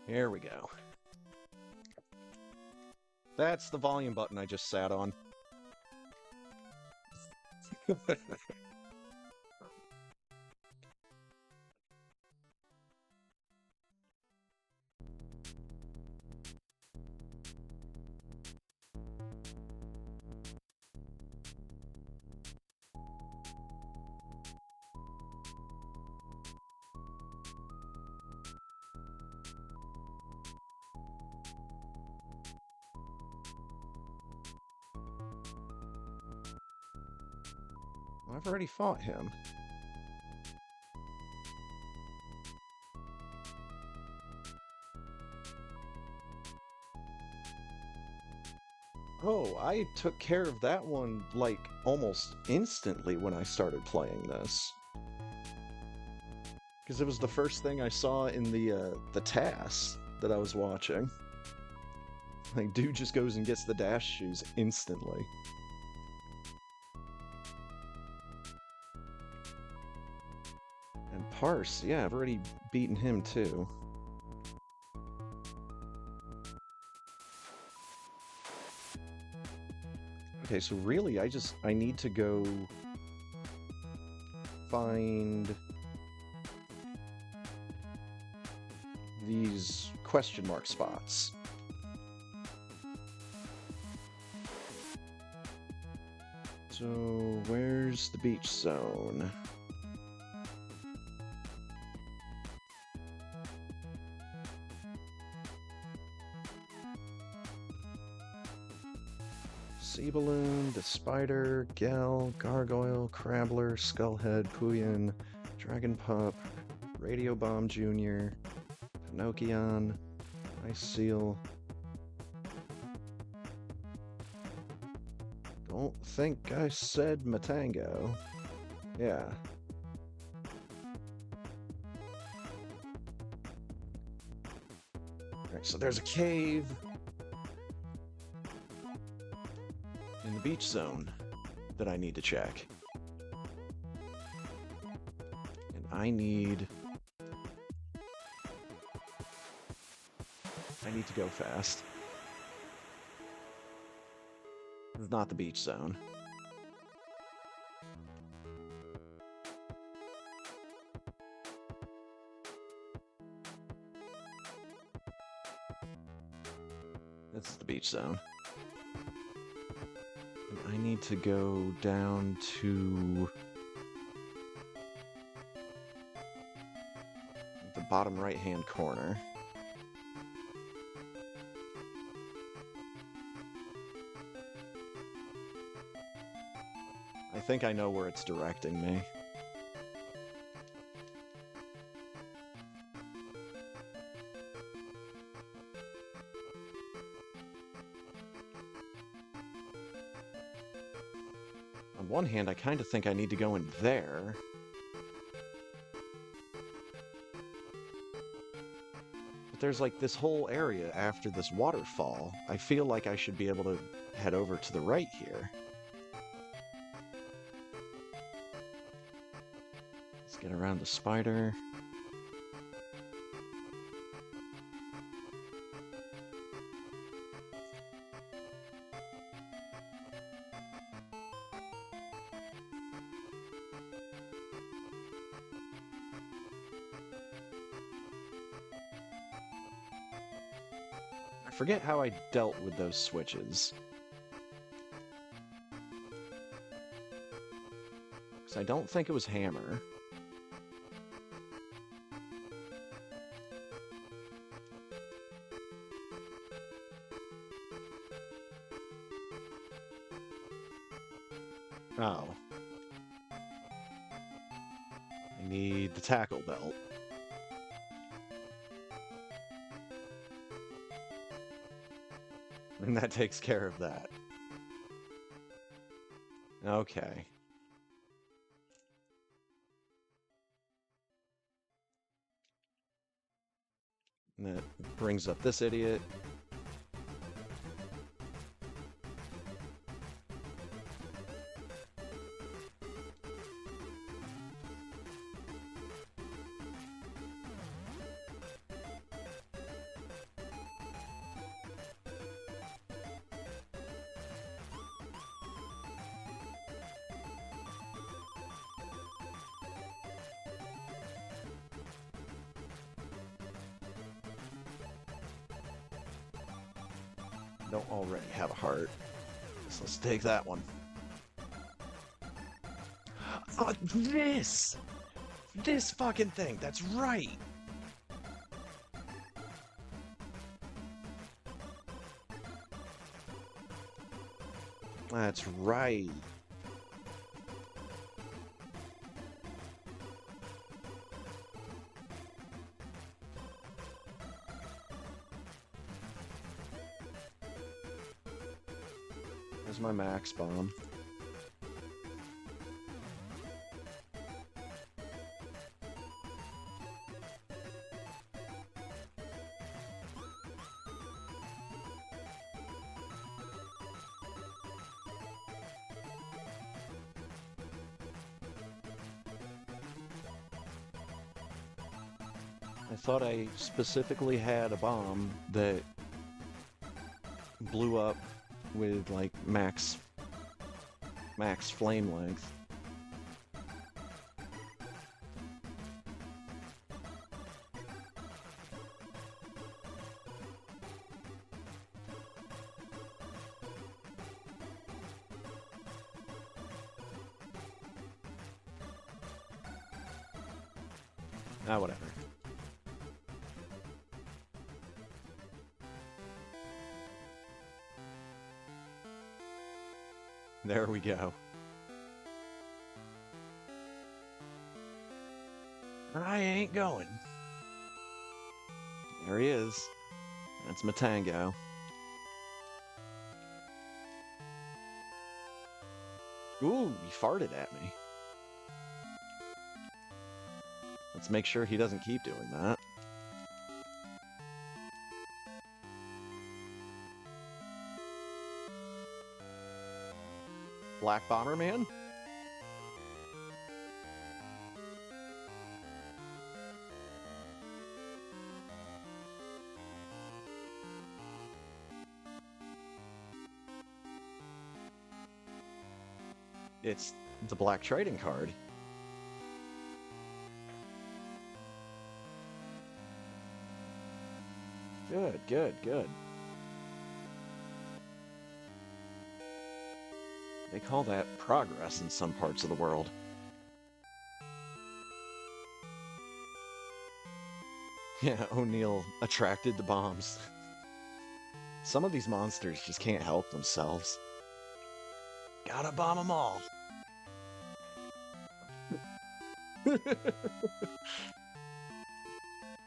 Here we go. That's the volume button I just sat on. I've already fought him. Oh, I took care of that one, like, almost instantly when I started playing this. Because it was the first thing I saw in the task that I was watching. Like, dude just goes and gets the dash shoes instantly. And Parse, yeah, I've already beaten him too. Okay, so really I need to go find these question mark spots. So, where's the beach zone? Sea balloon, the spider, gel, gargoyle, crabbler, skullhead, Puyan, dragon pup, radio bomb junior, Pinocchion, ice seal. Don't think I said Matango. Yeah. Alright, so there's a cave in the beach zone that I need to check. And I need to go fast. It's not the beach zone. This is the beach zone. And I need to go down to the bottom right-hand corner. I think I know where it's directing me. On one hand, I kind of think I need to go in there. But there's like this whole area after this waterfall. I feel like I should be able to head over to the right here. Let's get around the spider. I forget how I dealt with those switches. Because I don't think it was hammer. Oh. I need the tackle belt. And that takes care of that. Okay. And that brings up this idiot. don't already have a heart. So let's take that one. Oh, this! This fucking thing, that's right! That's right. There's my max bomb. I thought I specifically had a bomb that blew up with like max flame length. Ah, whatever. There we go. I ain't going. There he is. That's my tango. Ooh, he farted at me. Let's make sure he doesn't keep doing that. Black Bomberman? It's the black trading card. Good, good, good. They call that progress in some parts of the world. Yeah, O'Neill attracted the bombs. Some of these monsters just can't help themselves. Gotta bomb them all.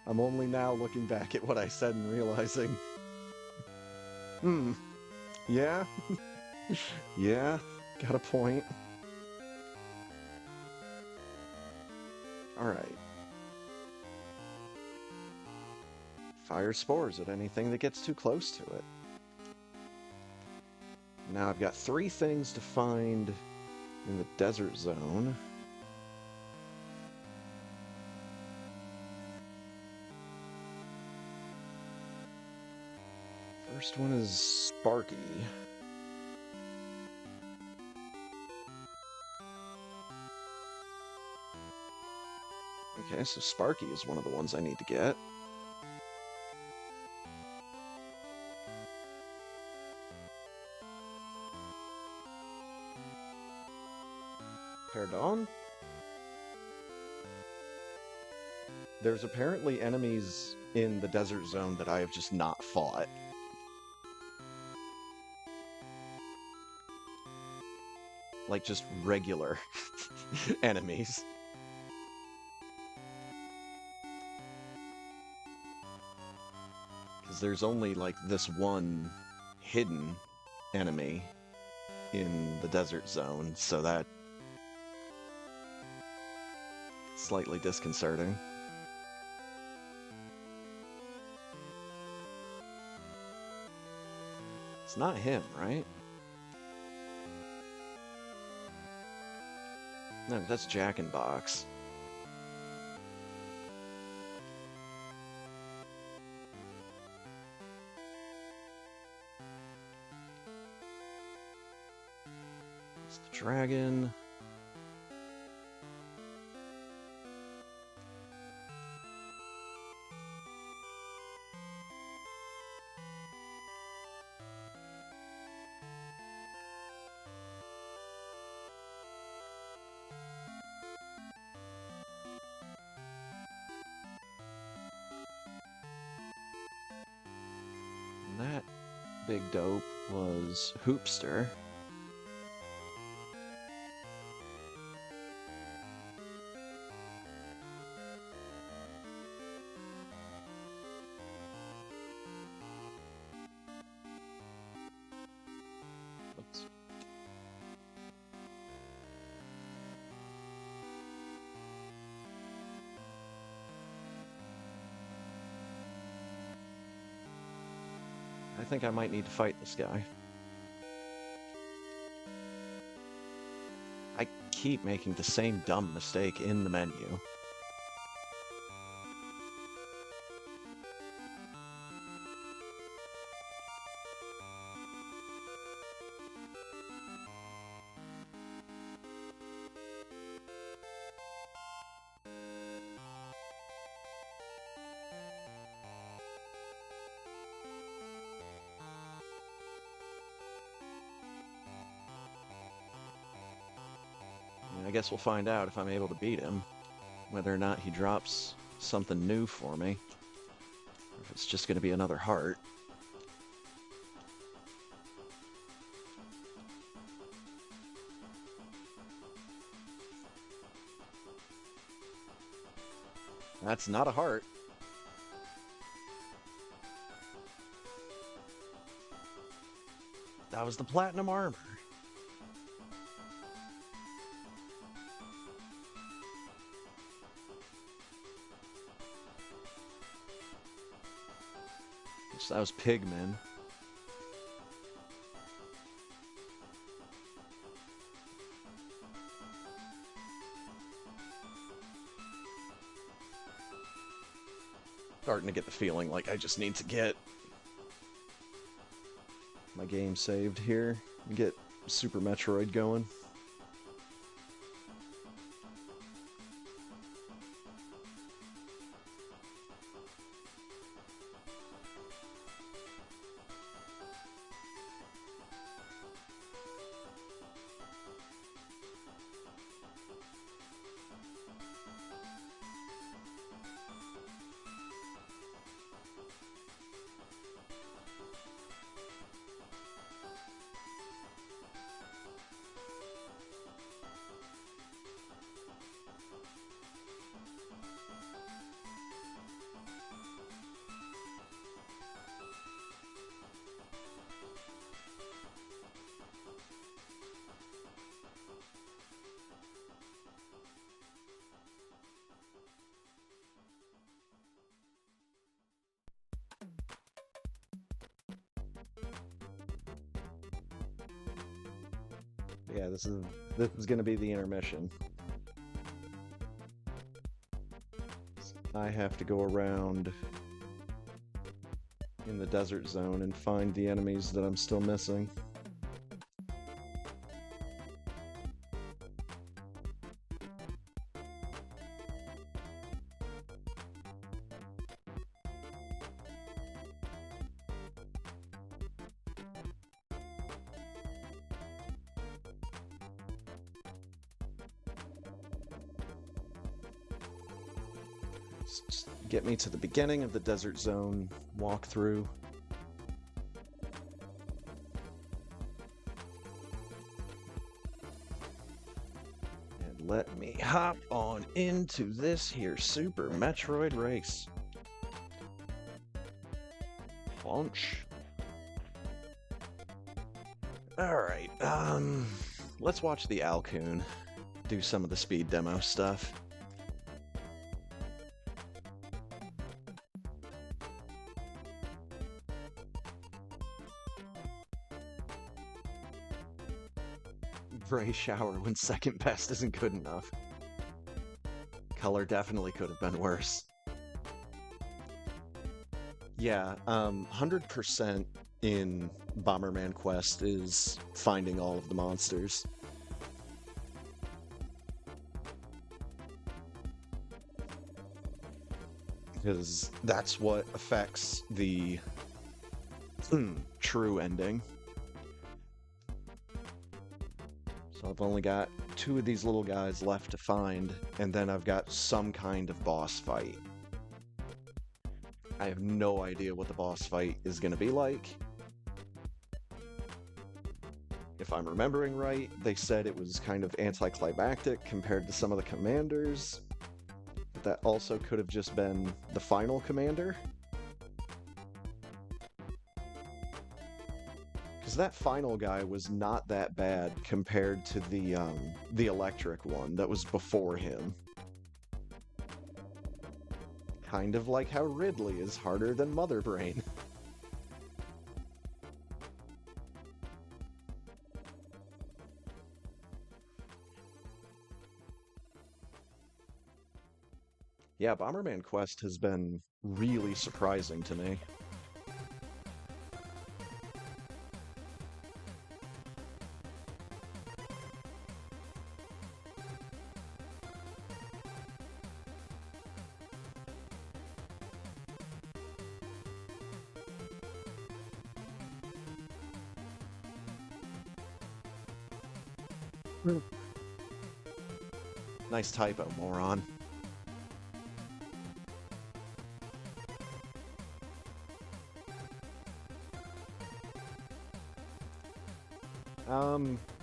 I'm only now looking back at what I said and realizing. Yeah. Yeah, got a point. Alright. Fire spores at anything that gets too close to it. Now I've got 3 things to find in the desert zone. First one is Sparky. Okay, so Sparky is one of the ones I need to get. Pardon? There's apparently enemies in the desert zone that I have just not fought. Like, just regular enemies. Because there's only, like, this one hidden enemy in the desert zone, so that slightly disconcerting. It's not him, right? No, that's Jack in Box. It's the dragon. big dope was Hoopster. Oops. I think I might need to fight this guy. I keep making the same dumb mistake in the menu. I guess we'll find out if I'm able to beat him, whether or not he drops something new for me, or if it's just going to be another heart. That's not a heart. That was the platinum armor. So that was Pigman. Starting to get the feeling like I just need to get my game saved here and get Super Metroid going. Yeah, this is going to be the intermission. I have to go around in the desert zone and find the enemies that I'm still missing. Just get me to the beginning of the desert zone walkthrough. And let me hop on into this here Super Metroid race. Launch. Alright, let's watch the Alcoon do some of the speed demo stuff. Gray shower when second best isn't good enough. Color definitely could have been worse. Yeah, 100% in Bomberman Quest is finding all of the monsters. Because that's what affects the true ending. So I've only got 2 of these little guys left to find, and then I've got some kind of boss fight. I have no idea what the boss fight is going to be like. If I'm remembering right, they said it was kind of anticlimactic compared to some of the commanders. But that also could have just been the final commander. Because that final guy was not that bad compared to the electric one that was before him. Kind of like how Ridley is harder than Mother Brain. Yeah, Bomberman Quest has been really surprising to me. Nice typo, moron.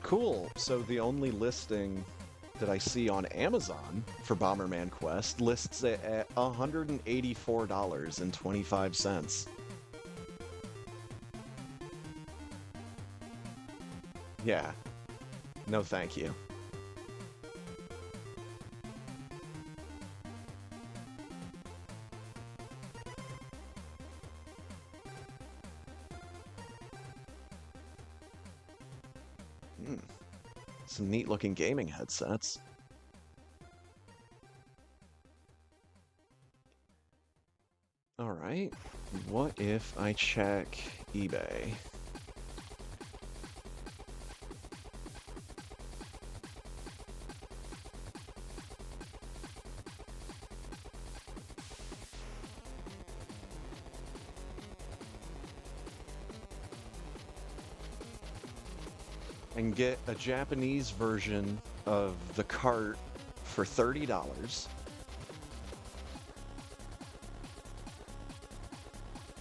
Cool. So the only listing that I see on Amazon for Bomberman Quest lists it at $184.25. Yeah. No, thank you. Hmm. Some neat looking gaming headsets. All right. What if I check eBay? And get a Japanese version of the cart for $30.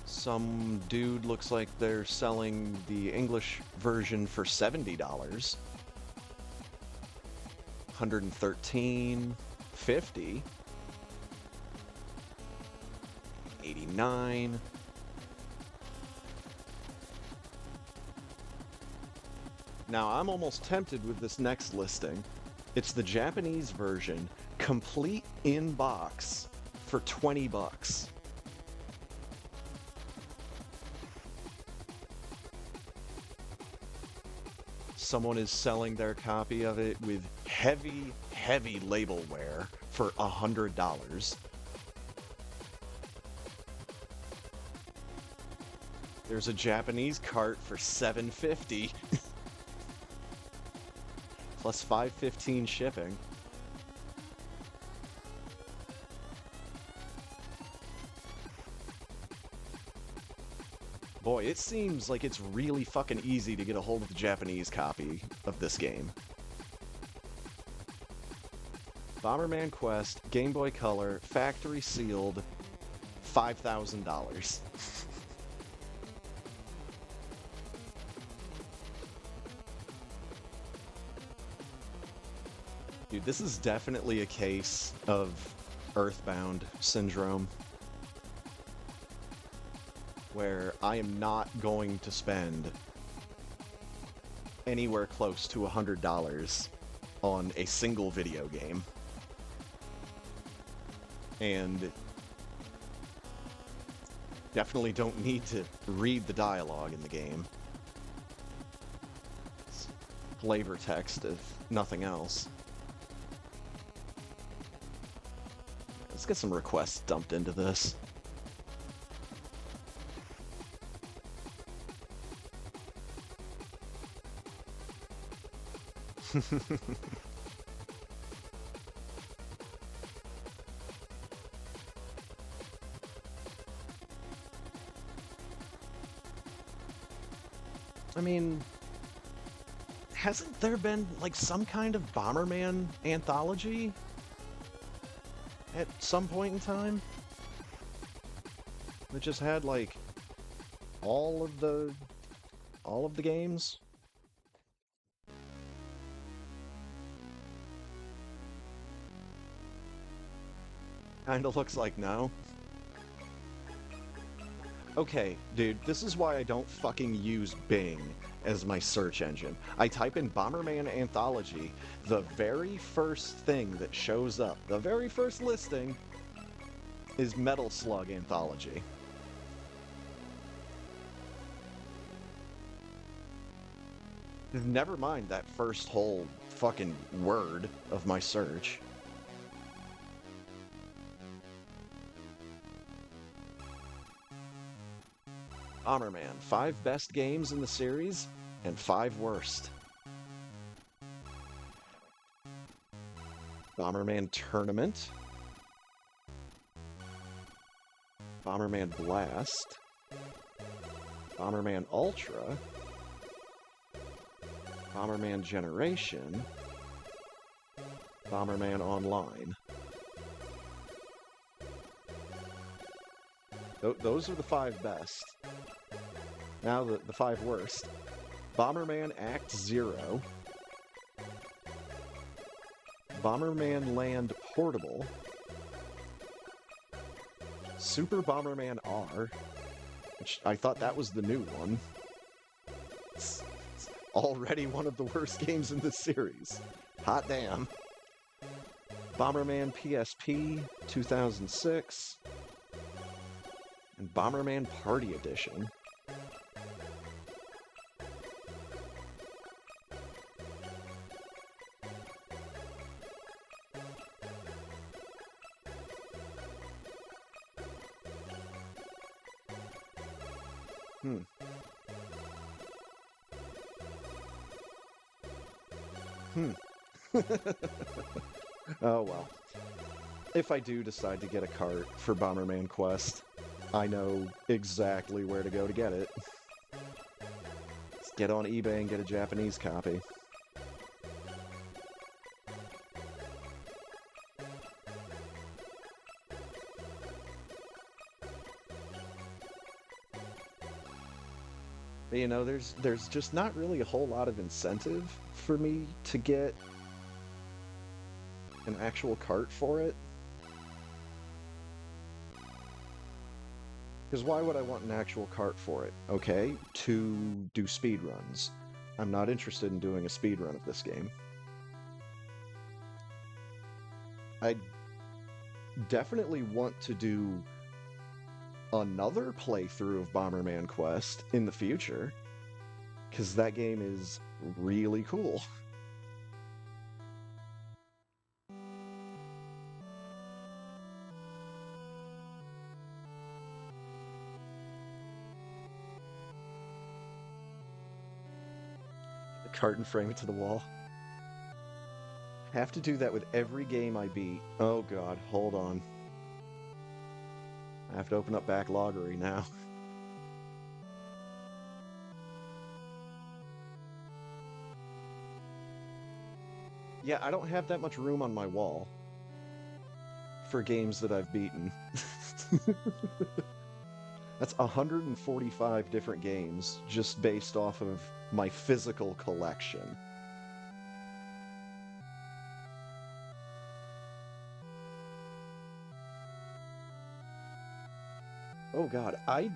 Some dude looks like they're selling the English version for $70. 113.50. 89. Now, I'm almost tempted with this next listing. It's the Japanese version, complete in box, for $20. Someone is selling their copy of it with heavy, heavy label wear for $100. There's a Japanese cart for $7.50. Plus $5.15 shipping. Boy, it seems like it's really fucking easy to get a hold of the Japanese copy of this game. Bomberman Quest, Game Boy Color, factory sealed, $5,000. Dude, this is definitely a case of Earthbound syndrome, where I am not going to spend anywhere close to $100 on a single video game. And definitely don't need to read the dialogue in the game. It's flavor text, if nothing else. Let's get some requests dumped into this. I mean, hasn't there been like some kind of Bomberman anthology at some point in time that just had like all of the games? Kinda looks like no. Okay, dude, this is why I don't fucking use Bing as my search engine. I type in Bomberman Anthology, the very first thing that shows up, the very first listing, is Metal Slug Anthology. Never mind that first whole fucking word of my search. Bomberman, 5 best games in the series and 5 worst. Bomberman Tournament. Bomberman Blast. Bomberman Ultra. Bomberman Generation. Bomberman Online. Those are the 5 best. Now the 5 worst. Bomberman Act 0. Bomberman Land Portable. Super Bomberman R, which I thought that was the new one. It's already one of the worst games in the series. Hot damn. Bomberman PSP 2006. And Bomberman Party Edition. Oh well. If I do decide to get a cart for Bomberman Quest, I know exactly where to go to get it. Just get on eBay and get a Japanese copy. But, you know, there's just not really a whole lot of incentive for me to get an actual cart for it. Because why would I want an actual cart for it? Okay, to do speedruns. I'm not interested in doing a speedrun of this game. I definitely want to do another playthrough of Bomberman Quest in the future, because that game is really cool. The cart and frame it to the wall. Have to do that with every game I beat. Oh god, hold on. I have to open up Backloggery now. Yeah, I don't have that much room on my wall for games that I've beaten. That's 145 different games just based off of my physical collection. Oh god, I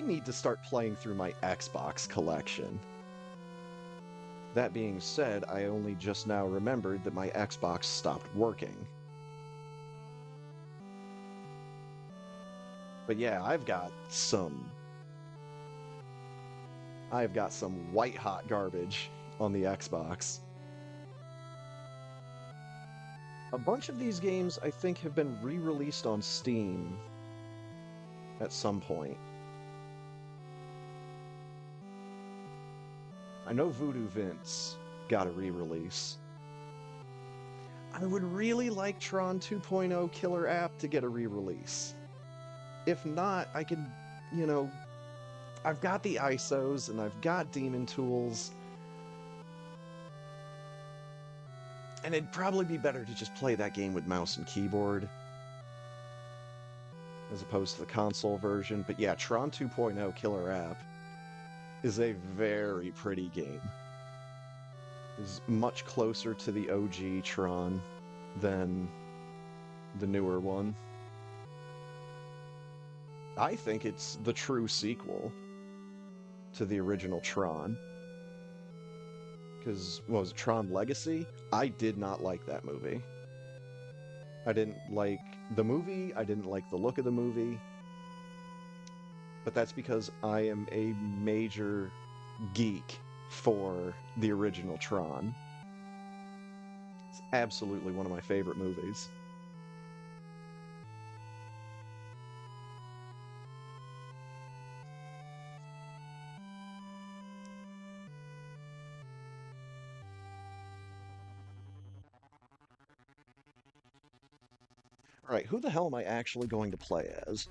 need to start playing through my Xbox collection. That being said, I only just now remembered that my Xbox stopped working. But yeah, I've got some white hot garbage on the Xbox. A bunch of these games, I think, have been re-released on Steam at some point. I know Voodoo Vince got a re-release. I would really like Tron 2.0 Killer App to get a re-release. If not, I could, you know, I've got the ISOs and I've got Demon Tools. And it'd probably be better to just play that game with mouse and keyboard as opposed to the console version. But yeah, Tron 2.0 Killer App is a very pretty game. It's much closer to the OG Tron than the newer one. I think it's the true sequel to the original Tron. Because, what was it, Tron Legacy? I did not like that movie. I didn't like the movie, I didn't like the look of the movie. But that's because I am a major geek for the original Tron. It's absolutely one of my favorite movies. All right, who the hell am I actually going to play as?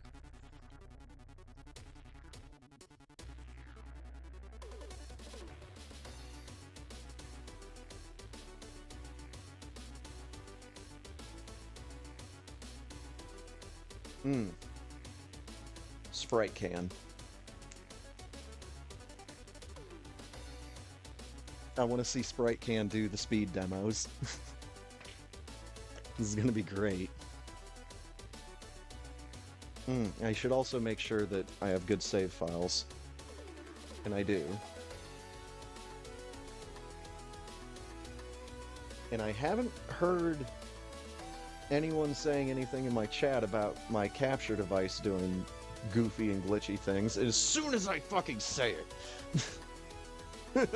Hmm. Sprite can. I want to see Sprite can do the speed demos. This is going to be great. I should also make sure that I have good save files. And I do. And I haven't heard anyone saying anything in my chat about my capture device doing goofy and glitchy things as soon as I fucking say it.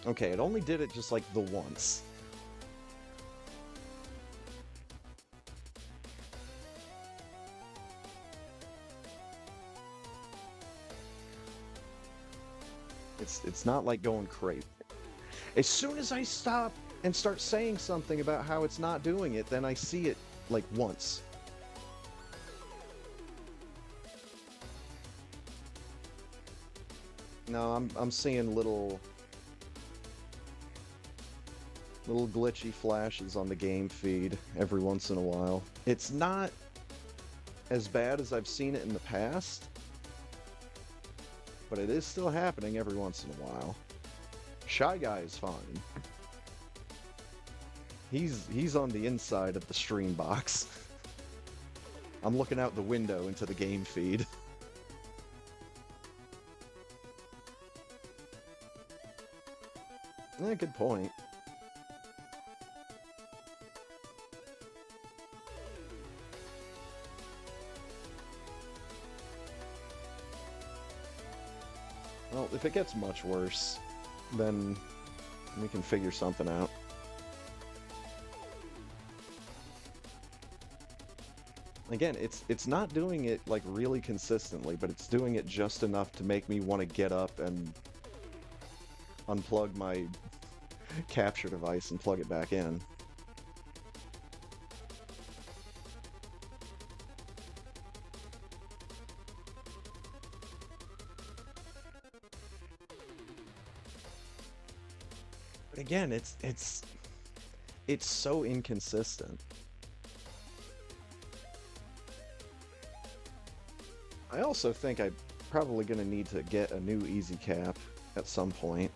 Okay, it only did it just like the once. It's not like going crazy. As soon as I stop and start saying something about how it's not doing it, then I see it like once. No, I'm seeing little glitchy flashes on the game feed every once in a while. It's not as bad as I've seen it in the past, but it is still happening every once in a while. Shy Guy is fine. He's on the inside of the stream box. I'm looking out the window into the game feed. Yeah, good point. Well, if it gets much worse, then we can figure something out. Again, it's not doing it like really consistently, but it's doing it just enough to make me want to get up and unplug my capture device and plug it back in. But again, it's so inconsistent. I also think I'm probably going to need to get a new easy cap at some point.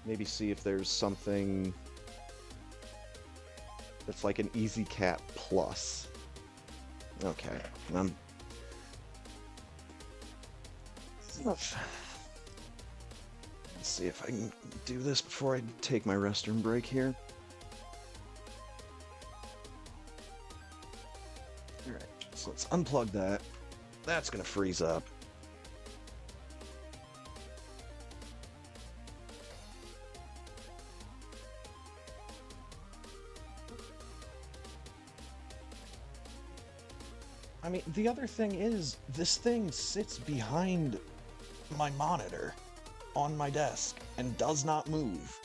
Maybe see if there's something that's like an easy cap plus. Okay. Let's see if I can do this before I take my restroom break here. Alright, so let's unplug that. That's gonna freeze up. I mean, the other thing is, this thing sits behind my monitor on my desk and does not move.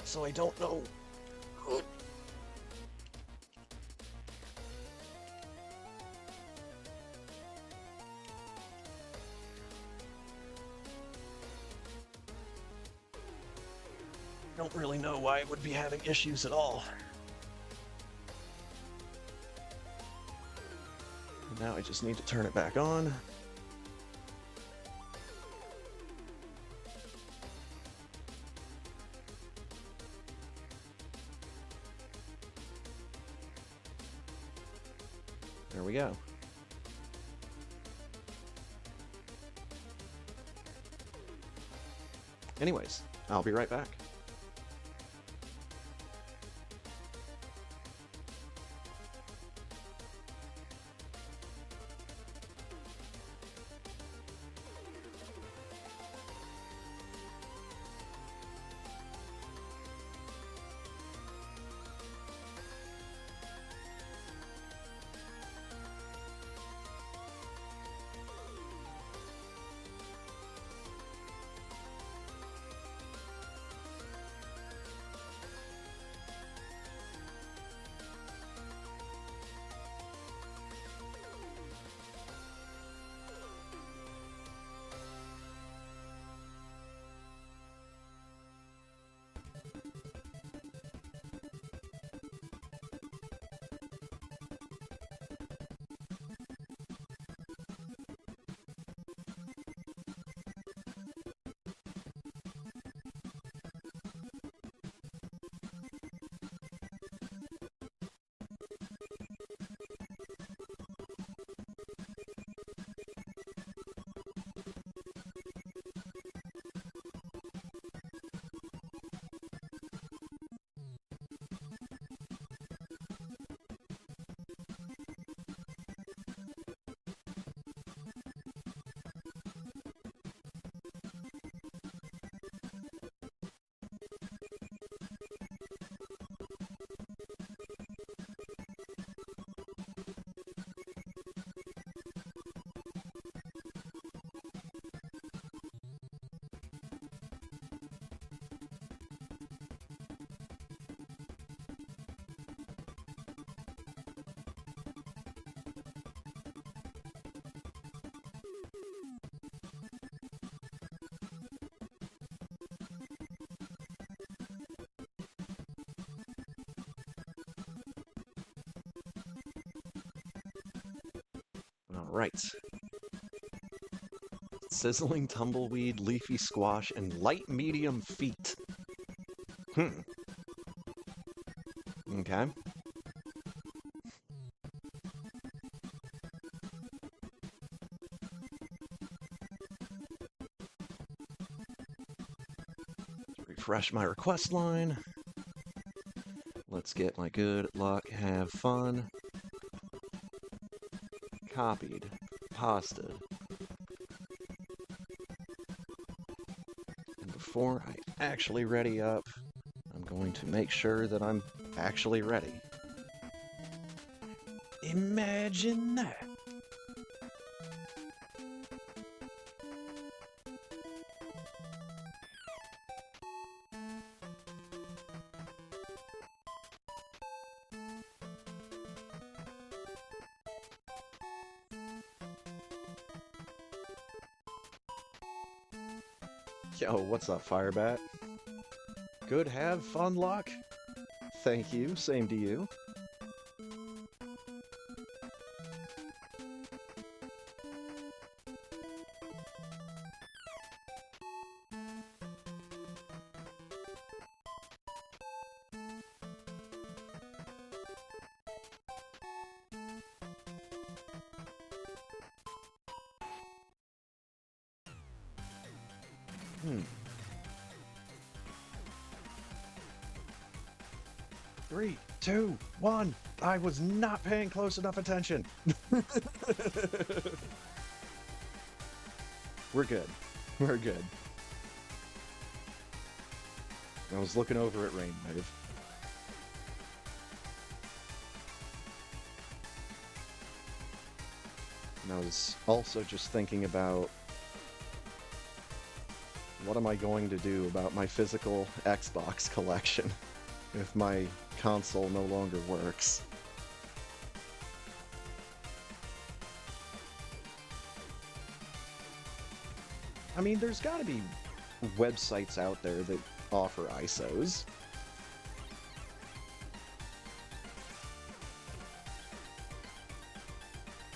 So I don't know. Don't really know why it would be having issues at all. Now I just need to turn it back on. There we go. Anyways, I'll be right back. All right. Sizzling tumbleweed, leafy squash, and light medium feet. Okay. Refresh my request line. Let's get my good luck, have fun. Copied, pasted. And before I actually ready up, I'm going to make sure that I'm actually ready. Imagine that. Yo, what's up, Firebat? Good, have fun, luck. Thank you, same to you. Three, two, one. I was not paying close enough attention. We're good. We're good. I was looking over at Rainwave. And I was also just thinking about what am I going to do about my physical Xbox collection if my console no longer works. I mean, there's got to be websites out there that offer ISOs.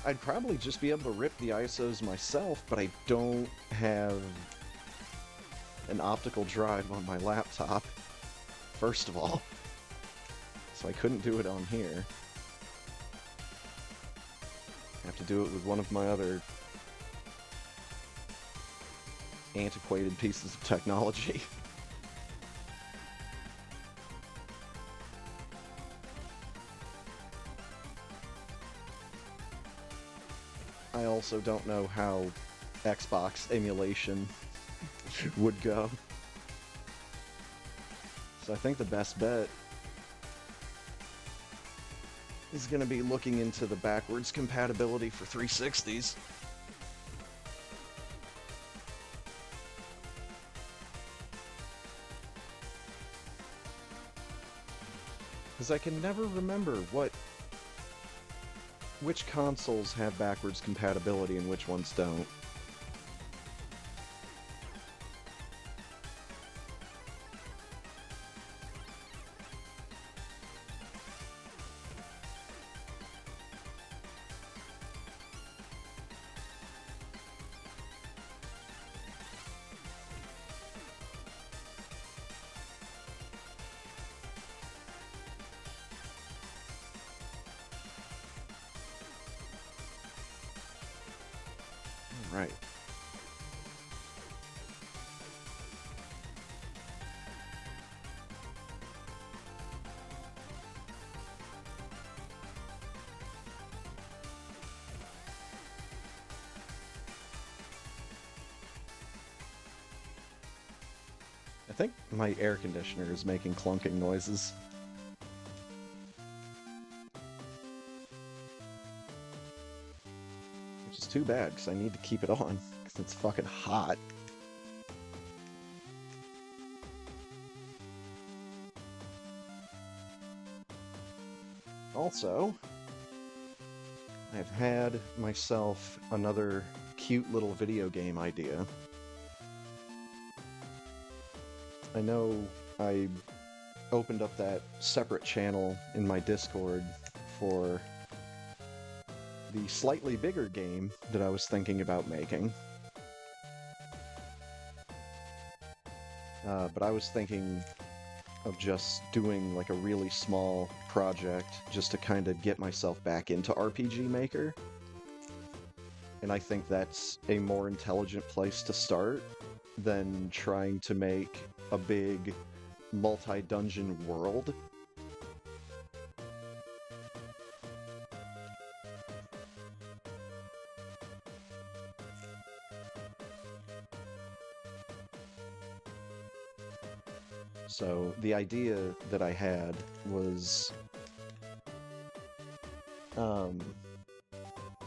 I'd probably just be able to rip the ISOs myself, but I don't have an optical drive on my laptop, first of all. So I couldn't do it on here. I have to do it with one of my other antiquated pieces of technology. I also don't know how Xbox emulation would go. So I think the best bet is going to be looking into the backwards compatibility for 360s. Because I can never remember which consoles have backwards compatibility and which ones don't. Right. I think my air conditioner is making clunking noises. Which is too bad, because I need to keep it on, because it's fucking hot. Also, I've had myself another cute little video game idea. I know I opened up that separate channel in my Discord for the slightly bigger game that I was thinking about making. But I was thinking of just doing like a really small project just to kind of get myself back into RPG Maker. And I think that's a more intelligent place to start than trying to make a big multi-dungeon world. So the idea that I had was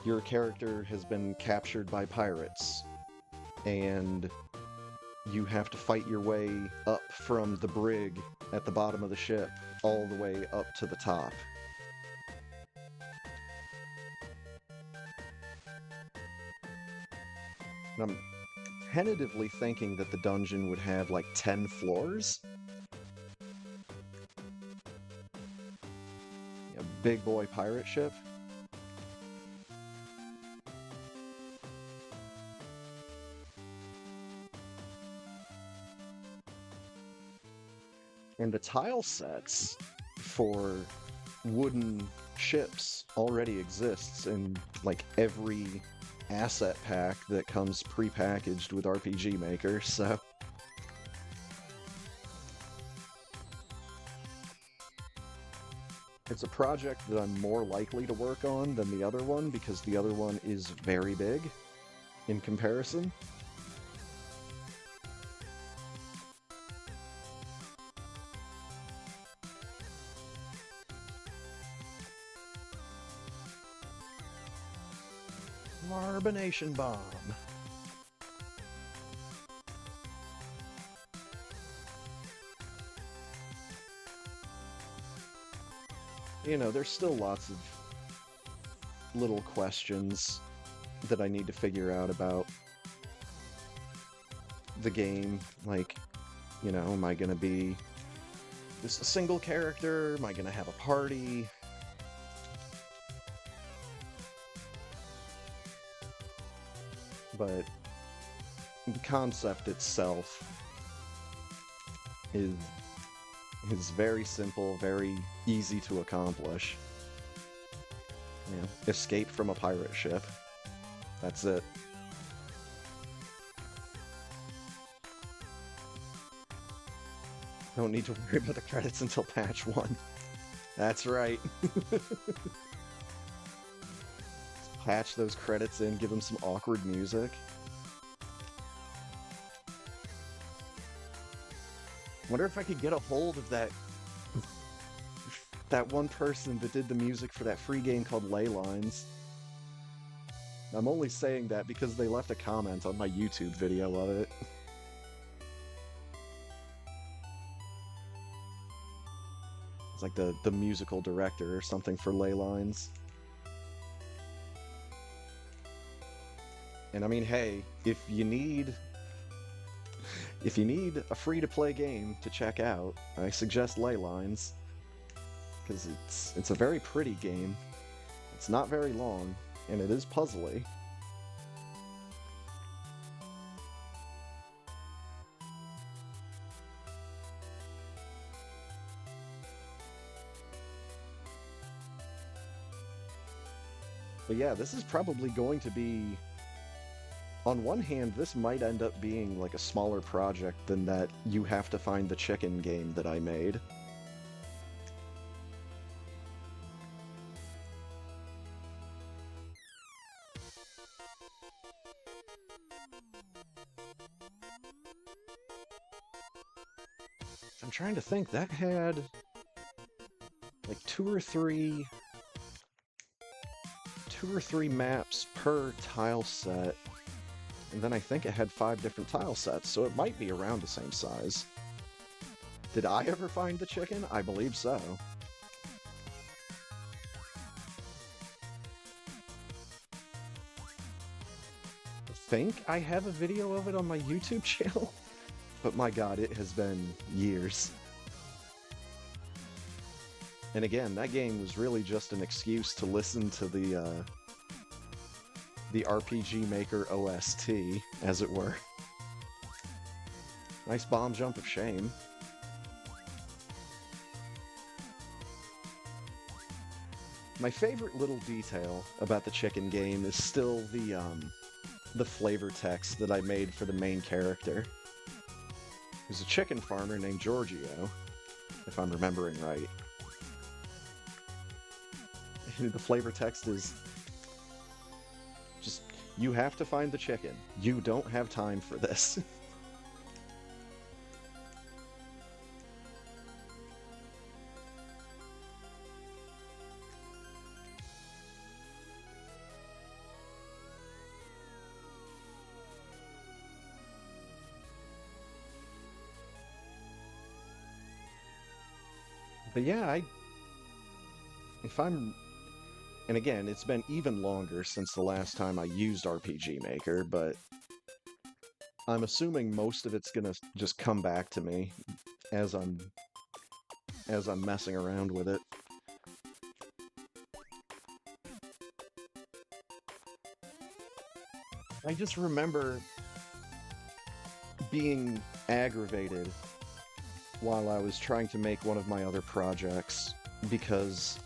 your character has been captured by pirates, and you have to fight your way up from the brig at the bottom of the ship all the way up to the top. And I'm tentatively thinking that the dungeon would have like 10 floors. A big boy pirate ship. And the tile sets for wooden ships already exists in like every asset pack that comes pre-packaged with RPG Maker, so it's a project that I'm more likely to work on than the other one, because the other one is very big in comparison. Carbonation bomb. You know, there's still lots of little questions that I need to figure out about the game. Like, you know, am I gonna be just a single character? Am I gonna have a party? but the concept itself is very simple, very easy to accomplish. You know, escape from a pirate ship. That's it. Don't need to worry about the credits until patch 1. That's right. Patch those credits in, give them some awkward music. Wonder if I could get a hold of that one person that did the music for that free game called Ley Lines. I'm only saying that because they left a comment on my YouTube video of it. It's like the musical director or something for Ley Lines. And I mean, hey, if you need a free-to-play game to check out, I suggest Ley Lines, because it's a very pretty game. It's not very long, and it is puzzly. But yeah, this is probably going to be... On one hand, this might end up being like a smaller project than that You Have to Find the Chicken game that I made. I'm trying to think, that had like two or three maps per tile set. And then I think it had 5 different tile sets, so it might be around the same size. Did I ever find the chicken? I believe so. I think I have a video of it on my YouTube channel, but my god, it has been years. And again, that game was really just an excuse to listen to the RPG Maker OST, as it were. Nice bomb jump of shame. My favorite little detail about the chicken game is still the flavor text that I made for the main character. There's a chicken farmer named Giorgio, if I'm remembering right. And the flavor text is just, you have to find the chicken. You don't have time for this. But yeah, and again, it's been even longer since the last time I used RPG Maker, but I'm assuming most of it's gonna just come back to me as I'm messing around with it. I just remember being aggravated while I was trying to make one of my other projects because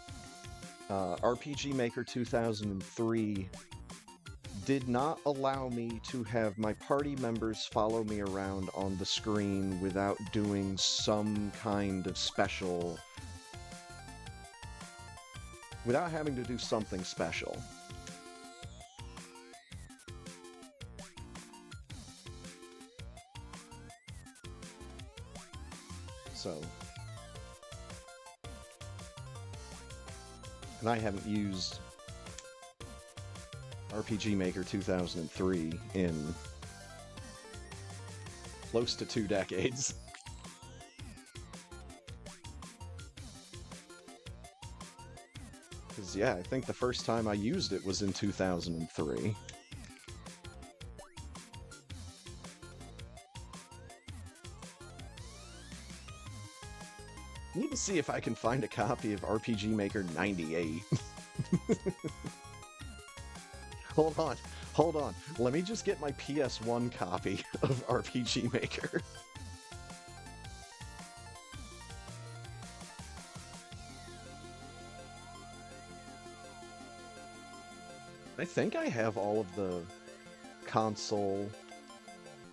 RPG Maker 2003 did not allow me to have my party members follow me around on the screen without doing some kind of special... without having to do something special. So... and I haven't used RPG Maker 2003 in close to 2 decades. Because, yeah, I think the first time I used it was in 2003. I need to see if I can find a copy of RPG Maker 98. Hold on. Hold on. Let me just get my PS1 copy of RPG Maker. I think I have all of the console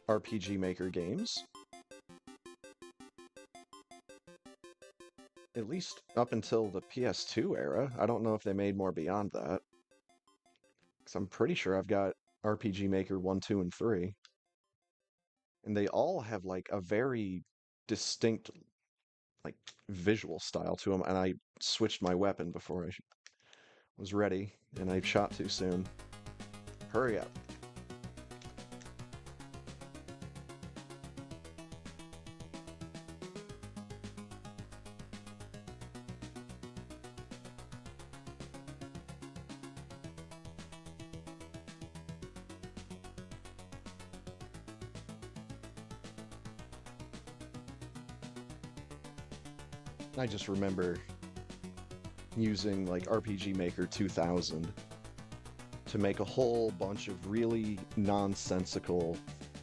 RPG Maker games. At least up until the PS2 era. I don't know if they made more beyond that. Because I'm pretty sure I've got RPG Maker 1, 2, and 3. And they all have like a very distinct like visual style to them. And I switched my weapon before I was ready, and I shot too soon. Hurry up. I just remember using like RPG Maker 2000 to make a whole bunch of really nonsensical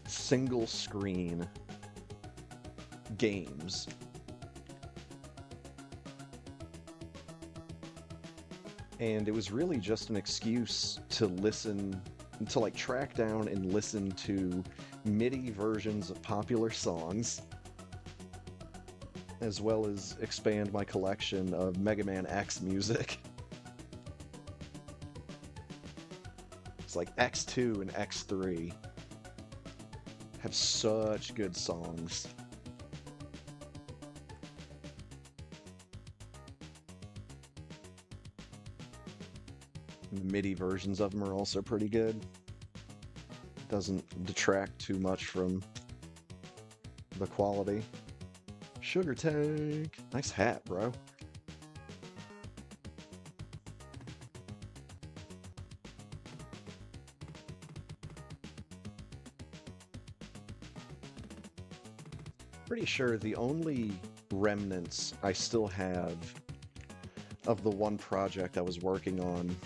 single screen games. And it was really just an excuse to listen, to like track down and listen to MIDI versions of popular songs, as well as expand my collection of Mega Man X music. It's like X2 and X3 have such good songs. And the MIDI versions of them are also pretty good. Doesn't detract too much from the quality. Sugar Tank. Nice hat, bro. Pretty sure the only remnants I still have of the one project I was working on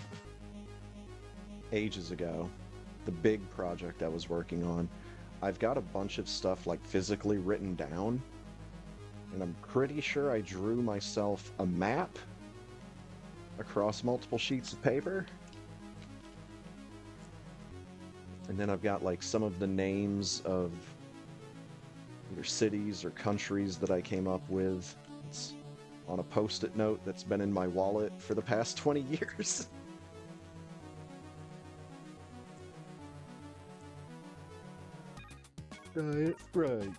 ages ago, the big project I was working on, I've got a bunch of stuff like physically written down, and I'm pretty sure I drew myself a map across multiple sheets of paper. And then I've got like some of the names of either cities or countries that I came up with. It's on a post-it note that's been in my wallet for the past 20 years. Right.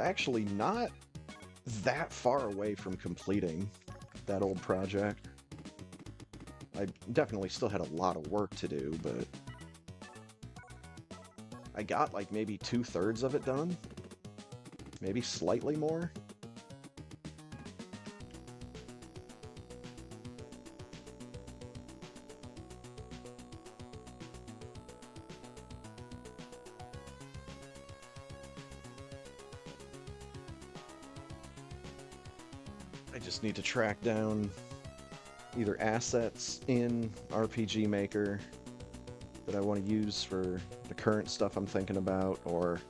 Actually not that far away from completing that old project. I definitely still had a lot of work to do, but I got like maybe 2/3 of it done, maybe slightly more. I just need to track down either assets in RPG Maker that I want to use for the current stuff I'm thinking about, or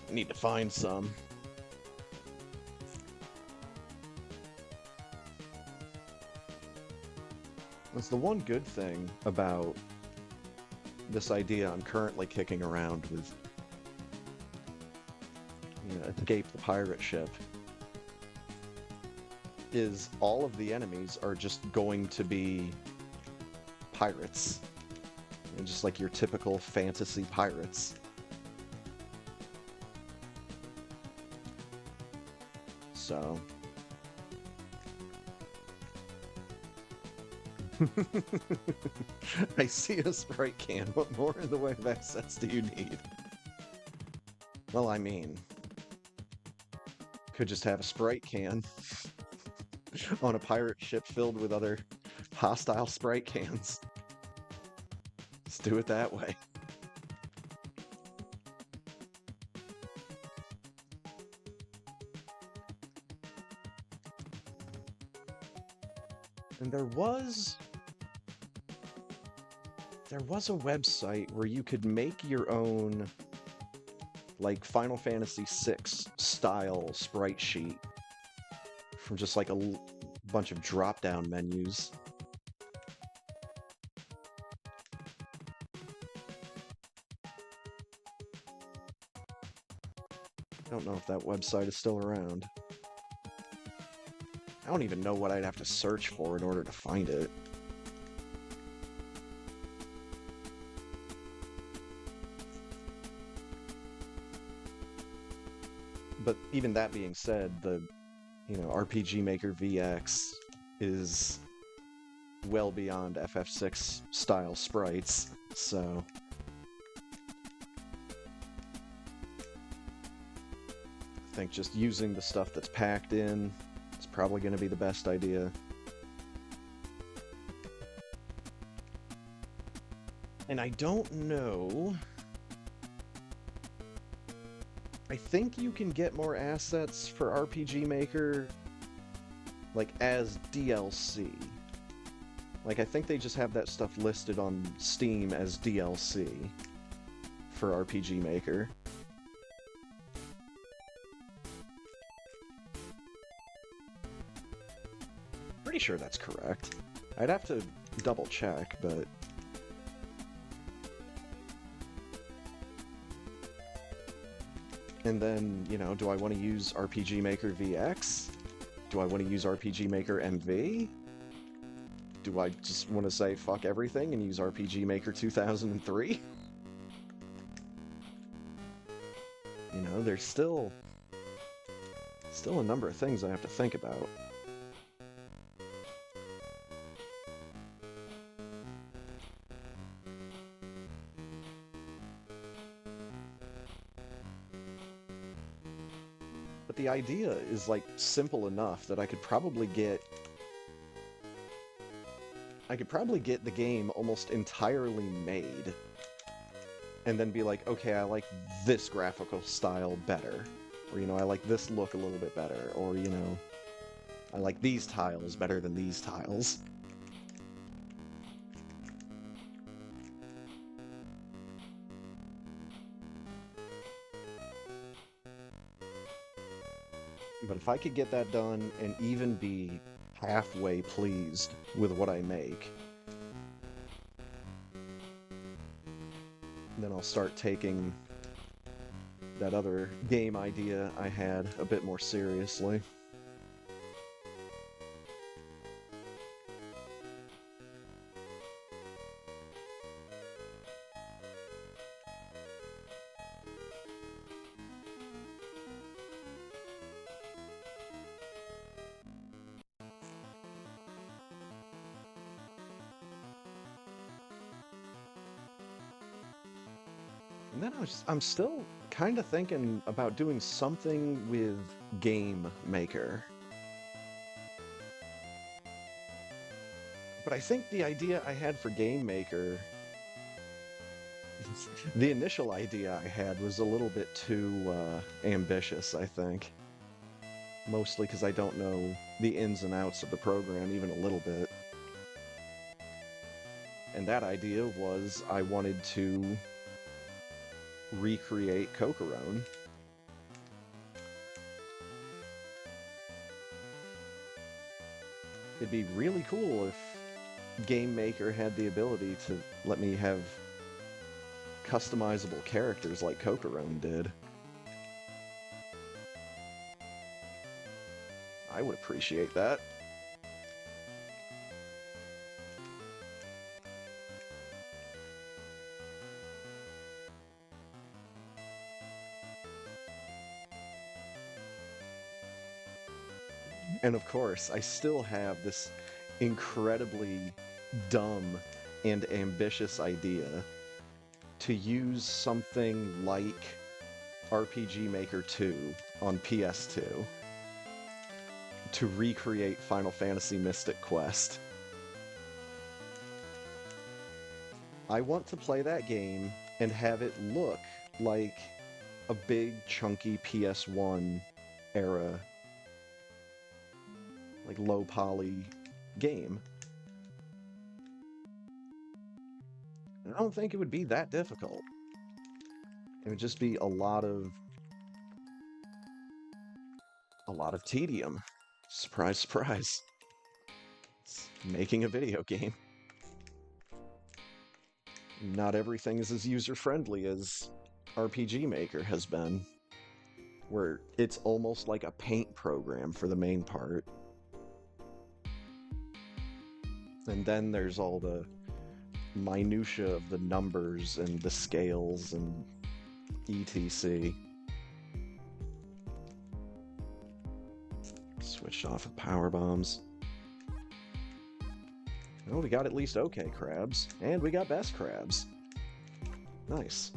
I need to find some. That's the one good thing about this idea I'm currently kicking around with, Escape the Pirate Ship, is all of the enemies are just going to be pirates. And just like your typical fantasy pirates. So... I see a Sprite can. What more in the way of assets do you need? Well, I mean, could just have a Sprite can on a pirate ship filled with other hostile Sprite cans. Let's do it that way. And there was a website where you could make your own, like, Final Fantasy VI style sprite sheet from just like a bunch of drop-down menus. I don't know if that website is still around. I don't even know what I'd have to search for in order to find it. But even that being said, the, RPG Maker VX is well beyond FF6 style sprites, so I think just using the stuff that's packed in is probably going to be the best idea. And I don't know. I think you can get more assets for RPG Maker, like, as DLC. Like, I think they just have that stuff listed on Steam as DLC for RPG Maker. Pretty sure that's correct. I'd have to double check, but... And then, do I want to use RPG Maker VX? Do I want to use RPG Maker MV? Do I just want to say fuck everything and use RPG Maker 2003? There's still a number of things I have to think about. But the idea is, like, simple enough that I could probably get the game almost entirely made. And then be like, okay, I like this graphical style better. Or, I like this look a little bit better. Or, I like these tiles better than these tiles. But if I could get that done and even be halfway pleased with what I make, then I'll start taking that other game idea I had a bit more seriously. And then I'm still kind of thinking about doing something with Game Maker. But I think the idea I had for Game Maker, the initial idea I had was a little bit too ambitious, I think. Mostly because I don't know the ins and outs of the program even a little bit. And that idea was I wanted to recreate Cocorone. It'd be really cool if Game Maker had the ability to let me have customizable characters like Cocorone did. I would appreciate that. And of course, I still have this incredibly dumb and ambitious idea to use something like RPG Maker 2 on PS2 to recreate Final Fantasy Mystic Quest. I want to play that game and have it look like a big, chunky PS1 era, like low poly game. I don't think it would be that difficult. It would just be a lot of tedium. Surprise, surprise. It's making a video game. Not everything is as user-friendly as RPG Maker has been, where it's almost like a paint program for the main part. And then there's all the minutia of the numbers and the scales and etc. Switched off with power bombs. Oh, we got at least okay crabs, and we got best crabs. Nice.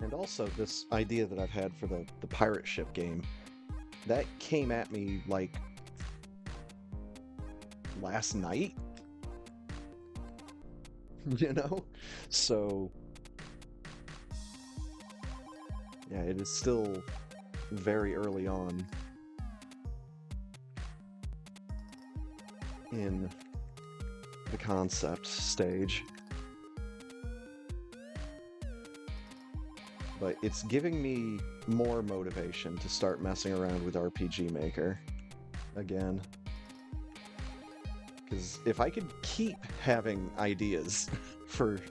And also, this idea that I've had for the pirate ship game, that came at me like last night, you know? So, yeah, it is still very early on in the concept stage. But it's giving me more motivation to start messing around with RPG Maker again. Because if I could keep having ideas for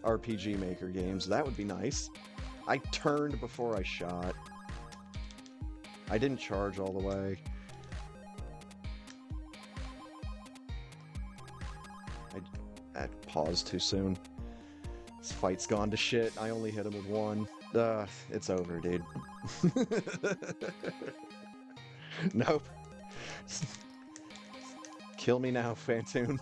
RPG Maker games, that would be nice. I turned before I shot. I didn't charge all the way. I paused too soon. This fight's gone to shit. I only hit him with one. It's over, dude. Nope. Kill me now, Phantoon.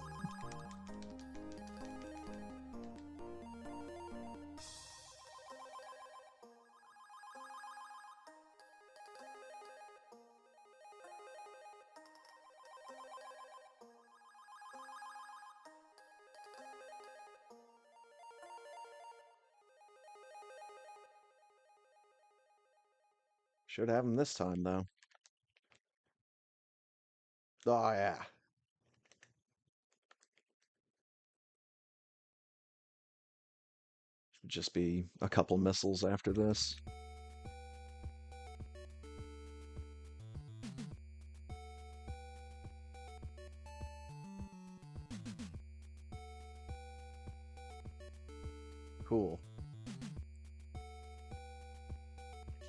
Should have him this time, though. Oh, yeah. Should just be a couple missiles after this. Cool.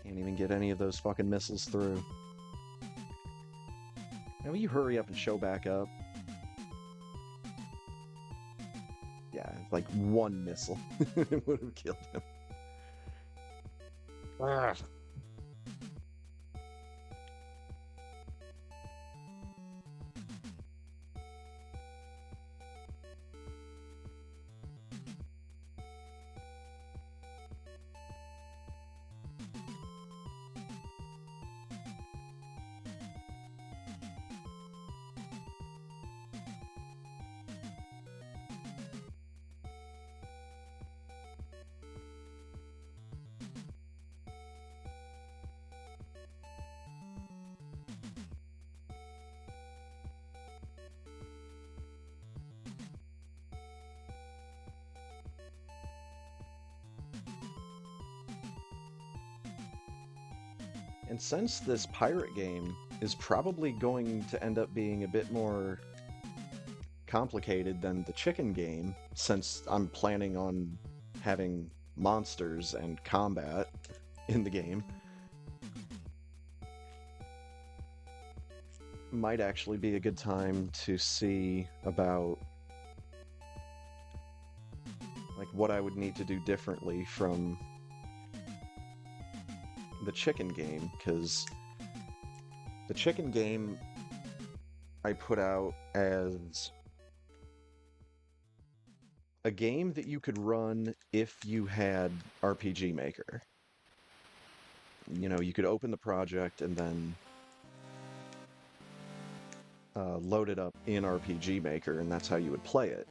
Can't even get any of those fucking missiles through. Now, will you hurry up and show back up? Yeah, like one missile would have killed him. Ah. And since this pirate game is probably going to end up being a bit more complicated than the chicken game, since I'm planning on having monsters and combat in the game, might actually be a good time to see about like what I would need to do differently from the chicken game, because the chicken game I put out as a game that you could run if you had RPG Maker. You know, you could open the project and then load it up in RPG Maker, and that's how you would play it.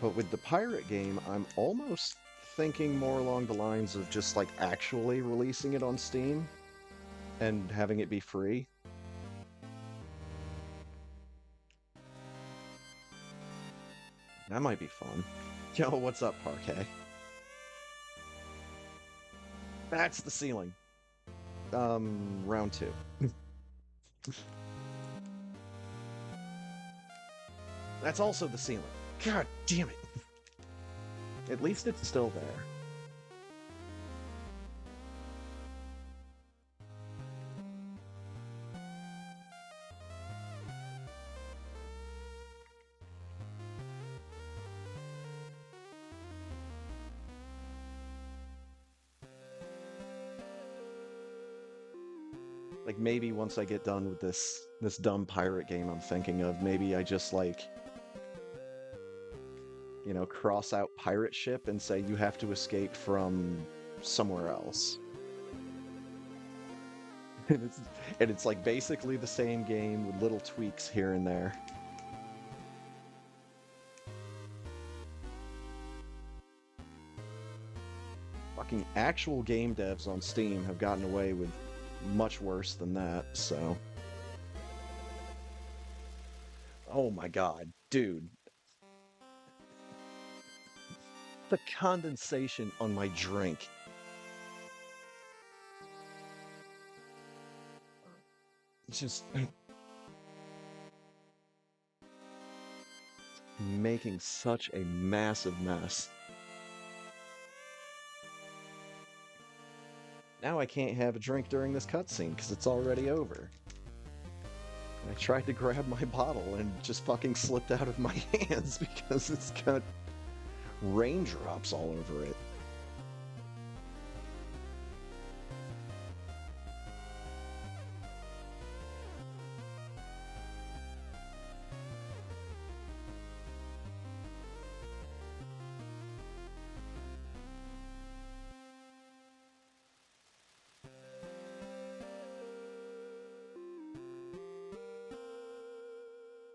But with the pirate game, I'm almost thinking more along the lines of just like actually releasing it on Steam and having it be free. That might be fun. Yo, what's up, Parquet? That's the ceiling. Round two. That's also the ceiling. God damn it. At least it's still there. Like maybe once I get done with this dumb pirate game I'm thinking of, maybe I just like, you know, cross out pirate ship and say you have to escape from somewhere else. And it's like basically the same game with little tweaks here and there. Fucking actual game devs on Steam have gotten away with much worse than that, so. Oh my god, dude. The condensation on my drink. It's just making such a massive mess. Now I can't have a drink during this cutscene because it's already over. I tried to grab my bottle and it just fucking slipped out of my hands because it's got raindrops all over it.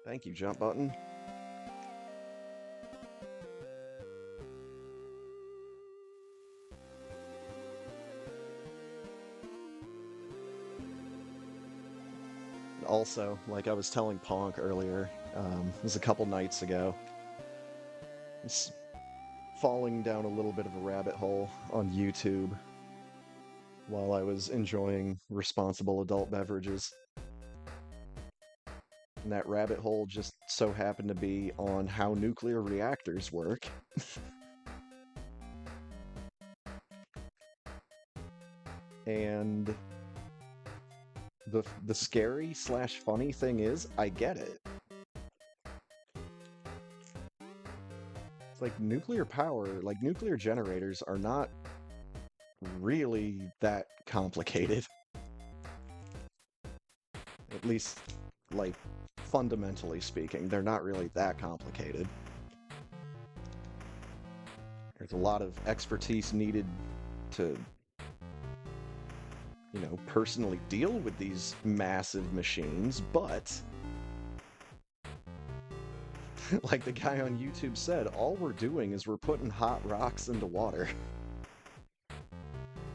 Thank you, jump button. Also, like I was telling Ponk earlier, it was a couple nights ago, just falling down a little bit of a rabbit hole on YouTube while I was enjoying responsible adult beverages. And that rabbit hole just so happened to be on how nuclear reactors work. And the scary slash funny thing is, I get it. It's like nuclear power, like nuclear generators are not really that complicated. At least, like, fundamentally speaking, they're not really that complicated. There's a lot of expertise needed to, you know, personally deal with these massive machines, but like the guy on YouTube said, all we're doing is we're putting hot rocks into water.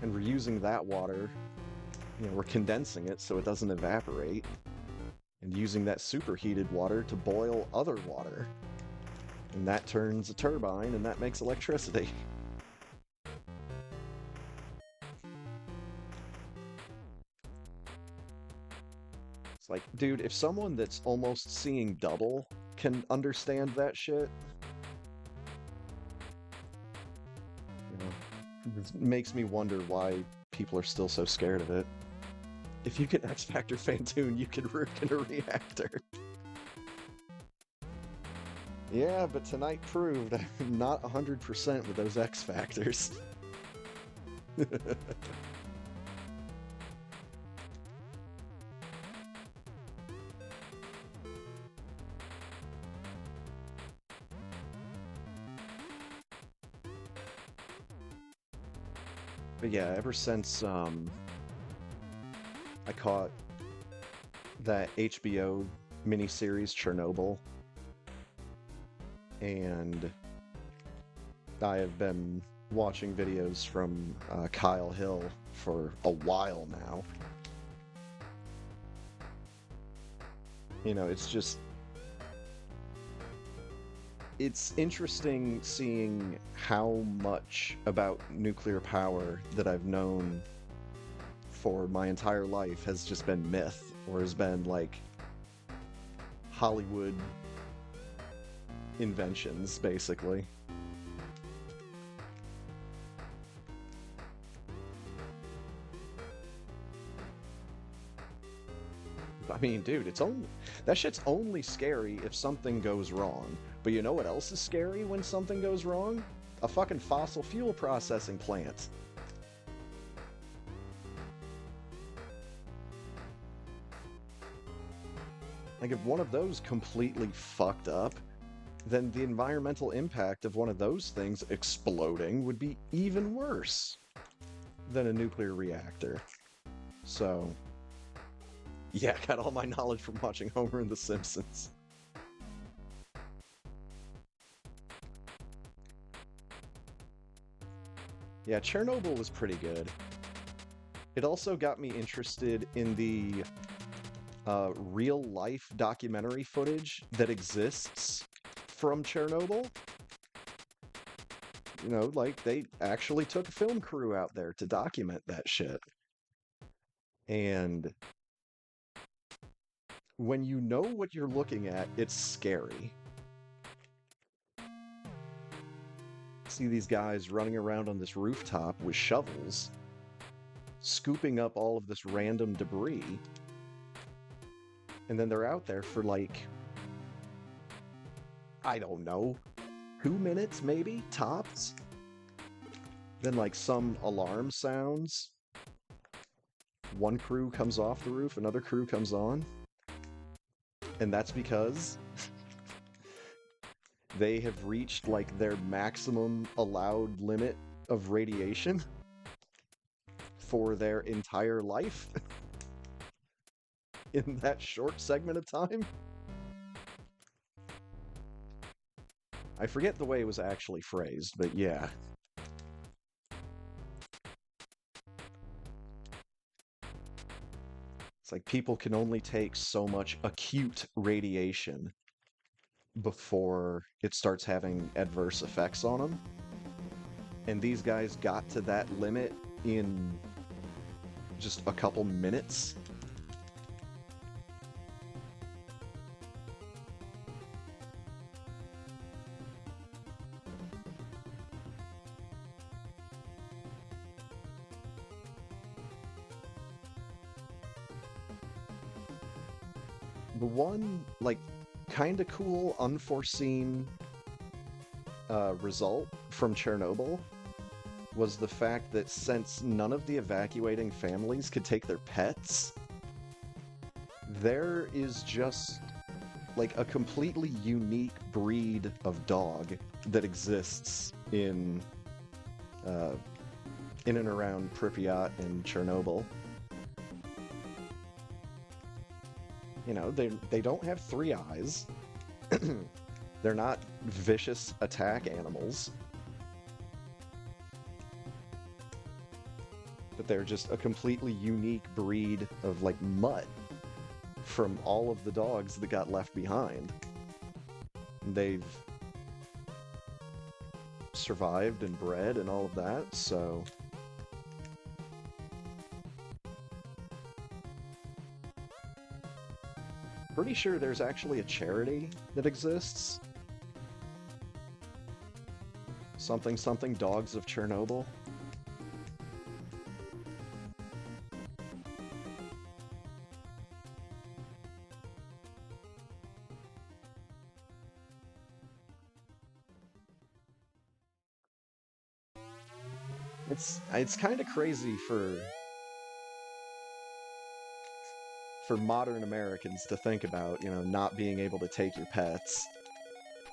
And we're using that water, you know, we're condensing it so it doesn't evaporate, and using that superheated water to boil other water. And that turns a turbine, and that makes electricity. It's like, dude, if someone that's almost seeing double can understand that shit, you know, it makes me wonder why people are still so scared of it. If you can X Factor Phantoon, you can root in a reactor. Yeah, but tonight proved I'm not 100% with those X Factors. But yeah, ever since I caught that HBO miniseries Chernobyl, and I have been watching videos from Kyle Hill for a while now. You know, it's interesting seeing how much about nuclear power that I've known for my entire life has just been myth, or has been like Hollywood inventions, basically. I mean, dude, that shit's only scary if something goes wrong. But you know what else is scary when something goes wrong? A fucking fossil fuel processing plant. Like, if one of those completely fucked up, then the environmental impact of one of those things exploding would be even worse than a nuclear reactor. So, yeah, I got all my knowledge from watching Homer and The Simpsons. Yeah, Chernobyl was pretty good. It also got me interested in the real-life documentary footage that exists from Chernobyl. You know, like, they actually took a film crew out there to document that shit. And when you know what you're looking at, it's scary. See these guys running around on this rooftop with shovels, scooping up all of this random debris, and then they're out there for like, I don't know, 2 minutes maybe, tops. Then like some alarm sounds. One crew comes off the roof, another crew comes on. And that's because they have reached like their maximum allowed limit of radiation for their entire life in that short segment of time. I forget the way it was actually phrased, but yeah. It's like people can only take so much acute radiation before it starts having adverse effects on them. And these guys got to that limit in just a couple minutes. The one, like, kind of cool, unforeseen result from Chernobyl was the fact that since none of the evacuating families could take their pets, there is just like a completely unique breed of dog that exists in and around Pripyat and Chernobyl. You know, they don't have 3 eyes. They're not vicious attack animals. But they're just a completely unique breed of, like, mutt from all of the dogs that got left behind. They've survived and bred and all of that, so... Pretty sure there's actually a charity that exists. Something something Dogs of Chernobyl. It's kind of crazy for modern Americans to think about, you know, not being able to take your pets.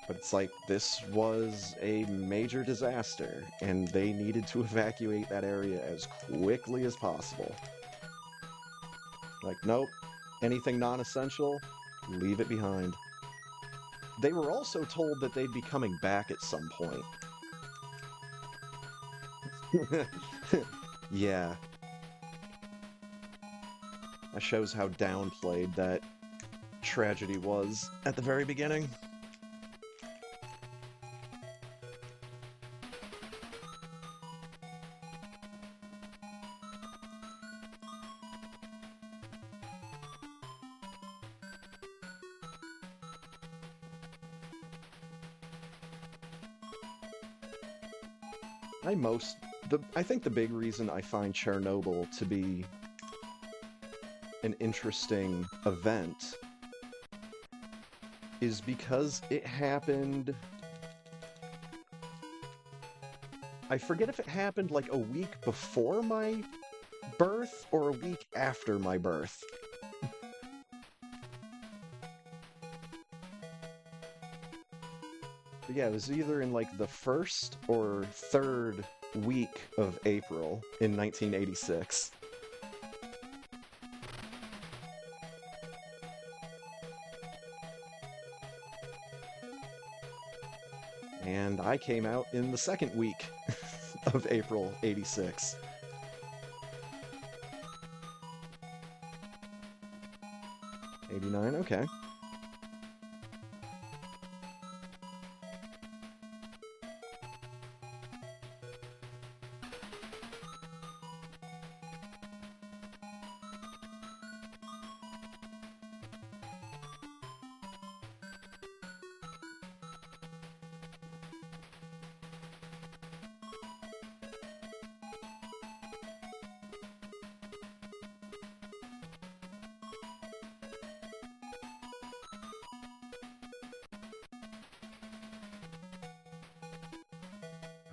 But it's like, this was a major disaster, and they needed to evacuate that area as quickly as possible. Like, nope, anything non-essential, leave it behind. They were also told that they'd be coming back at some point. Yeah. That shows how downplayed that tragedy was at the very beginning. I think the big reason I find Chernobyl to be an interesting event is because it happened... I forget if it happened like a week before my birth or a week after my birth. But yeah, it was either in like the first or third week of April in 1986. And I came out in the second week of April 86. '89, okay.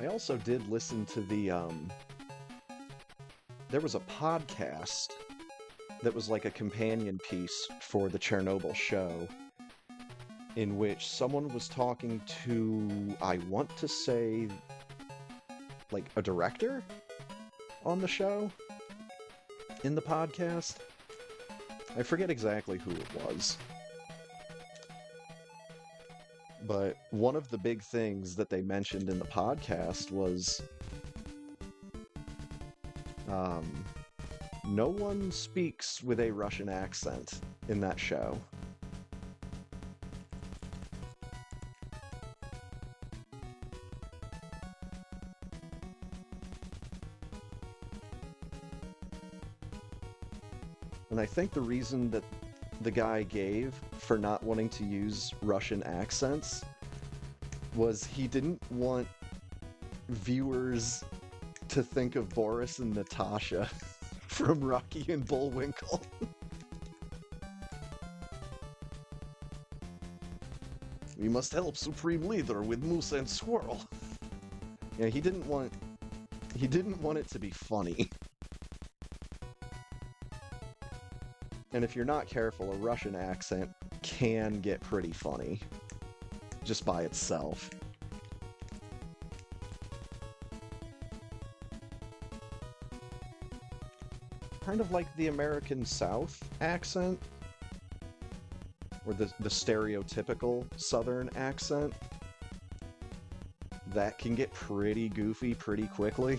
I also did listen to there was a podcast that was like a companion piece for the Chernobyl show, in which someone was talking to, I want to say, like a director on the show in the podcast. I forget exactly who it was. But one of the big things that they mentioned in the podcast was no one speaks with a Russian accent in that show. And I think the reason that the guy gave for not wanting to use Russian accents was he didn't want viewers to think of Boris and Natasha from Rocky and Bullwinkle. We must help Supreme Leader with Moose and Squirrel. Yeah, he didn't want it to be funny. And if you're not careful, a Russian accent can get pretty funny just by itself. Kind of like the American South accent, or the stereotypical Southern accent. That can get pretty goofy pretty quickly.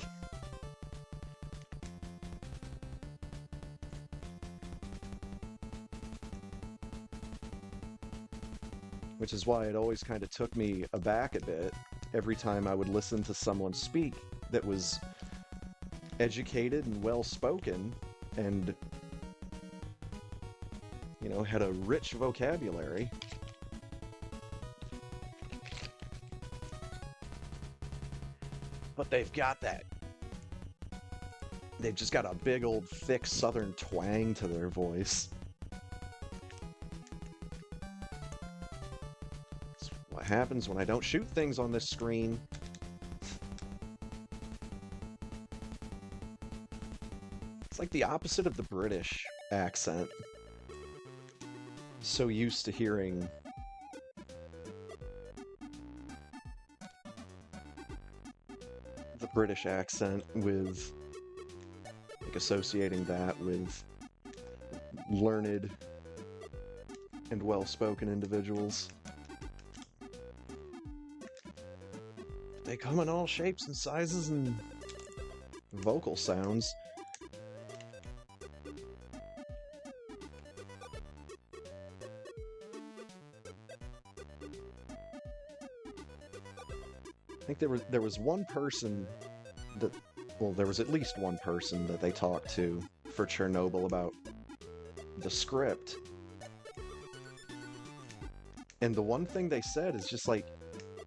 Which is why it always kind of took me aback a bit every time I would listen to someone speak that was educated and well-spoken and, you know, had a rich vocabulary. But they've got that. They've just got a big old thick southern twang to their voice. That's what happens when I don't shoot things on this screen. It's like the opposite of the British accent. So used to hearing the British accent with, like, associating that with learned and well-spoken individuals. They come in all shapes and sizes and vocal sounds. I think there was one person that, well, there was at least one person that they talked to for Chernobyl about the script. And the one thing they said is just like,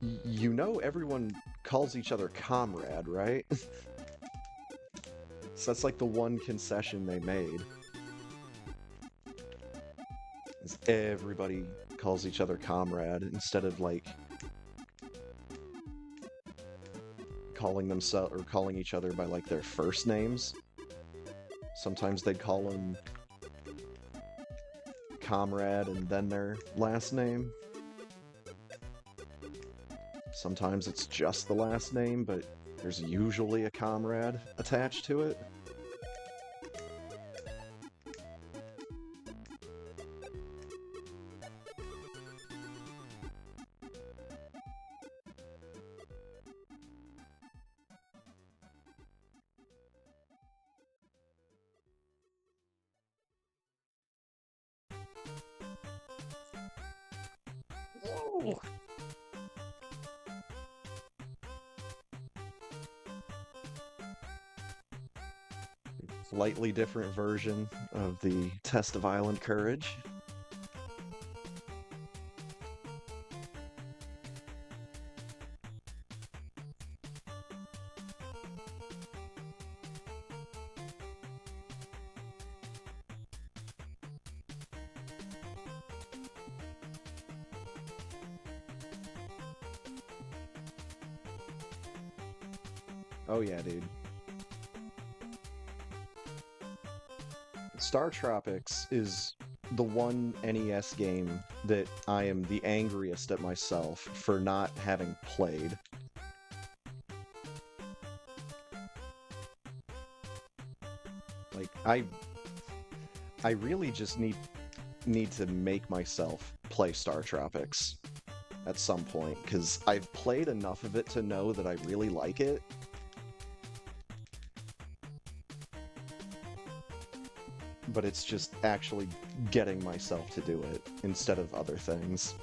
you know, everyone calls each other comrade, right? So that's like the one concession they made. Is everybody calls each other comrade instead of like calling themselves or calling each other by like their first names. Sometimes they'd call them comrade and then their last name. Sometimes it's just the last name, but there's usually a comrade attached to it. Whoa. Slightly different version of the test of island courage. Oh yeah, dude. Star Tropics is the one NES game that I am the angriest at myself for not having played. Like, I really just need to make myself play Star Tropics at some point, because I've played enough of it to know that I really like it. But it's just actually getting myself to do it instead of other things.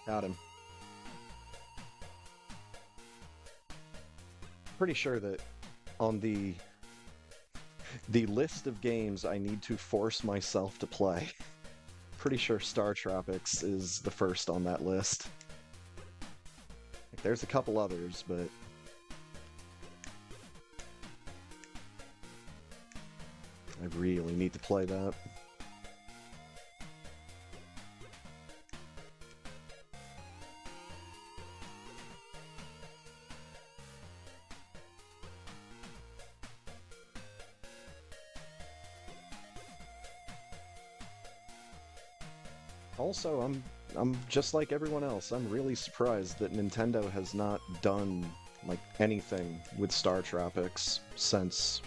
Got him. Pretty sure that on the list of games I need to force myself to play, pretty sure Star Tropics is the first on that list. Like, there's a couple others, but I really need to play that. Also, I'm just like everyone else. I'm really surprised that Nintendo has not done like anything with Star Tropics since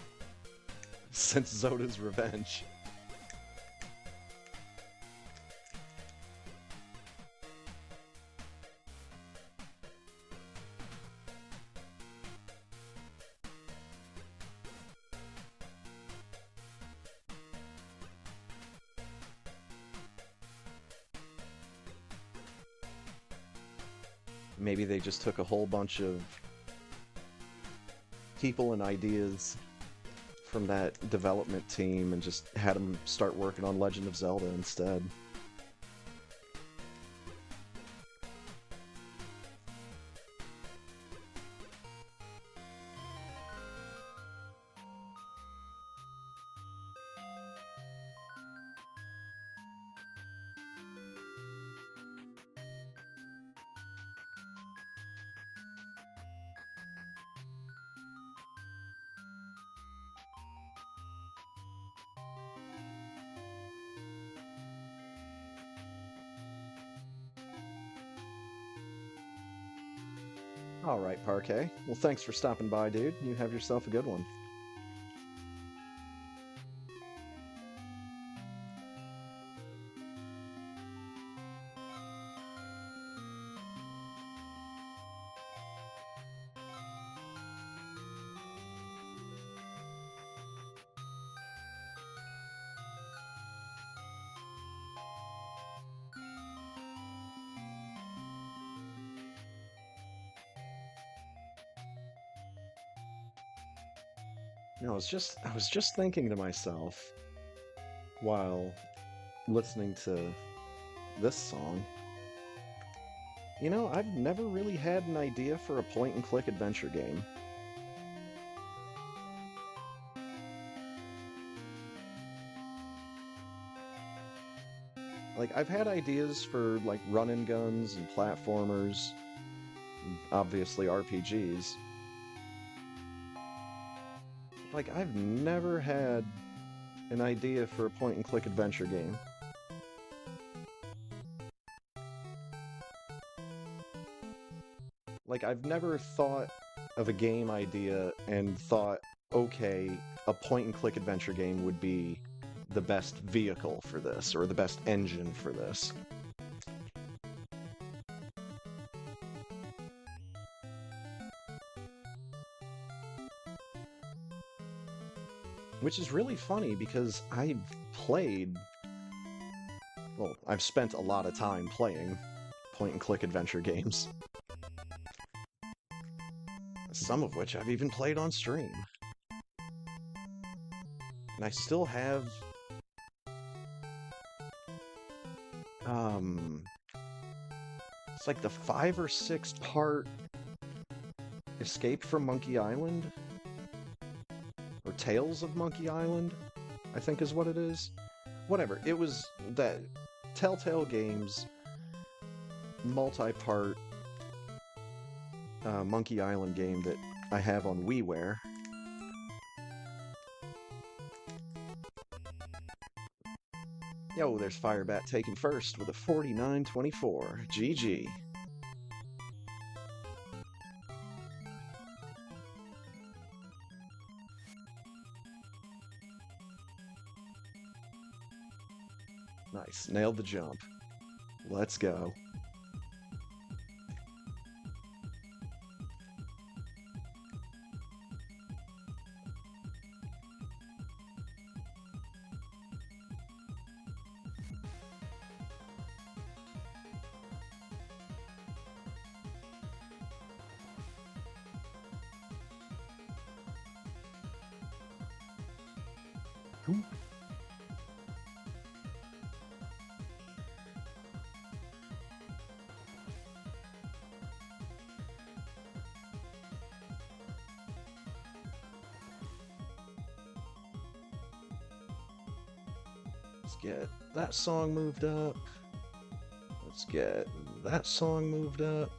Zoda's Revenge. Maybe they just took a whole bunch of people and ideas from that development team and just had them start working on Legend of Zelda instead. All right, Parquet. Well, thanks for stopping by, dude. You have yourself a good one. I was just thinking to myself while listening to this song. I've never really had an idea for a point and click adventure game. Like I've had ideas for like run and guns and platformers, and obviously RPGs. Like I've never had an idea for a point and click adventure game. Like I've never thought of a game idea and thought, okay, a point and click adventure game would be the best vehicle for this or the best engine for this. Which is really funny because I've spent a lot of time playing point and click adventure games. Some of which I've even played on stream. And I still have um it's like the 5 or 6 part Escape from Monkey Island or Tales of Monkey Island, I think is what it is. Whatever. It was that Telltale Games multi-part Monkey Island game that I have on WiiWare. Yo, there's Firebat taking first with a 49-24. GG. Nice. Nailed the jump. Let's go. Ooh. Let's get that song moved up. Let's get that song moved up.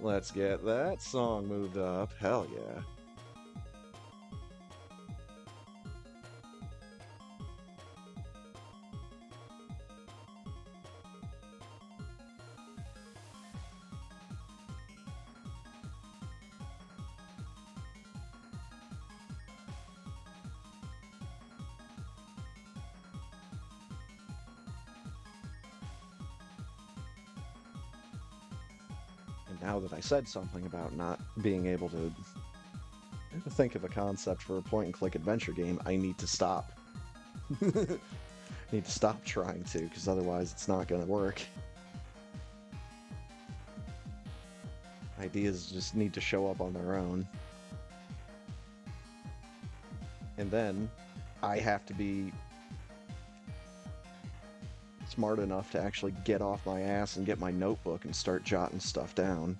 Let's get that song moved up. Hell yeah. now that I said something about not being able to think of a concept for a point-and-click adventure game, I need to stop. Need to stop trying to, because otherwise it's not going to work. Ideas just need to show up on their own. And then I have to be smart enough to actually get off my ass and get my notebook and start jotting stuff down.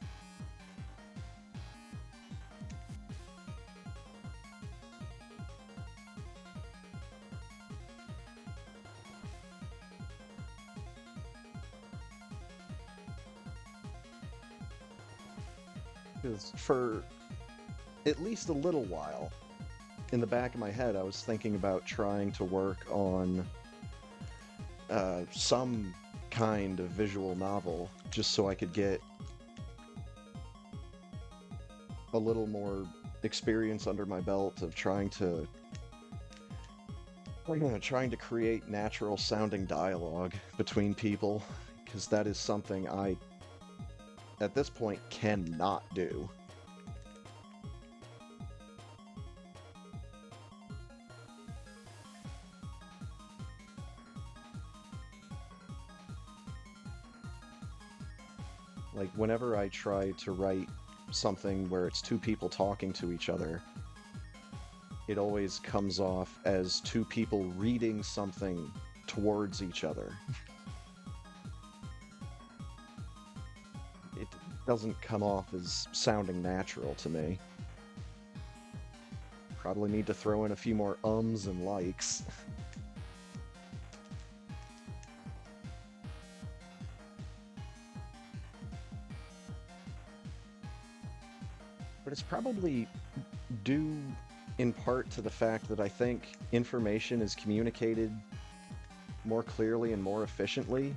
Because for at least a little while, in the back of my head, I was thinking about trying to work on some kind of visual novel, just so I could get a little more experience under my belt of trying to create natural sounding dialogue between people, because that is something I, at this point, cannot do. Like, whenever I try to write something where it's two people talking to each other, it always comes off as two people reading something towards each other. It doesn't come off as sounding natural to me. Probably need to throw in a few more ums and likes. But it's probably due in part to the fact that I think information is communicated more clearly and more efficiently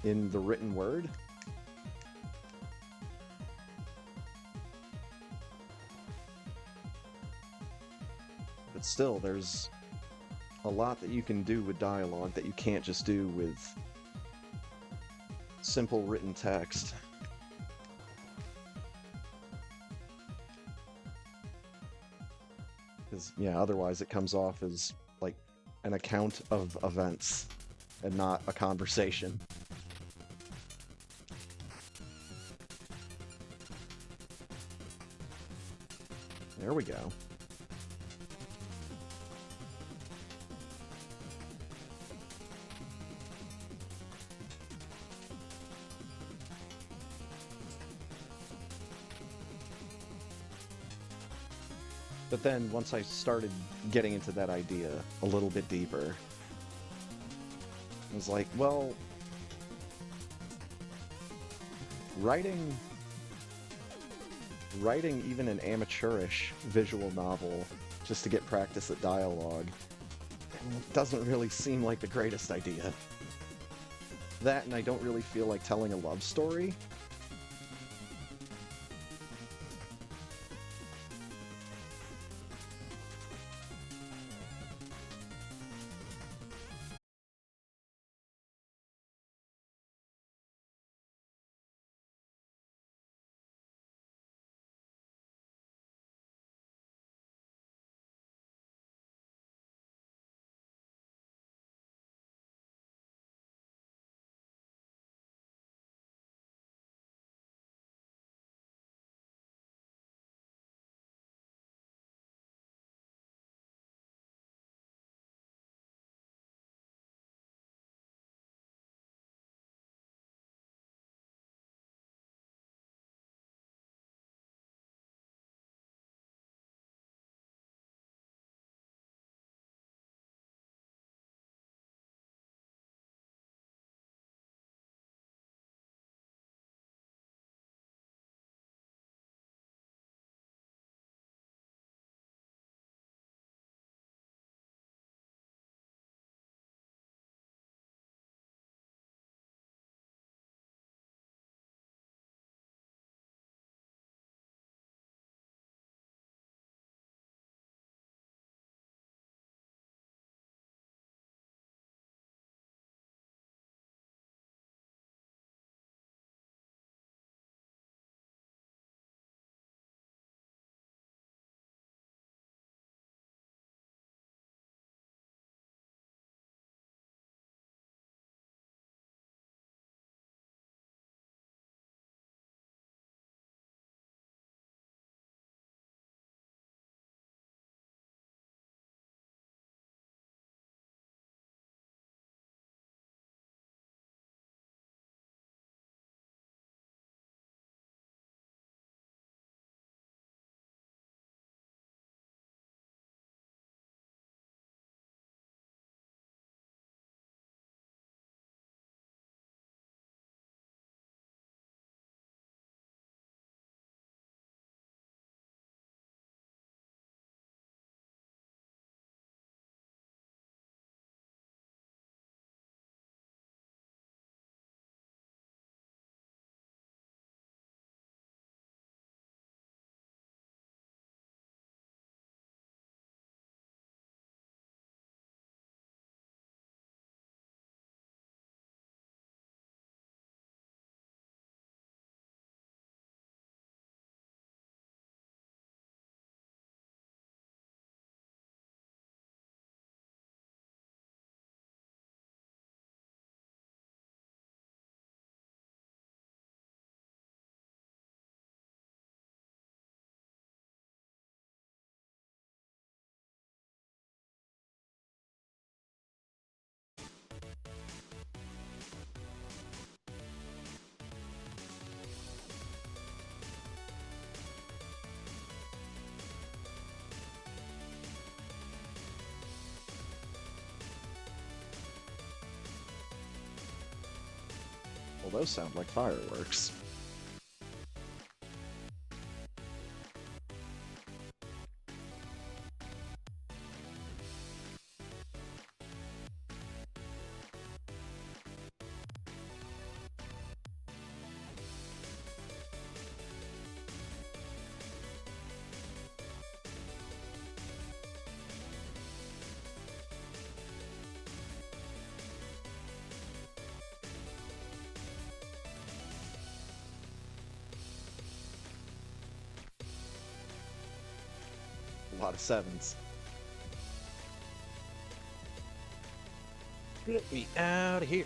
in the written word. But still, there's a lot that you can do with dialogue that you can't just do with simple written text. Because, yeah, otherwise it comes off as, like, an account of events and not a conversation. There we go. But then, once I started getting into that idea a little bit deeper, I was like, well, writing even an amateurish visual novel just to get practice at dialogue doesn't really seem like the greatest idea. That, and I don't really feel like telling a love story. Well, those sound like fireworks. A lot of sevens. Get me out of here.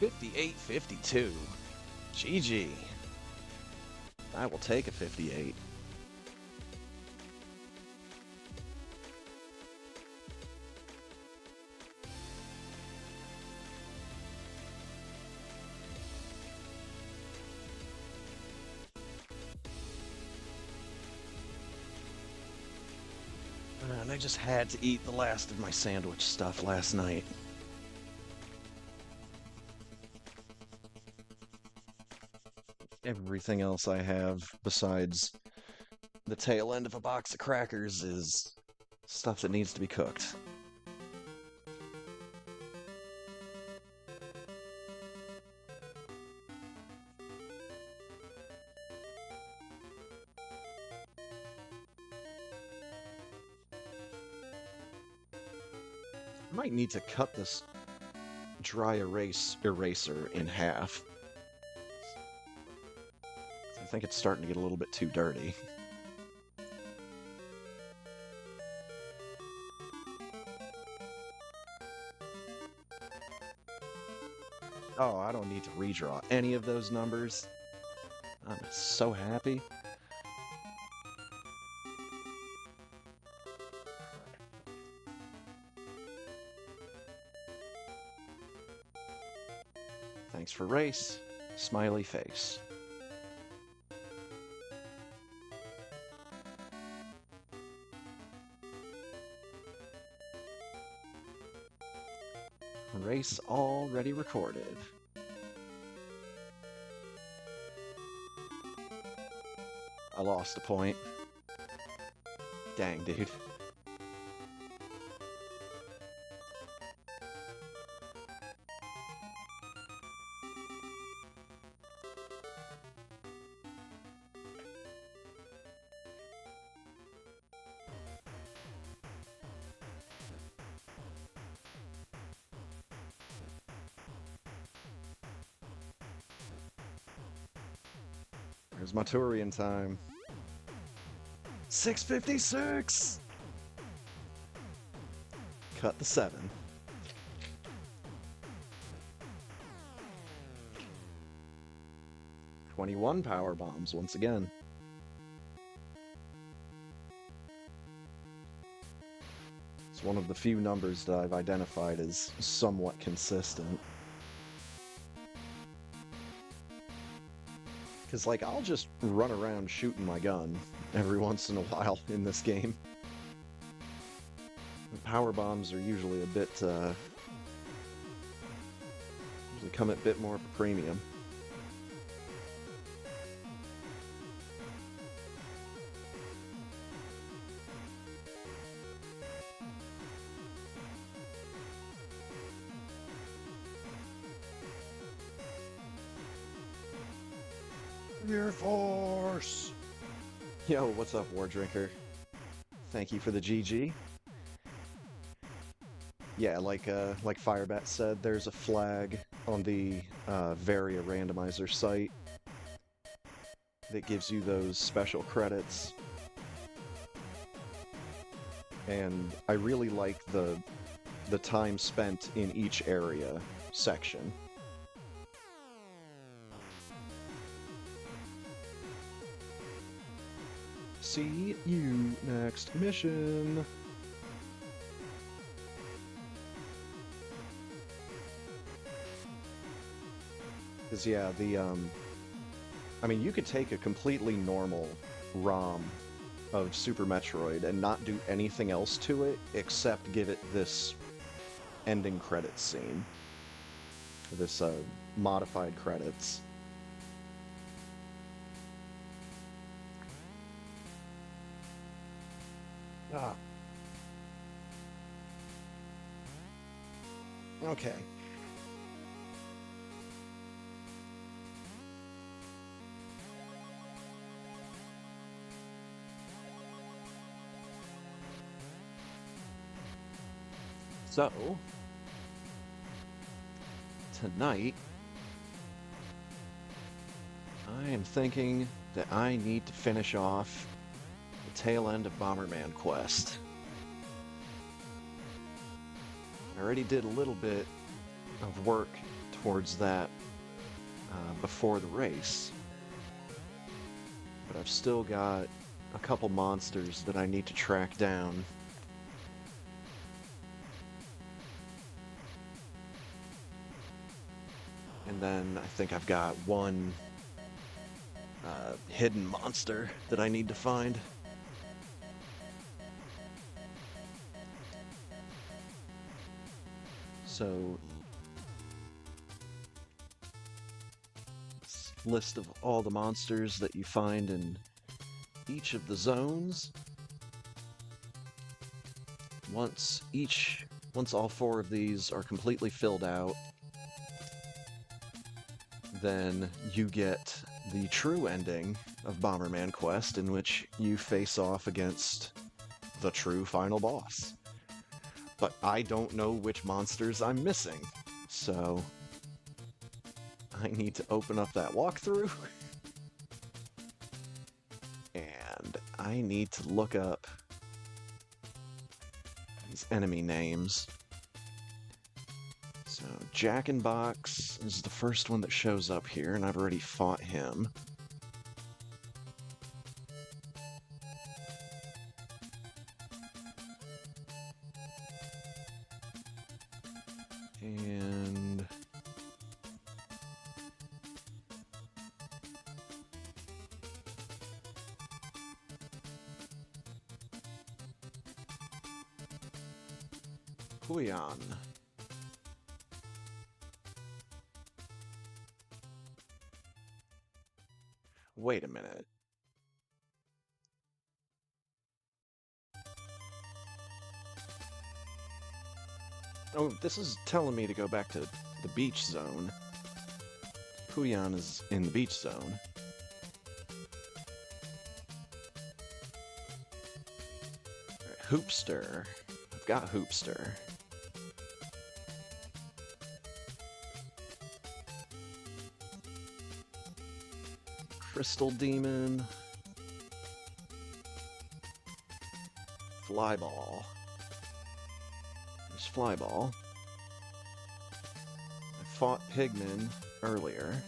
58-52. GG. I will take a 58. And I just had to eat the last of my sandwich stuff last night. Everything else I have besides the tail end of a box of crackers is stuff that needs to be cooked. I might need to cut this dry eraser in half. I think it's starting to get a little bit too dirty. Oh, I don't need to redraw any of those numbers. I'm so happy. Thanks for race. Smiley face. Race already recorded. I lost a point. Dang, dude. There's my Turian time. 6:56! Cut the 7. "21 power bombs once again. It's one of the few numbers that I've identified as somewhat consistent. Because, like, I'll just run around shooting my gun every once in a while in this game. The power bombs are usually a bit, usually come at a bit more of a premium. Air Force! Yo, what's up, War Drinker? Thank you for the GG. Yeah, like Firebat said, there's a flag on the Varia randomizer site that gives you those special credits. And I really like the time spent in each area section. See you next mission. Because, yeah, I mean, you could take a completely normal ROM of Super Metroid and not do anything else to it except give it this ending credits scene. this modified credits. Ah. Okay. So, tonight, I am thinking that I need to finish off the tail end of Bomberman Quest. I already did a little bit of work towards that before the race, but I've still got a couple monsters that I need to track down. And then I think I've got one hidden monster that I need to find. So, this list of all the monsters that you find in each of the zones. Once all 4 of these are completely filled out, then you get the true ending of Bomberman Quest, in which you face off against the true final boss. But I don't know which monsters I'm missing, so I need to open up that walkthrough, and I need to look up these enemy names. So Jack in Box is the first one that shows up here, and I've already fought him. And Huyan. Wait a minute. Oh, this is telling me to go back to the beach zone. Huyan is in the beach zone. Right, Hoopster. I've got Hoopster. Crystal Demon. Flyball. There's Flyball. I fought Pigman earlier.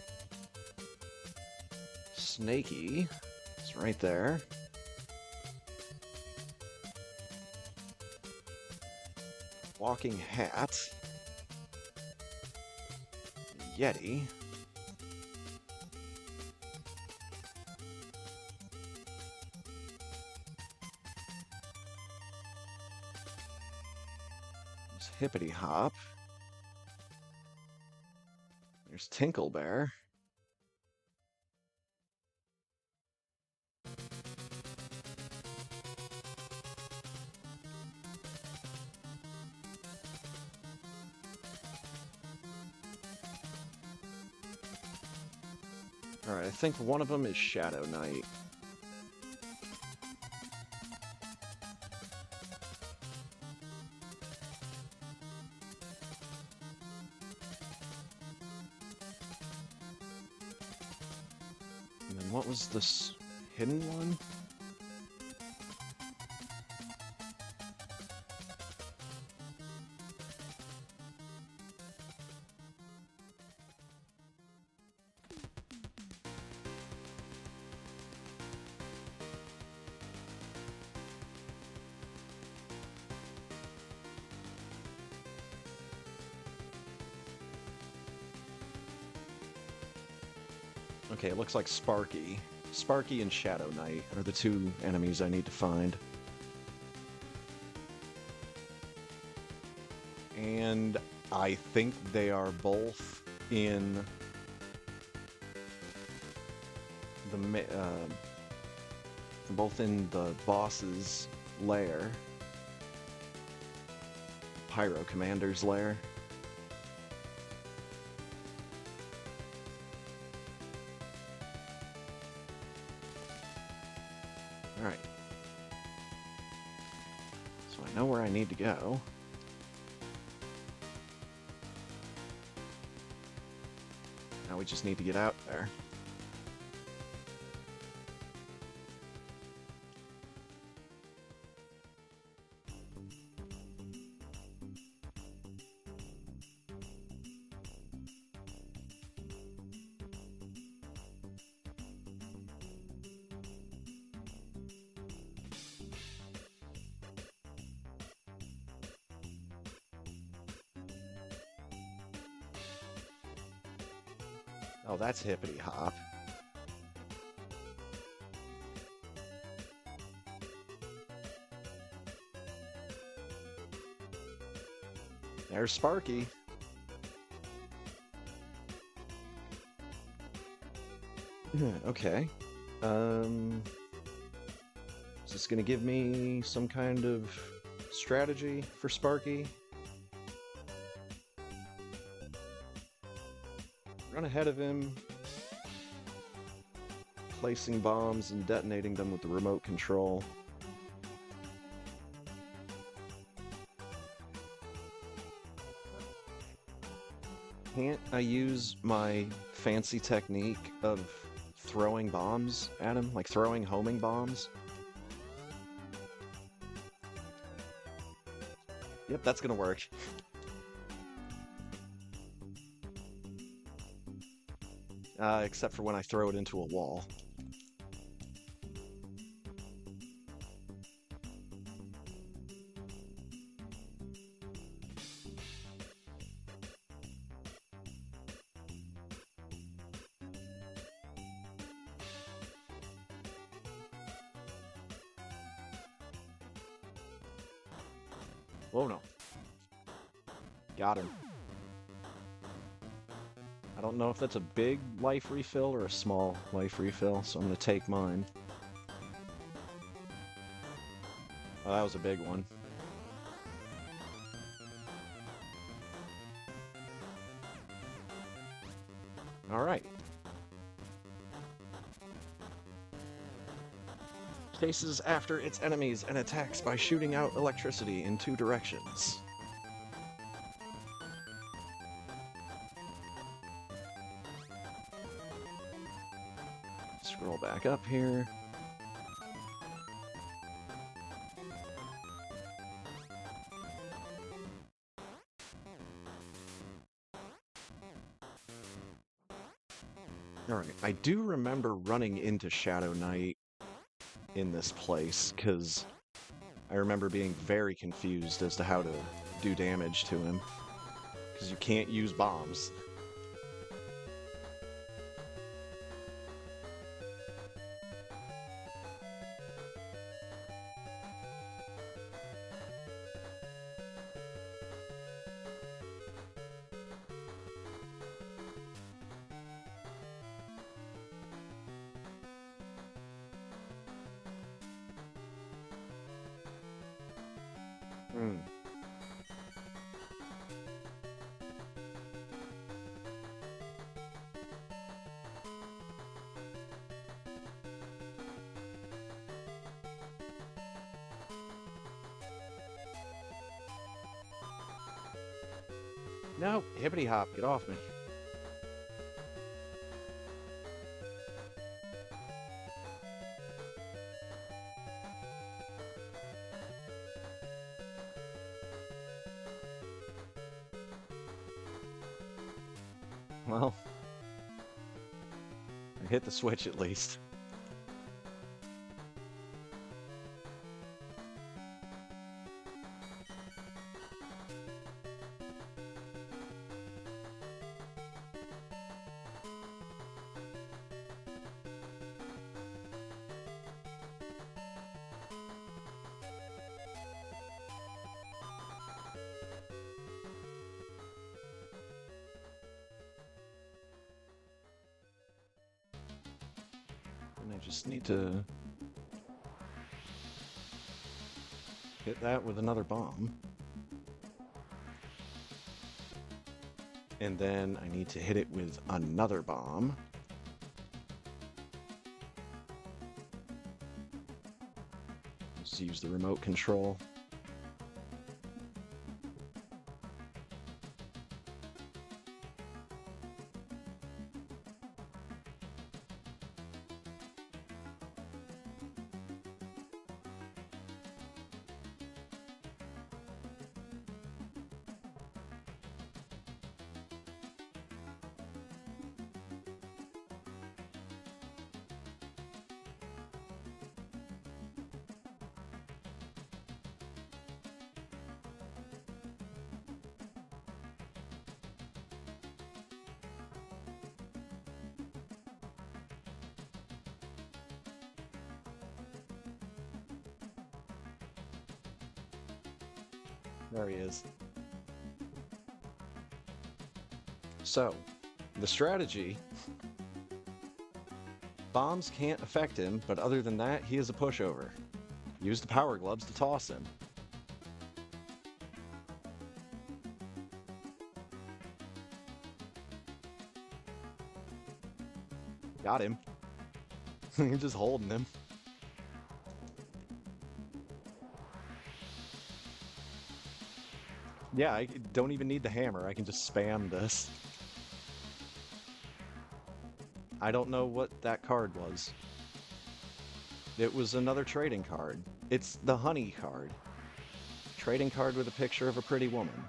Snaky is right there. Walking Hat. Yeti. There's Hippity Hop. There's Tinkle Bear. Alright, I think one of them is Shadow Knight. And then what was this hidden one? Okay, it looks like Sparky. Sparky and Shadow Knight are the 2 enemies I need to find. And I think they are both in both in the boss's lair, Pyro Commander's lair. Alright. So I know where I need to go. Now we just need to get out there. Oh, that's hippity hop. There's Sparky. Okay. Is this gonna give me some kind of strategy for Sparky? Run ahead of him, placing bombs and detonating them with the remote control. Can't I use my fancy technique of throwing bombs at him? Like throwing homing bombs? Yep, that's gonna work. Except for when I throw it into a wall. Oh no. Got him. I don't know if that's a big life refill or a small life refill, so I'm going to take mine. Oh, that was a big one. Alright. Chases after its enemies and attacks by shooting out electricity in 2 directions. Scroll back up here. Alright, I do remember running into Shadow Knight in this place, because I remember being very confused as to how to do damage to him, because you can't use bombs. Hmm. No, hippity hop, get off me. Well, I hit the switch at least. Just need to hit that with another bomb. And then I need to hit it with another bomb. Just use the remote control. There he is. So, the strategy... Bombs can't affect him, but other than that, he is a pushover. Use the power gloves to toss him. Got him. You're just holding him. Yeah, I don't even need the hammer. I can just spam this. I don't know what that card was. It was another trading card. It's the honey card. Trading card with a picture of a pretty woman.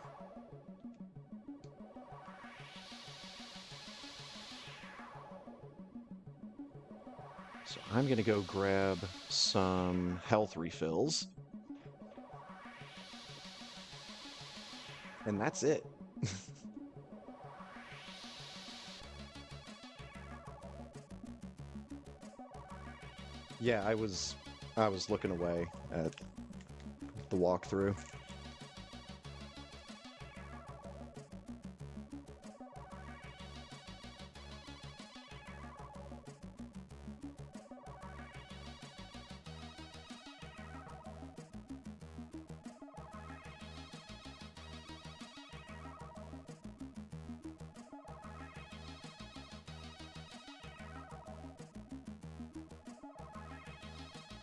So I'm gonna go grab some health refills. And that's it. Yeah, I was looking away at the walkthrough.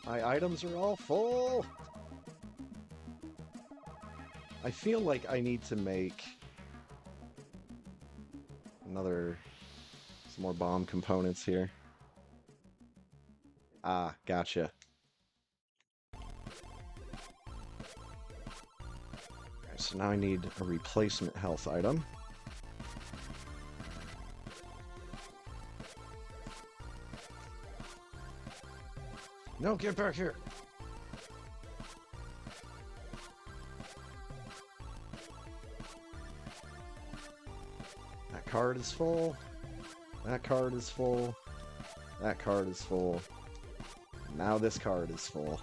My items are all full! I feel like I need to make some more bomb components here. Ah, gotcha. Alright, so now I need a replacement health item. No, get back here! That card is full. That card is full. That card is full. Now this card is full.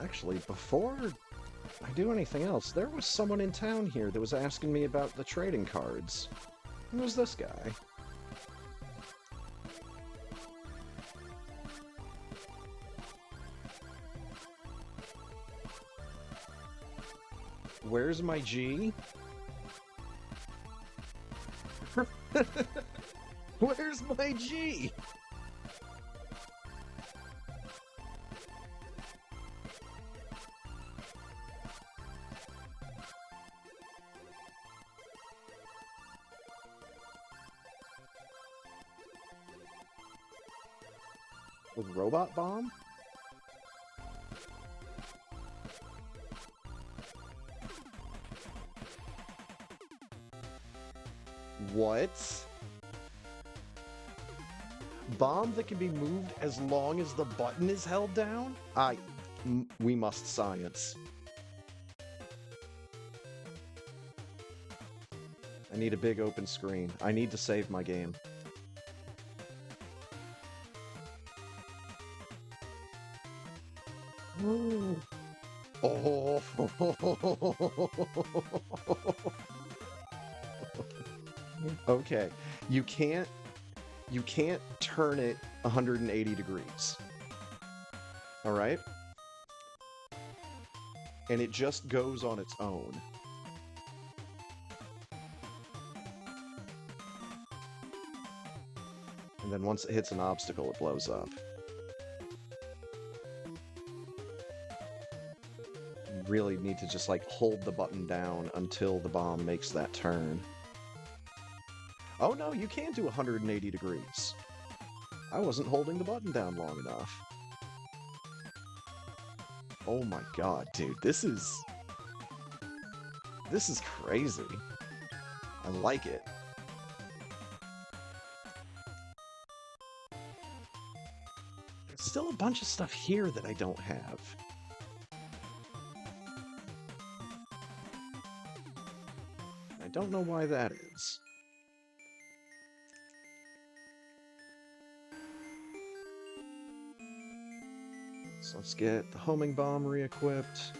Actually, before I do anything else, there was someone in town here that was asking me about the trading cards. Who was this guy? Where's my G? Where's my G? With robot bomb? What? Bomb that can be moved as long as the button is held down? We must science. I need a big open screen. I need to save my game. Oh. Okay. You can't turn it 180 degrees. All right? And it just goes on its own. And then once it hits an obstacle, it blows up. You really need to just like hold the button down until the bomb makes that turn. Oh no, you can do 180 degrees. I wasn't holding the button down long enough. Oh my god, dude, this is crazy. I like it. There's still a bunch of stuff here that I don't have. I don't know why that is. So let's get the homing bomb re-equipped.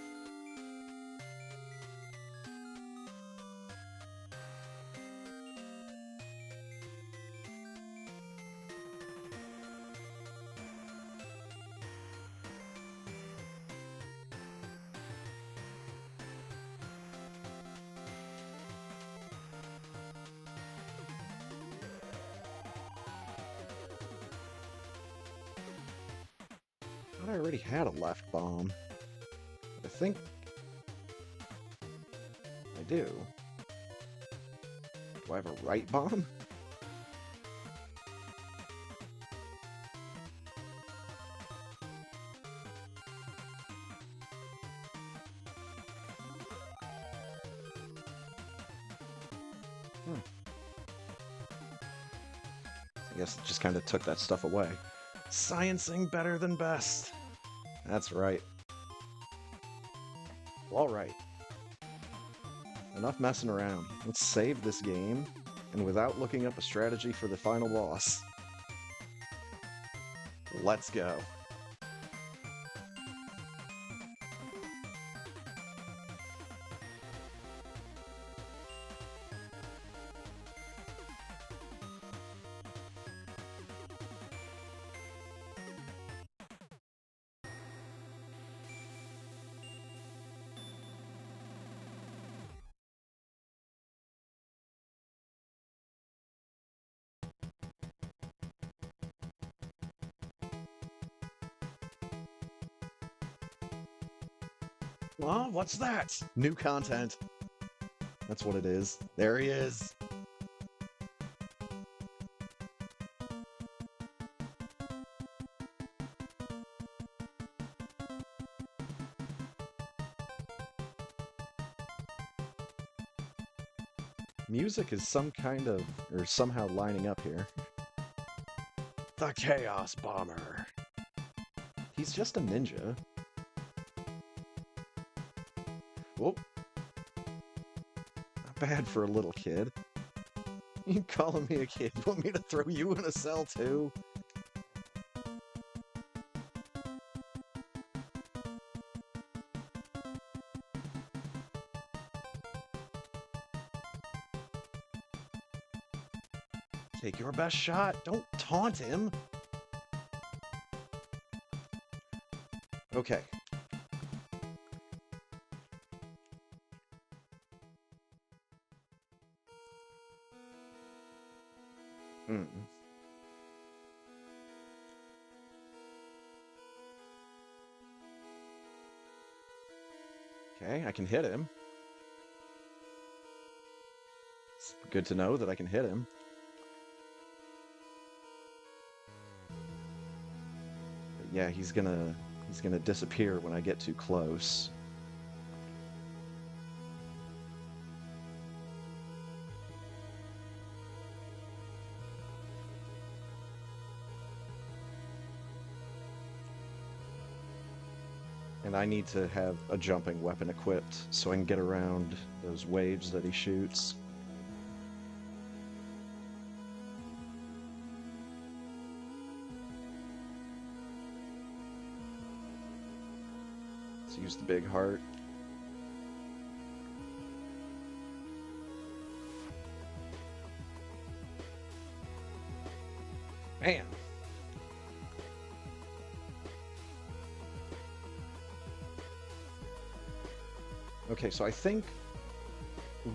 I thought I already had a left bomb. I think I do. Do I have a right bomb? I guess it just kind of took that stuff away. Sciencing better than best. That's right. All right. Enough messing around. Let's save this game, and without looking up a strategy for the final boss, let's go. Oh, what's that? New content. That's what it is. There he is. Music is some kind of, or somehow lining up here. The Chaos Bomber. He's just a ninja. Whoop. Not bad for a little kid. You calling me a kid? You want me to throw you in a cell too? Take your best shot. Don't taunt him. Okay. Hmm. Okay, I can hit him. It's good to know that I can hit him. But yeah, he's gonna disappear when I get too close. And I need to have a jumping weapon equipped so I can get around those waves that he shoots. Let's use the big heart. Man. Okay, so I think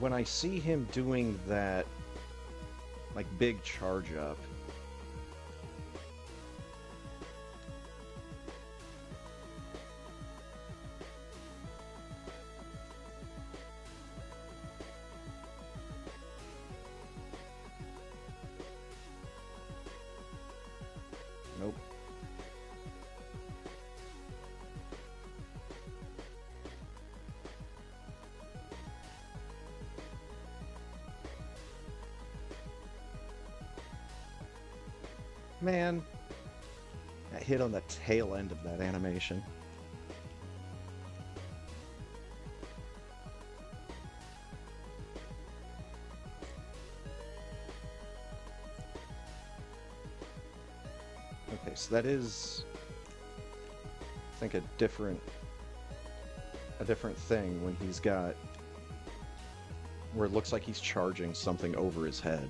when I see him doing that, like, big charge up, nope. Man, that hit on the tail end of that animation. Okay, so that is, I think, a different thing when he's got, where it looks like he's charging something over his head.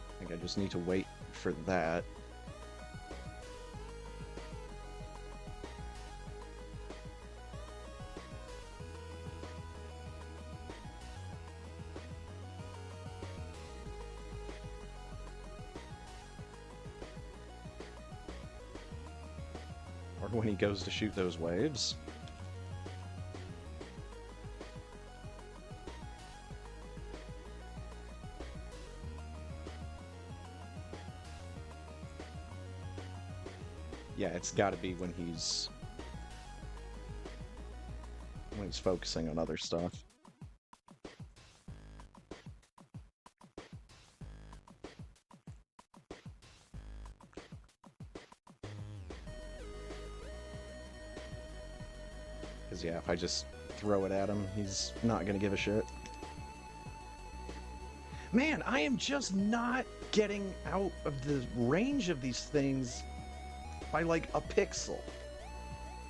I think I just need to wait for that. Or when he goes to shoot those waves. Yeah, it's got to be when he's focusing on other stuff. Because, yeah, if I just throw it at him, he's not going to give a shit. Man, I am just not getting out of the range of these things by, like, a pixel.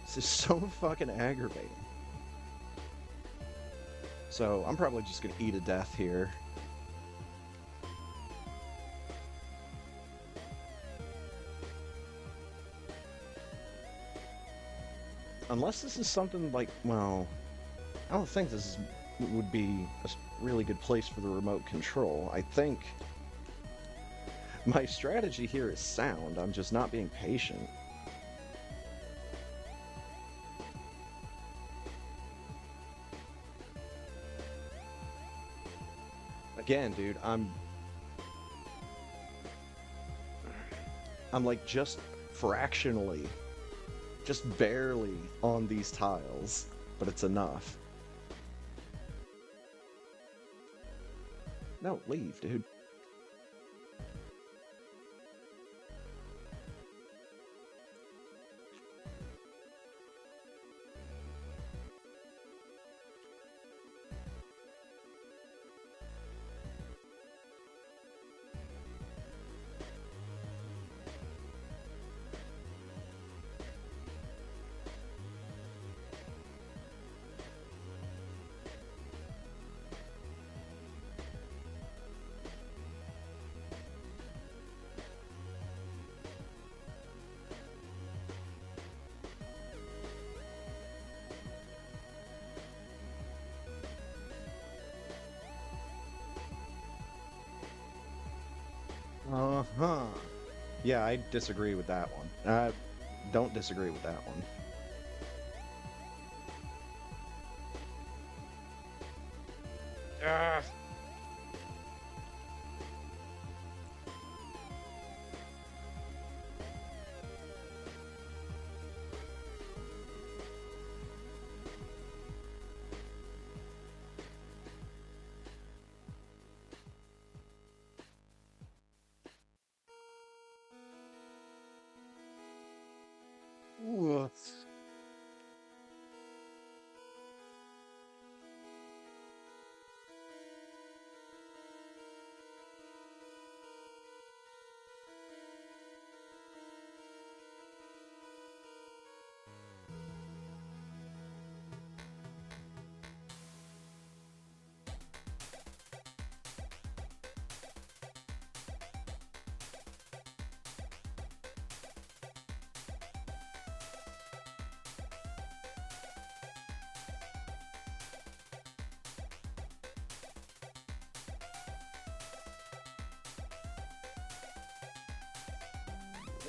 This is so fucking aggravating. So, I'm probably just going to eat a death here. Unless this is something like, well, I don't think this would be a really good place for the remote control. I think my strategy here is sound. I'm just not being patient. Again, dude, I'm like just fractionally, just barely on these tiles, but it's enough. No, leave, dude. Uh-huh. Yeah, I disagree with that one. I don't disagree with that one. Ah. Ooh.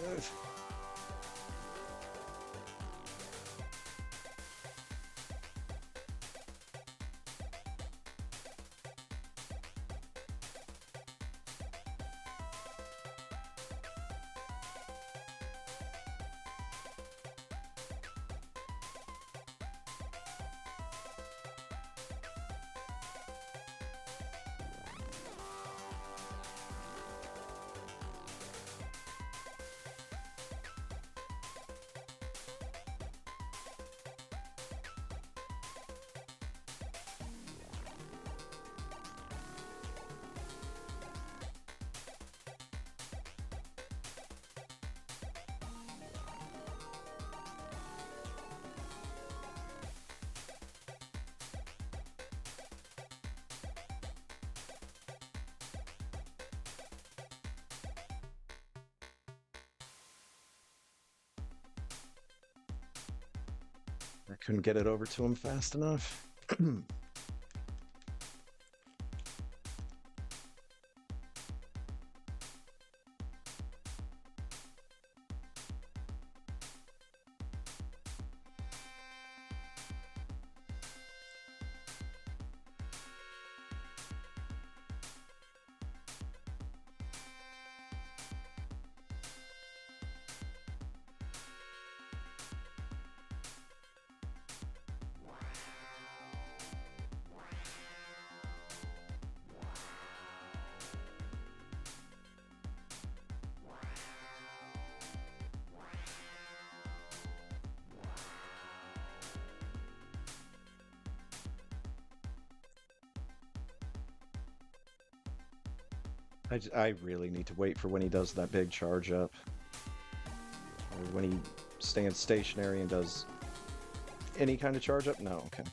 Ugh. I couldn't get it over to him fast enough. I really need to wait for when he does that big charge up. Or when he stands stationary and does any kind of charge up? No, okay.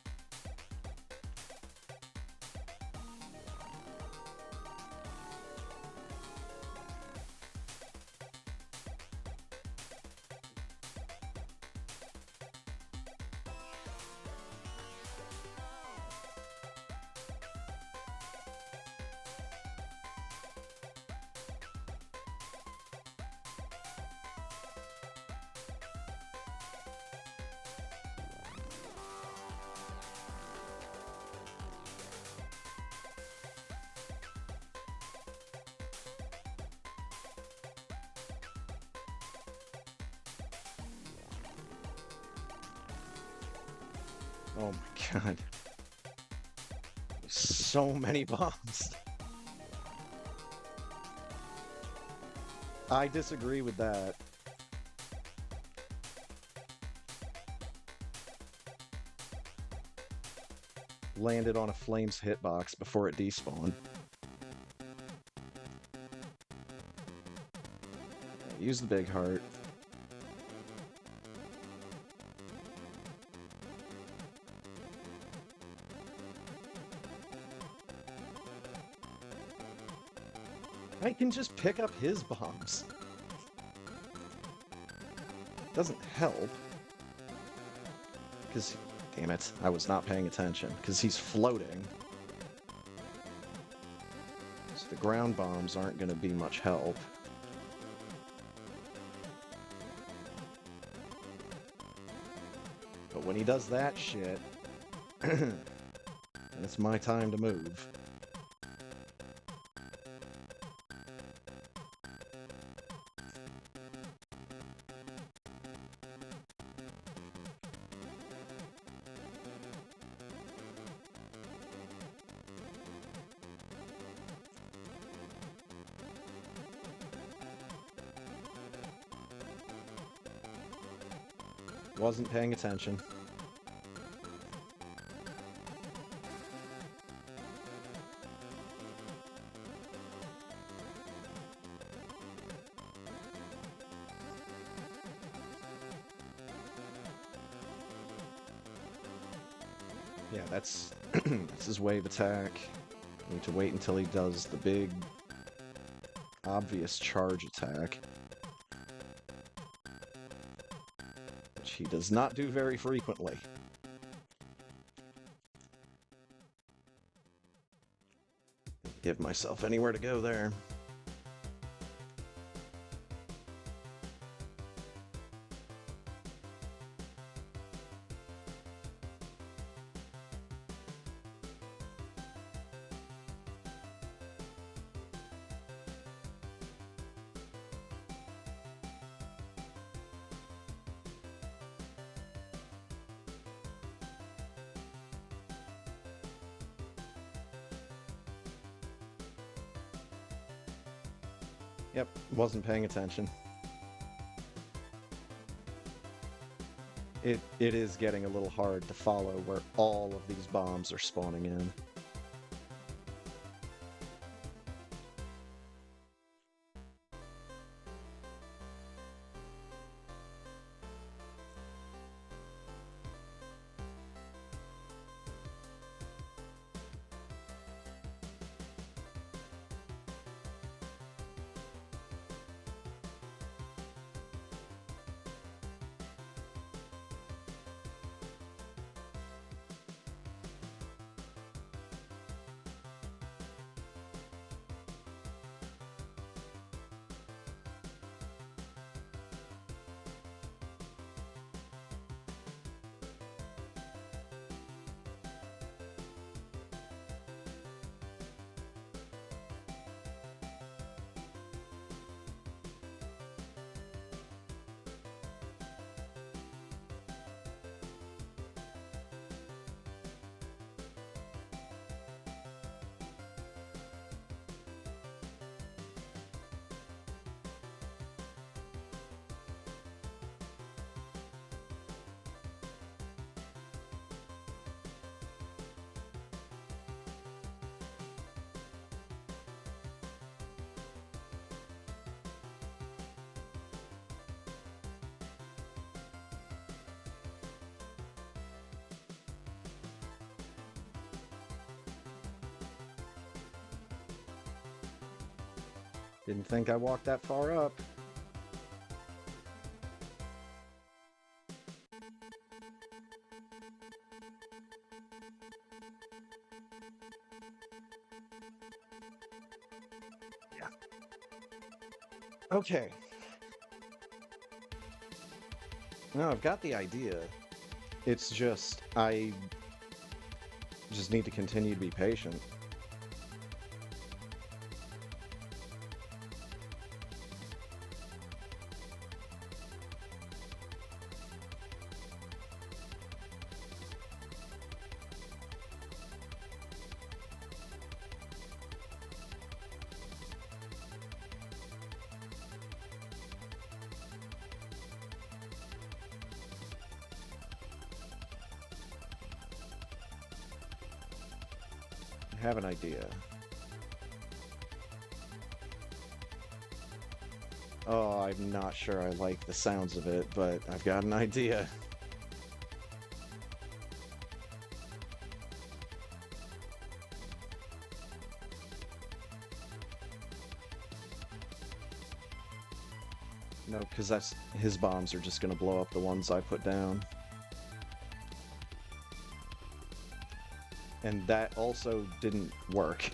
Oh my god. So many bombs. I disagree with that. Landed on a Flames hitbox before it despawned. Use the big heart. I can just pick up his bombs. Doesn't help. Because, damn it, I was not paying attention. Because he's floating. So the ground bombs aren't going to be much help. But when he does that shit, then it's my time to move. Wasn't paying attention. Yeah, that's that's his wave attack. Need to wait until he does the big, obvious charge attack. Which he does not do very frequently. Give myself anywhere to go there. Yep, wasn't paying attention. It is getting a little hard to follow where all of these bombs are spawning in. Didn't think I walked that far up. Yeah. Okay. No, I've got the idea. It's just, I just need to continue to be patient. I have an idea. Oh, I'm not sure I like the sounds of it, but I've got an idea. No, because that's his bombs are just gonna blow up the ones I put down. And that also didn't work.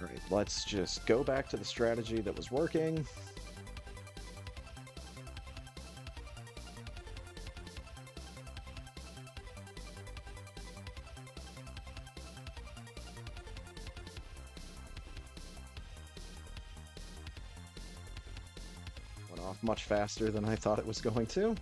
Alright, let's just go back to the strategy that was working. Went off much faster than I thought it was going to.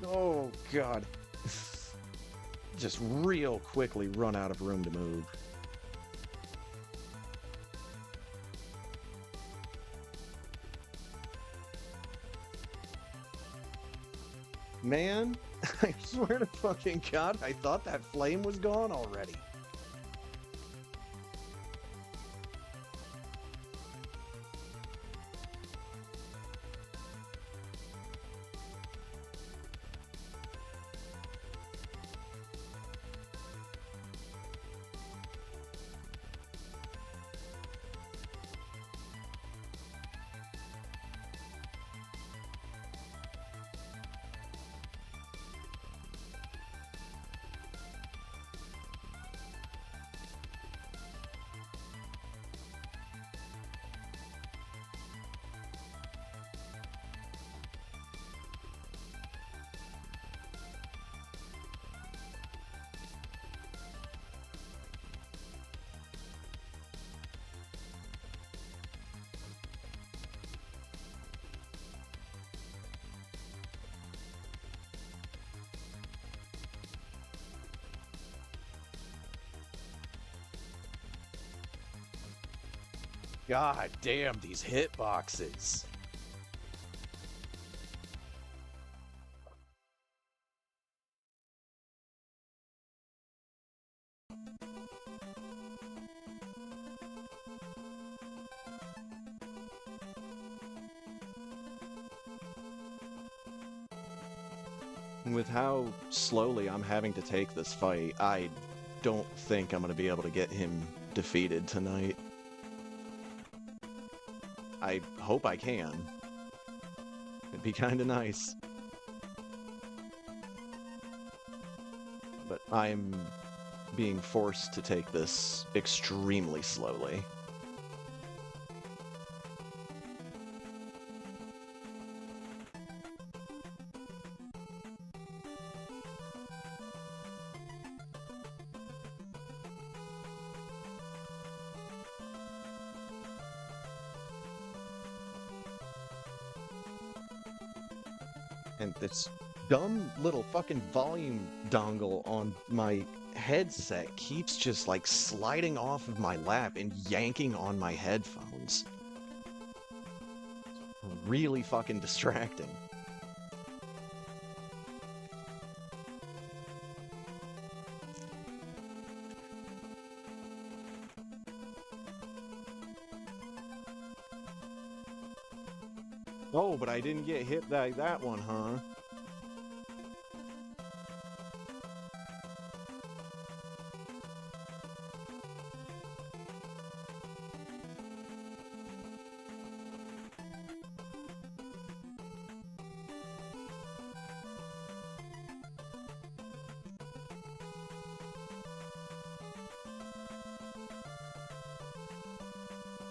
Oh, God. Just real quickly run out of room to move. Man, I swear to fucking God, I thought that flame was gone already. God damn these hitboxes. With how slowly I'm having to take this fight, I don't think I'm going to be able to get him defeated tonight. I hope I can. It'd be kind of nice. But I'm being forced to take this extremely slowly. And this dumb little fucking volume dongle on my headset keeps just like sliding off of my lap and yanking on my headphones. Really fucking distracting. Oh, but I didn't get hit by that one, huh?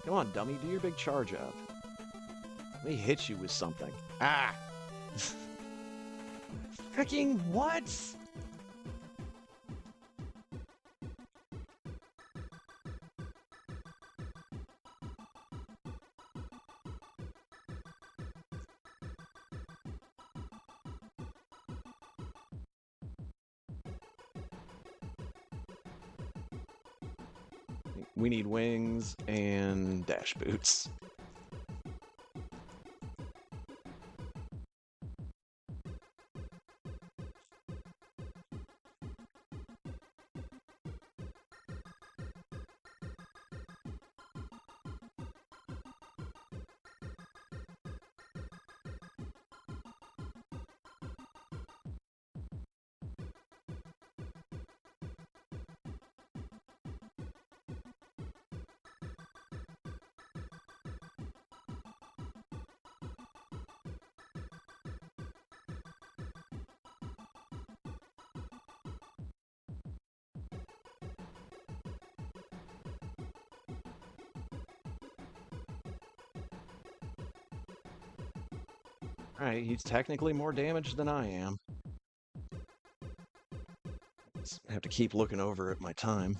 Come on, dummy, do your big charge up. Let me hit you with something. Ah! Freaking what? We need wings and dash boots. Alright, he's technically more damaged than I am. Just have to keep looking over at my time.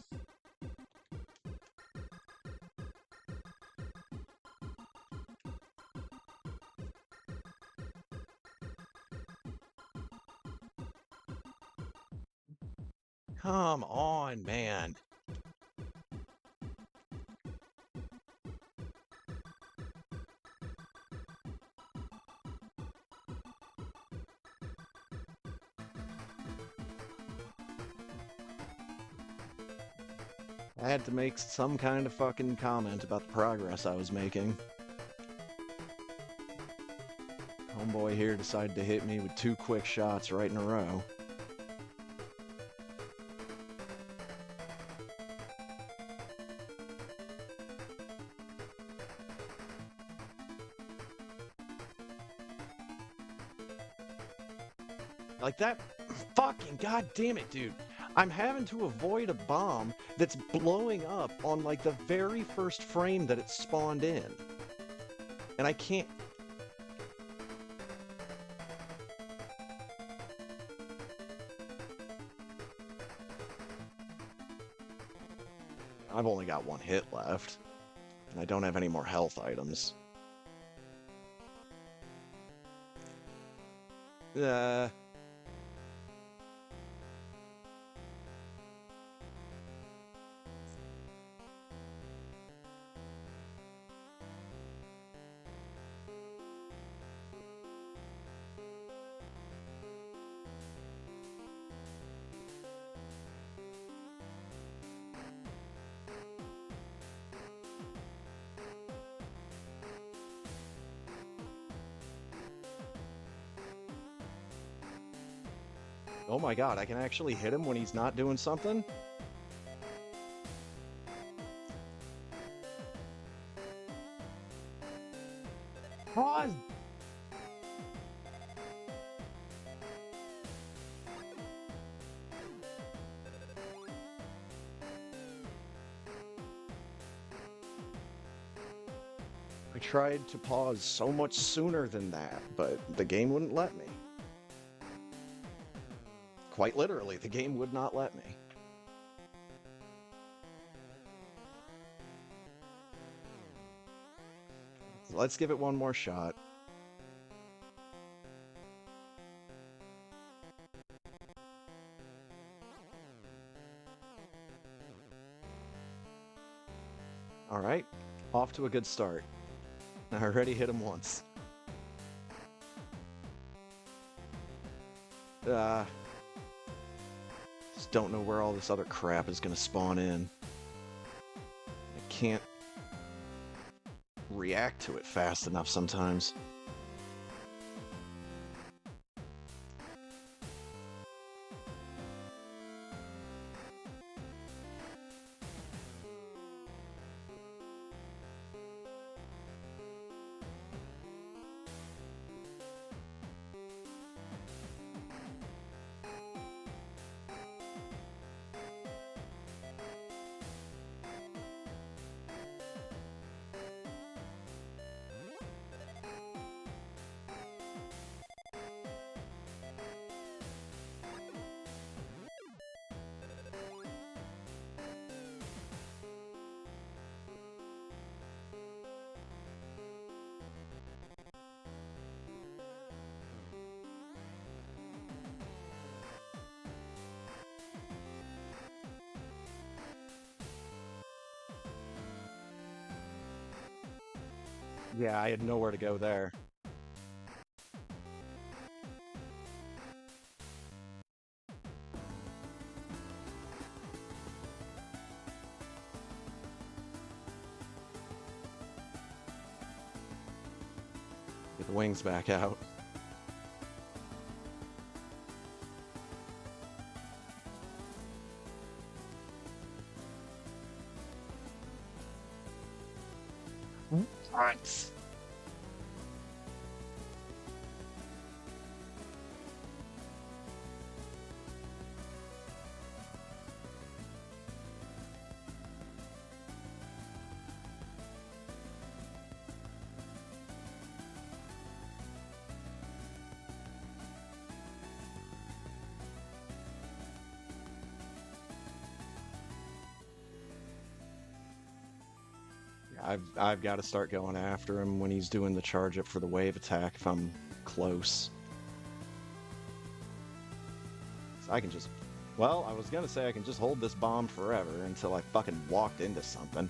Come on, man. I had to make some kind of fucking comment about the progress I was making. Homeboy here decided to hit me with 2 quick shots right in a row. Like that fucking goddamn it, dude. I'm having to avoid a bomb that's blowing up on like the very first frame that it spawned in. And I can't. I've only got 1 hit left, and I don't have any more health items. Oh my god, I can actually hit him when he's not doing something? Pause! I tried to pause so much sooner than that, but the game wouldn't let me. Quite literally, the game would not let me. Let's give it one more shot. Alright, off to a good start. I already hit him once. Just don't know where all this other crap is gonna spawn in. I can't react to it fast enough sometimes. Yeah, I had nowhere to go there. Get the wings back out. What? I've got to start going after him when he's doing the charge up for the wave attack if I'm close. So I can just... Well, I was gonna say I can just hold this bomb forever until I fucking walked into something.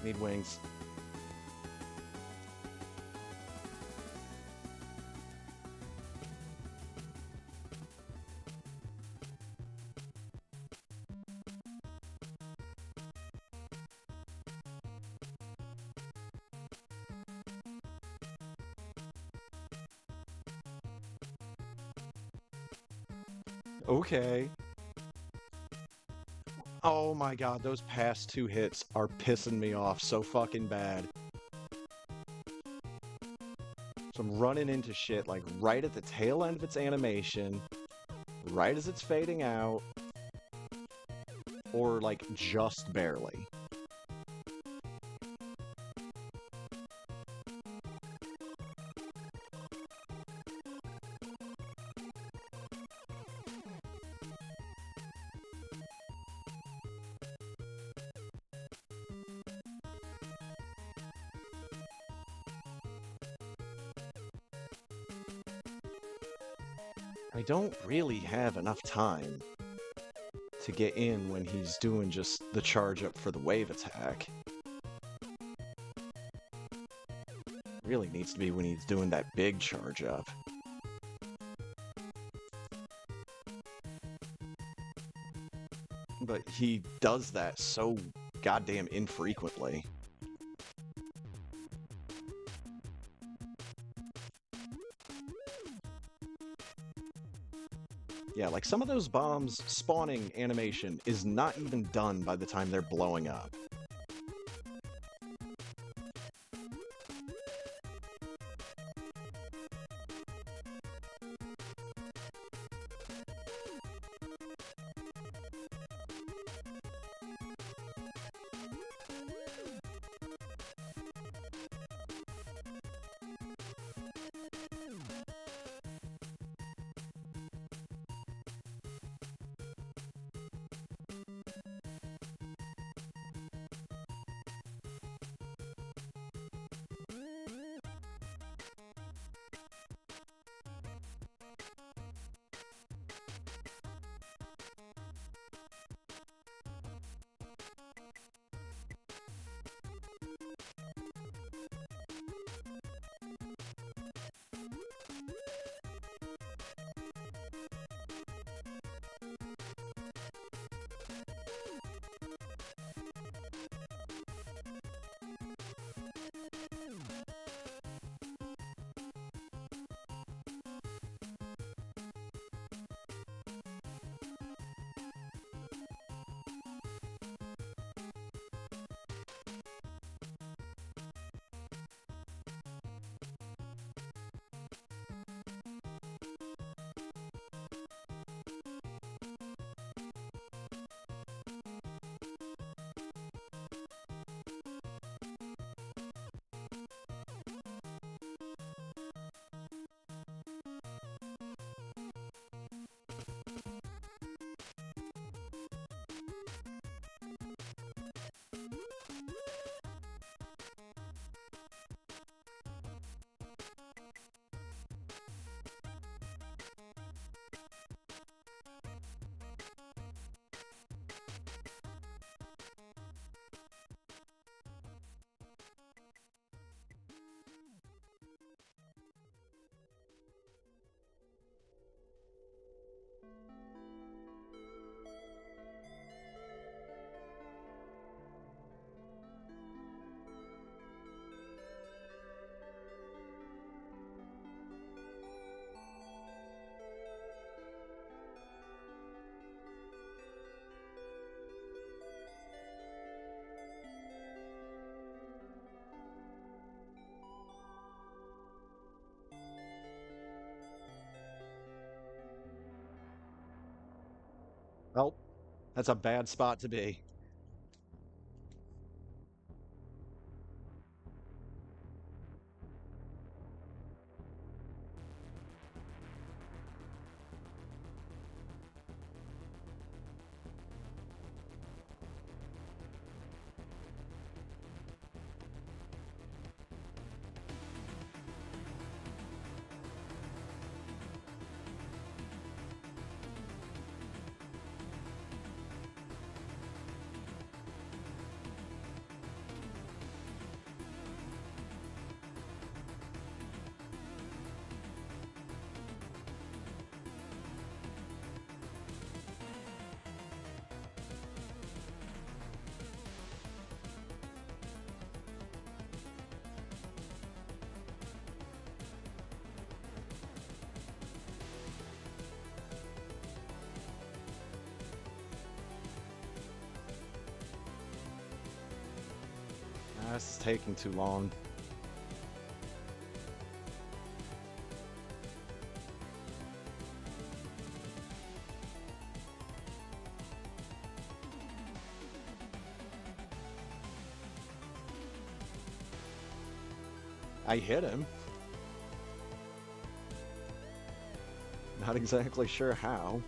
Need wings. Okay. Oh my god, those past two hits are pissing me off so fucking bad. So I'm running into shit like right at the tail end of its animation, right as it's fading out, or like just barely. I don't really have enough time to get in when he's doing just the charge up for the wave attack. Really needs to be when he's doing that big charge up. But he does that so goddamn infrequently. Yeah, like some of those bombs' spawning animation is not even done by the time they're blowing up. Well, that's a bad spot to be. This is taking too long. I hit him. Not exactly sure how.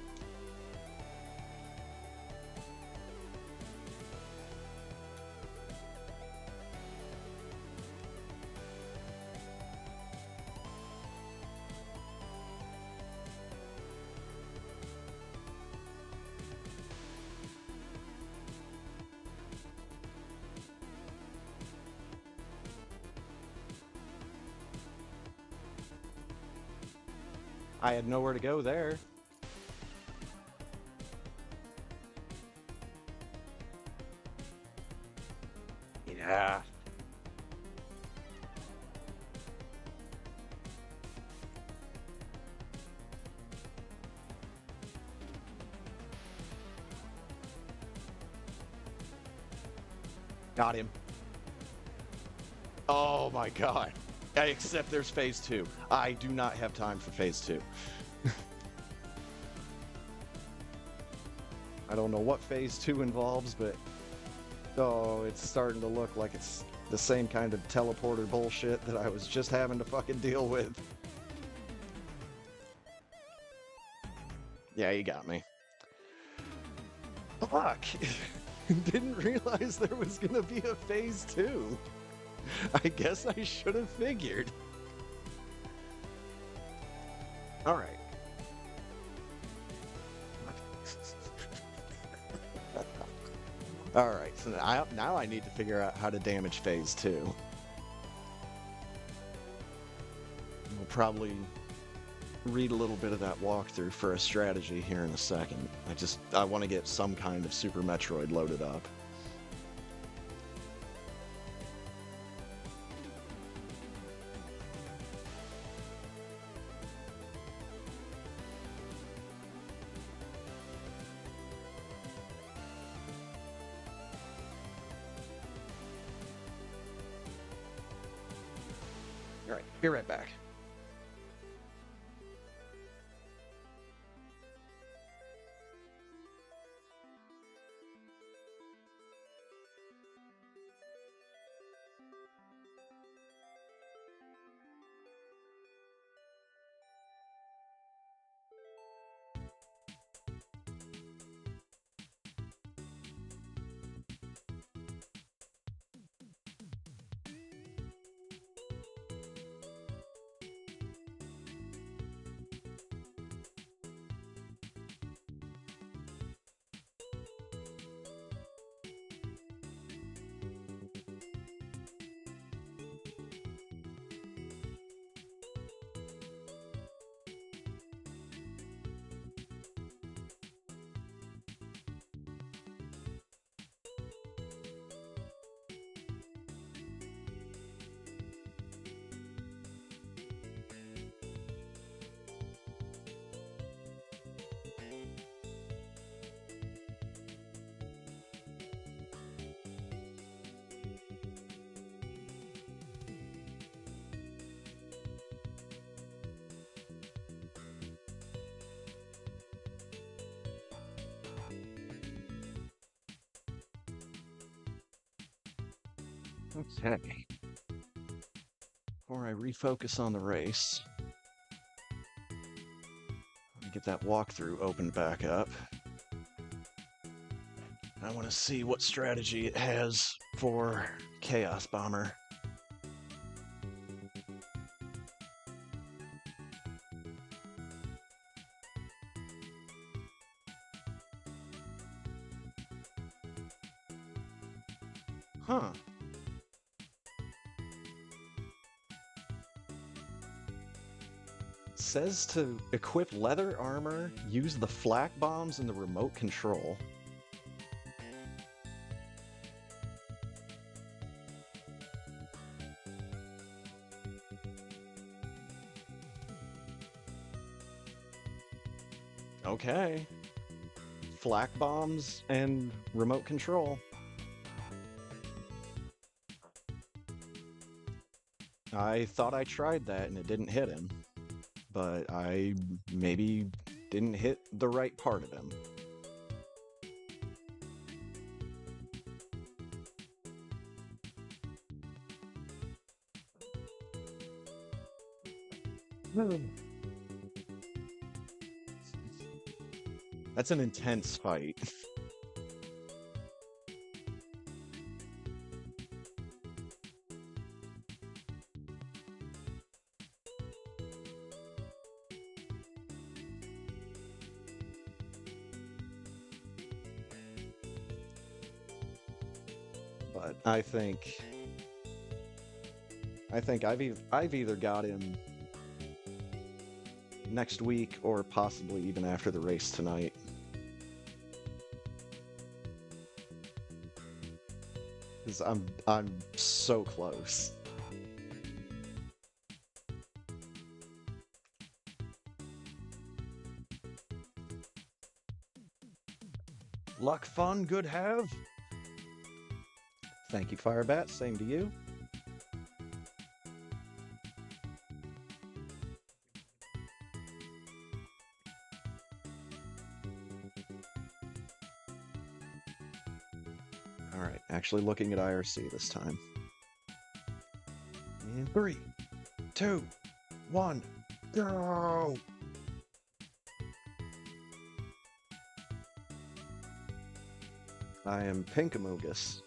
I had nowhere to go there. Yeah. Got him. Oh my god. Except there's phase two. I do not have time for phase two. I don't know what phase two involves, but oh, it's starting to look like it's the same kind of teleporter bullshit that I was just having to fucking deal with. Yeah, you got me. Fuck. Didn't realize there was gonna be a phase two. I guess I should have figured. All right. All right, so now I need to figure out how to damage phase two. We'll probably read a little bit of that walkthrough for a strategy here in a second. I want to get some kind of Super Metroid loaded up. All right, be right back. Okay. Before I refocus on the race, let me get that walkthrough opened back up. I want to see what strategy it has for Chaos Bomber. Huh. Says to equip leather armor, use the flak bombs and the remote control. Okay. Flak bombs and remote control. I thought I tried that and it didn't hit him, but I maybe didn't hit the right part of him. That's an intense fight. But I think I've either got him next week or possibly even after the race tonight. Because I'm so close. Luck, fun, good have. Thank you, Firebat. Same to you. All right, actually looking at IRC this time. And 3, 2, 1, go! I am Pinkamogus.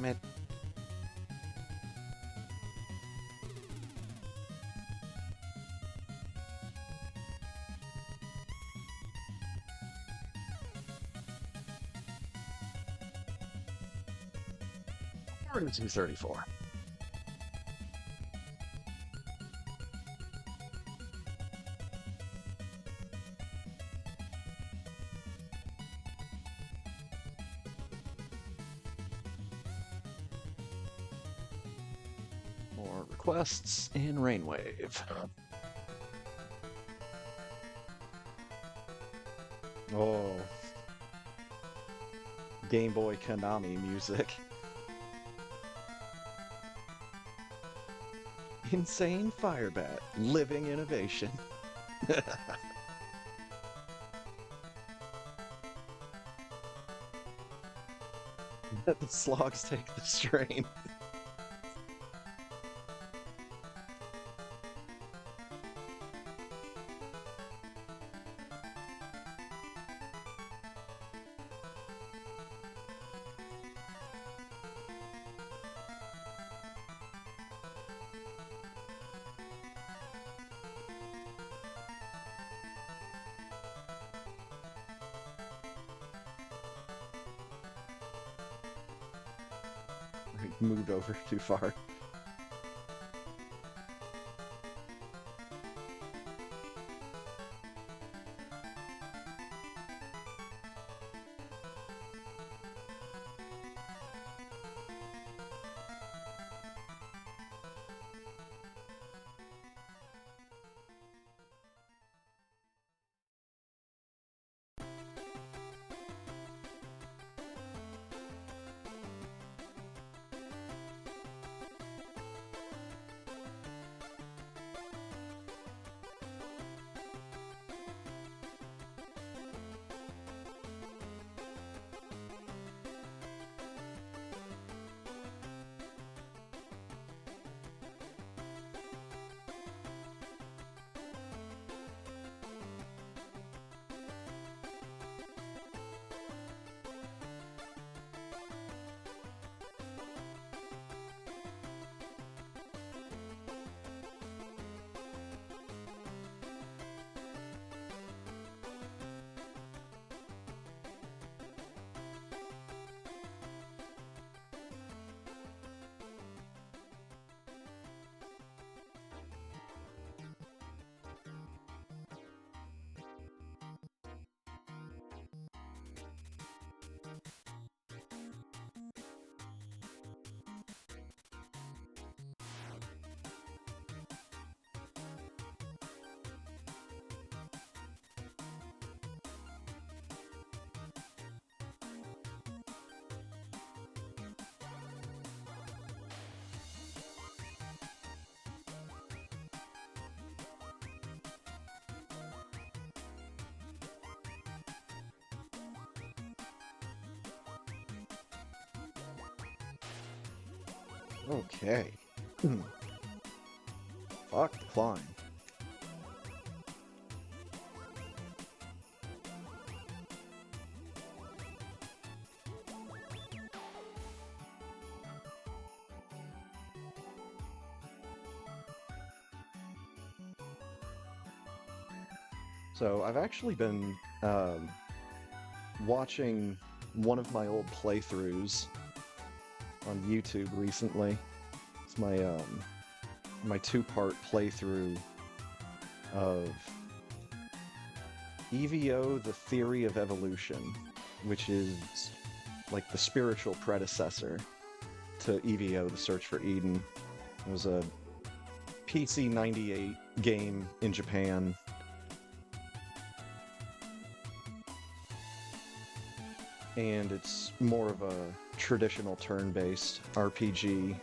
Damn it. We're to 234. More requests in Rainwave. Oh. Game Boy Konami music. Insane Firebat, living innovation. Let the slogs take the strain. Moved over too far. Okay. Fuck the climb. So I've actually been watching one of my old playthroughs on YouTube recently. It's my two-part playthrough of EVO: The Theory of Evolution, which is like the spiritual predecessor to EVO: The Search for Eden. It was a PC 98 game in Japan. And it's more of a traditional turn-based RPG,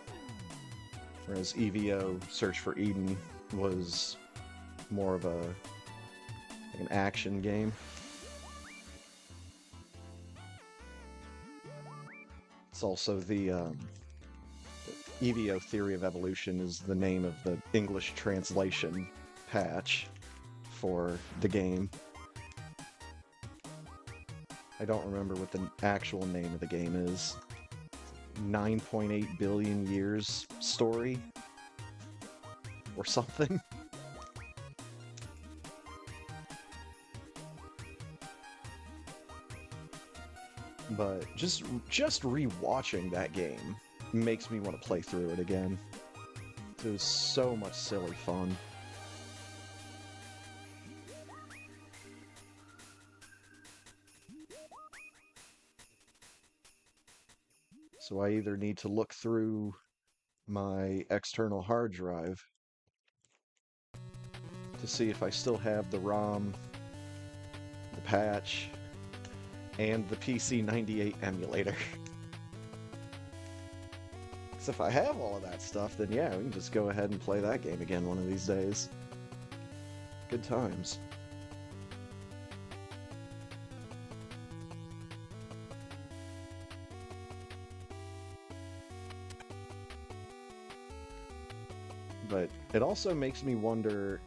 whereas EVO: Search for Eden was more of an action game. It's also the EVO: Theory of Evolution is the name of the English translation patch for the game. I don't remember what the actual name of the game is. 9.8 billion years story or something. But just rewatching that game makes me want to play through it again. It was so much silly fun. So I either need to look through my external hard drive to see if I still have the ROM, the patch, and the PC 98 emulator. Because if I have all of that stuff, then yeah, we can just go ahead and play that game again one of these days. Good times. But it also makes me wonder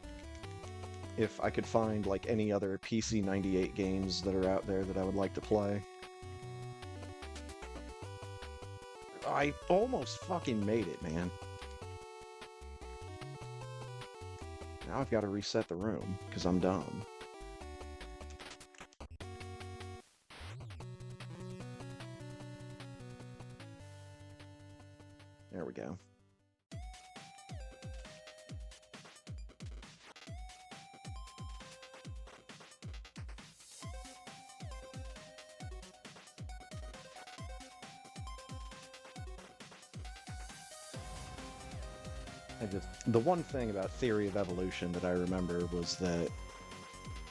if I could find like any other PC 98 games that are out there that I would like to play. I almost fucking made it, man. Now I've got to reset the room because I'm dumb. There we go. The one thing about Theory of Evolution that I remember was that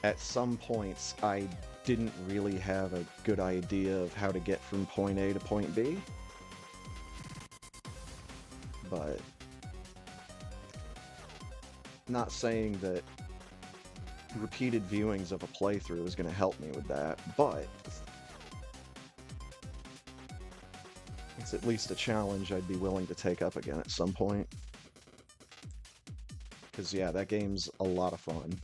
at some points I didn't really have a good idea of how to get from point A to point B. But not saying that repeated viewings of a playthrough is going to help me with that, but it's at least a challenge I'd be willing to take up again at some point. Because, yeah, that game's a lot of fun.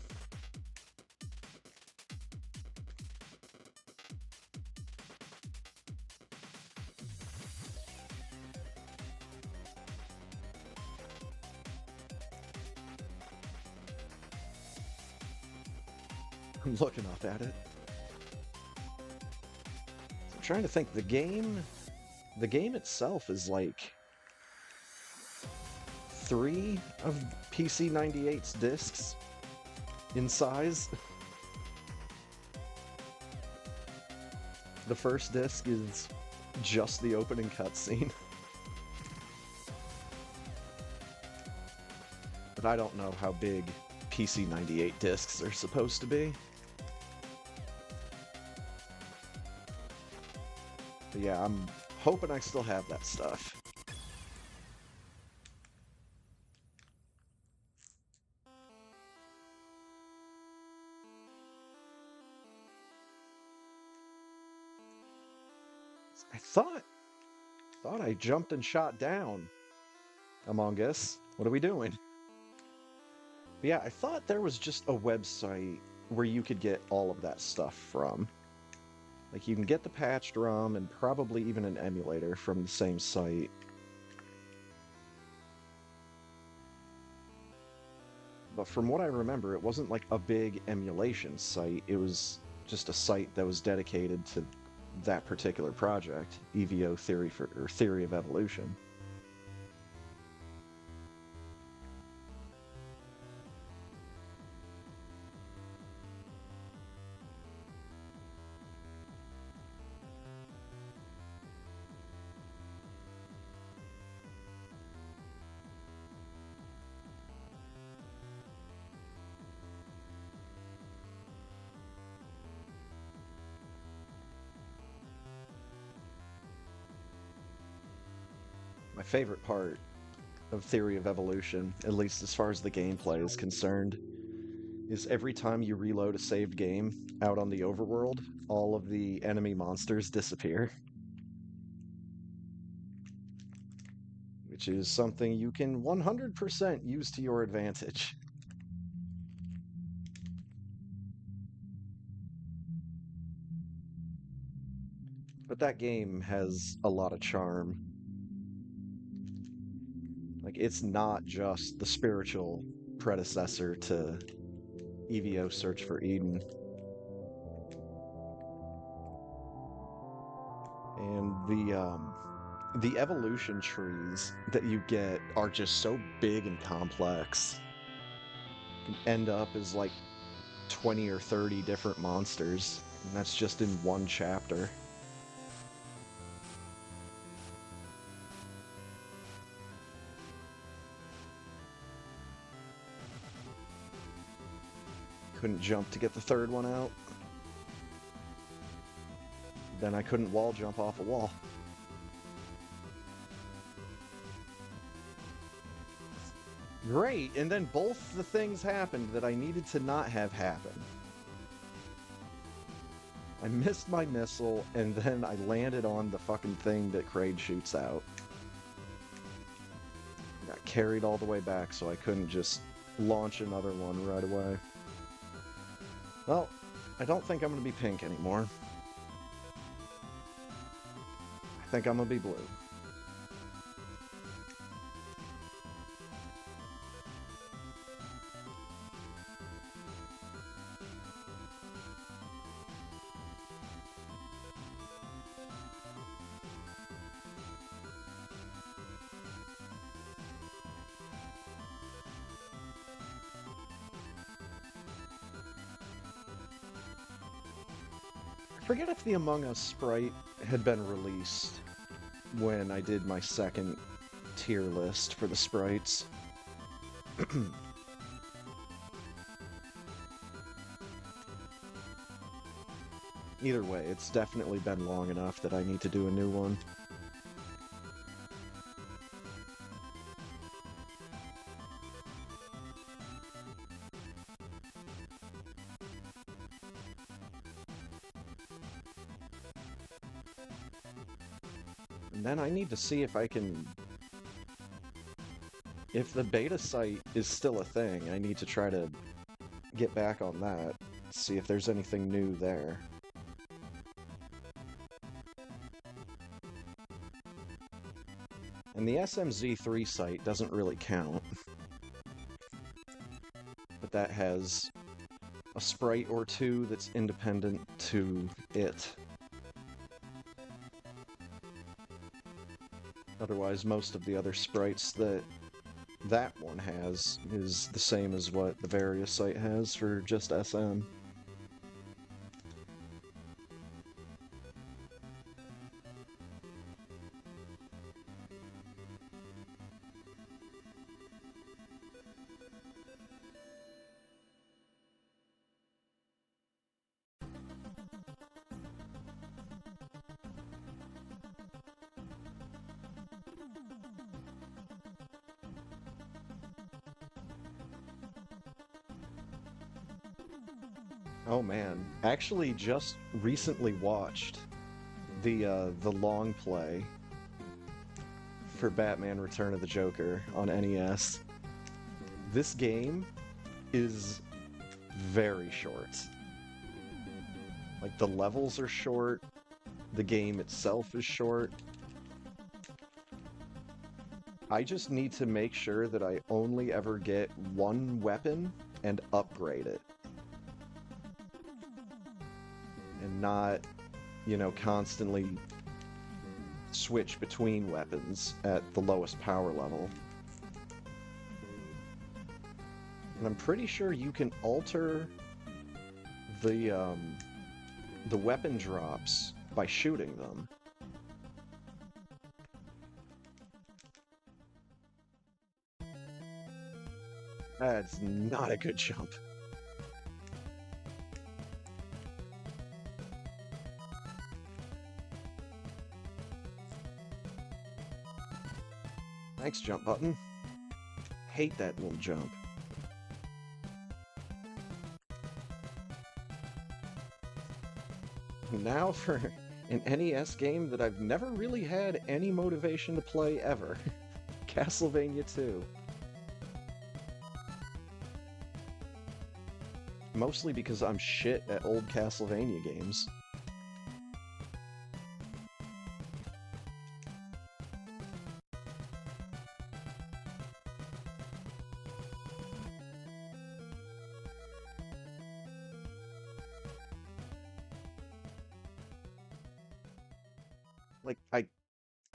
I'm looking up at it. I'm trying to think. The game itself is like 3 of PC 98's discs in size. The first disc is just the opening cutscene. But I don't know how big PC 98 discs are supposed to be. But yeah, I'm hoping I still have that stuff. I thought I jumped and shot down. Among Us. What are we doing? But yeah, I thought there was just a website where you could get all of that stuff from. Like, you can get the patched ROM and probably even an emulator from the same site. But from what I remember, it wasn't like a big emulation site. It was just a site that was dedicated to that particular project, EVO Theory of Evolution. My favorite part of Theory of Evolution, at least as far as the gameplay is concerned, is every time you reload a saved game out on the overworld, all of the enemy monsters disappear. Which is something you can 100% use to your advantage. But that game has a lot of charm. Like, it's not just the spiritual predecessor to EVO Search for Eden. And the evolution trees that you get are just so big and complex. You can end up as like 20 or 30 different monsters, and that's just in one chapter. Couldn't jump to get the third one out. Then I couldn't wall jump off a wall. Great, and then both the things happened that I needed to not have happen. I missed my missile, and then I landed on the fucking thing that Kraid shoots out. Got carried all the way back, so I couldn't just launch another one right away. Well, I don't think I'm going to be pink anymore. I think I'm going to be blue. I forget if the Among Us sprite had been released when I did my second tier list for the sprites. Either way, it's definitely been long enough that I need to do a new one. And then I need to see if I can... If the beta site is still a thing, I need to try to get back on that, see if there's anything new there. And the SMZ3 site doesn't really count. But that has a sprite or two that's independent to it. Otherwise, most of the other sprites that that one has is the same as what the Various site has for just SM. Oh man, actually just recently watched the long play for Batman Return of the Joker on NES. This game is very short. Like, the levels are short, the game itself is short. I just need to make sure that I only ever get one weapon and upgrade it. And not, you know, constantly switch between weapons at the lowest power level. And I'm pretty sure you can alter the weapon drops by shooting them. That's not a good jump. Thanks, jump button. Hate that little jump. Now for an NES game that I've never really had any motivation to play ever. Castlevania 2. Mostly because I'm shit at old Castlevania games. Like, I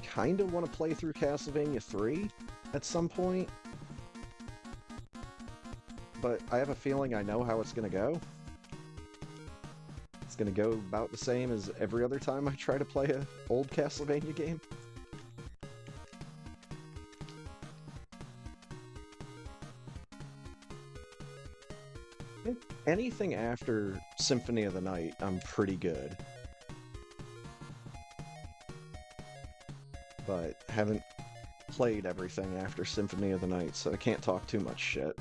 kind of want to play through Castlevania 3 at some point, but I have a feeling I know how it's going to go. It's going to go about the same as every other time I try to play an old Castlevania game. Anything after Symphony of the Night, I'm pretty good. But haven't played everything after Symphony of the Night, so I can't talk too much shit.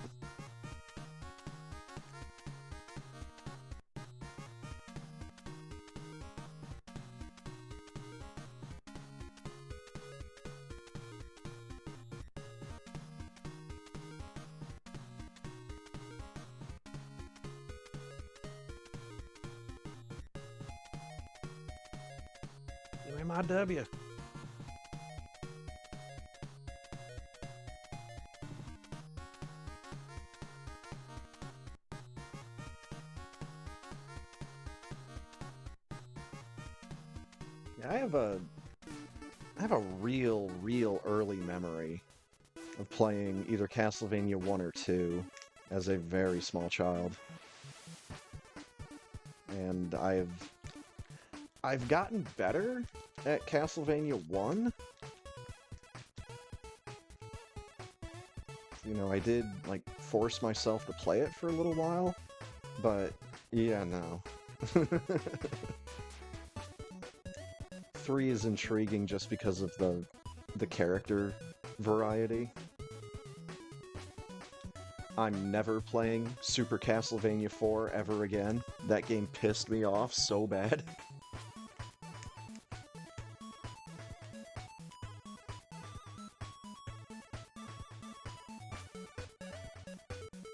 Give me my W. Yeah, I have a real early memory of playing either Castlevania 1 or 2 as a very small child. And I've gotten better at Castlevania 1. You know, I did, like, force myself to play it for a little while, but yeah, no. 3 is intriguing just because of the character variety. I'm never playing Super Castlevania 4 ever again. That game pissed me off so bad.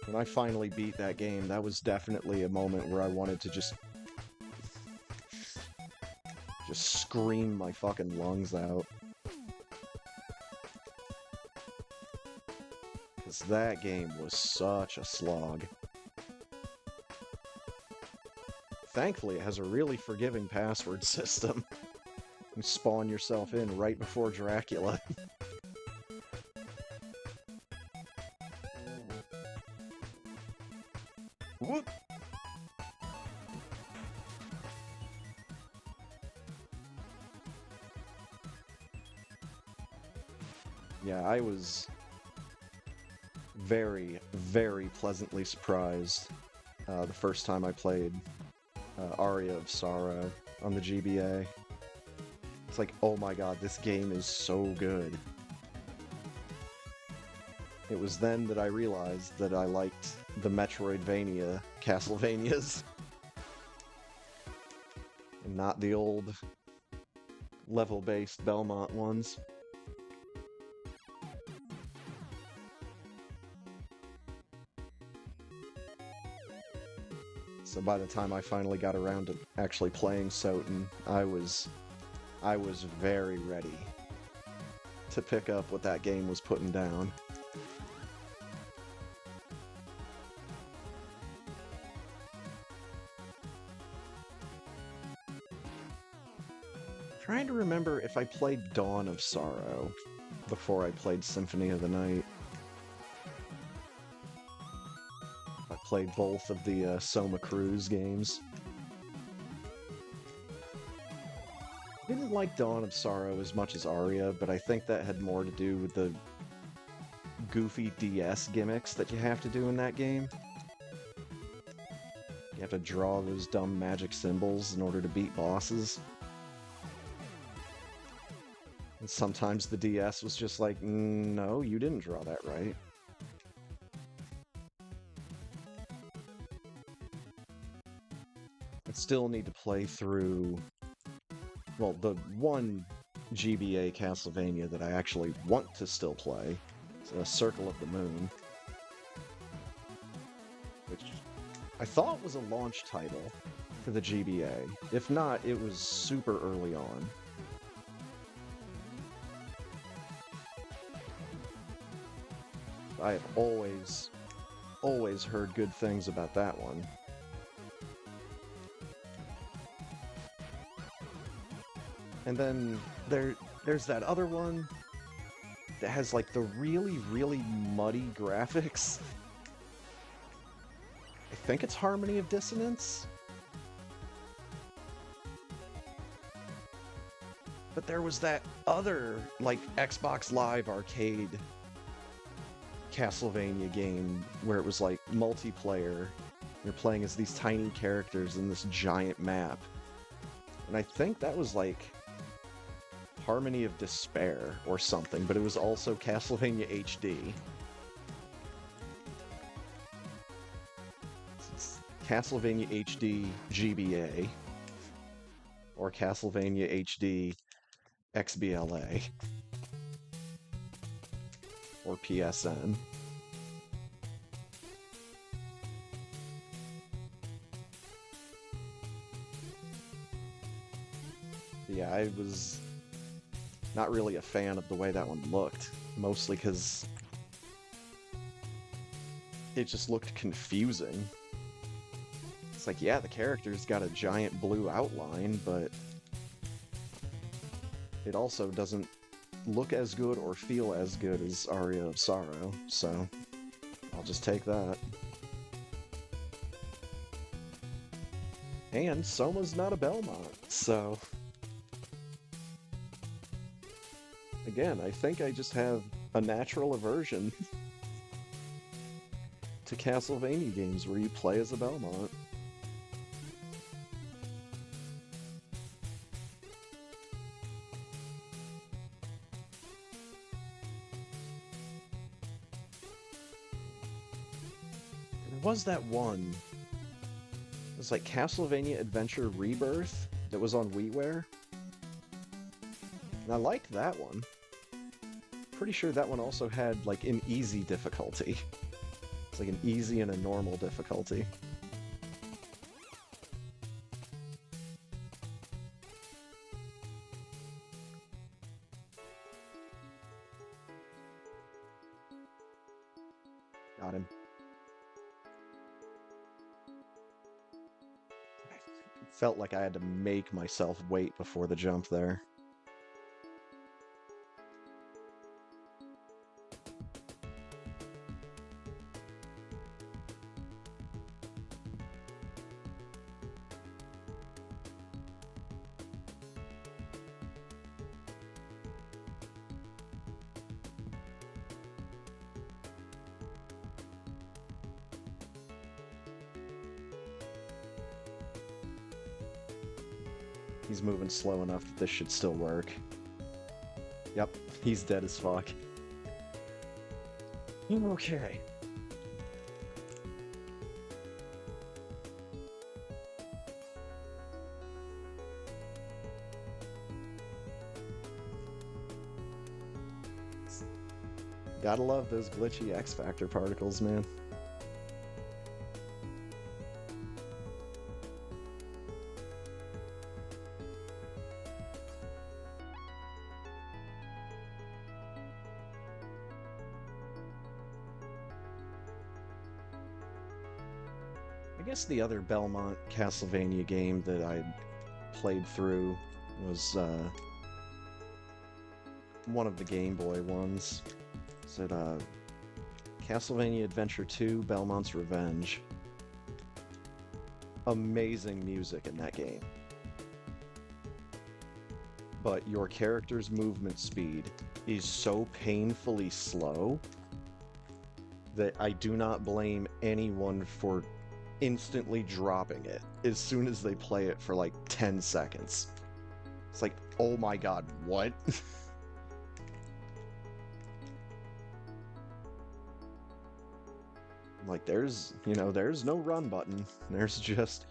When I finally beat that game, that was definitely a moment where I wanted to just scream my fucking lungs out. Because that game was such a slog. Thankfully, it has a really forgiving password system. You spawn yourself in right before Dracula. Whoop! Yeah, I was very pleasantly surprised the first time I played Aria of Sorrow on the GBA. It's like, oh my god, this game is so good. It was then that I realized that I liked the Metroidvania Castlevanias. And not the old level-based Belmont ones. by the time I finally got around to actually playing Soten, I was very ready to pick up what that game was putting down. Trying to remember if I played Dawn of Sorrow before I played Symphony of the Night. I played both of the Soma Cruz games. Didn't like Dawn of Sorrow as much as Aria, but I think that had more to do with the goofy DS gimmicks that you have to do in that game. You have to draw those dumb magic symbols in order to beat bosses. And sometimes the DS was just like, no, you didn't draw that right. I still need to play through, well, the one GBA Castlevania that I actually want to still play. It's Circle of the Moon. Which I thought was a launch title for the GBA. If not, it was super early on. I have always heard good things about that one. And then there's that other one that has like the really, really muddy graphics. I think it's Harmony of Dissonance. But there was that other, like, Xbox Live Arcade Castlevania game where it was like multiplayer. You're playing as these tiny characters in this giant map. And I think that was like Harmony of Despair or something, but it was also Castlevania HD. It's Castlevania HD GBA or Castlevania HD XBLA or PSN. Yeah, I was not really a fan of the way that one looked, mostly because it just looked confusing. It's like, yeah, the character's got a giant blue outline, but it also doesn't look as good or feel as good as Aria of Sorrow, so I'll just take that. And Soma's not a Belmont, so again, I think I just have a natural aversion to Castlevania games where you play as a Belmont. There was that one. It was like Castlevania Adventure Rebirth that was on WiiWare. And I liked that one. Pretty sure that one also had like an easy difficulty. It's like an easy and a normal difficulty. Got him. I felt like I had to make myself wait before the jump there. He's moving slow enough that this should still work. Yep, he's dead as fuck. Okay. Gotta love those glitchy X-Factor particles, man. guess the other Belmont Castlevania game that I played through was one of the Game Boy ones. Is it Castlevania Adventure 2 Belmont's Revenge? Amazing music in that game. But your character's movement speed is so painfully slow that I do not blame anyone for instantly dropping it as soon as they play it for like 10 seconds. It's like, oh my god, what? Like, there's no run button. There's just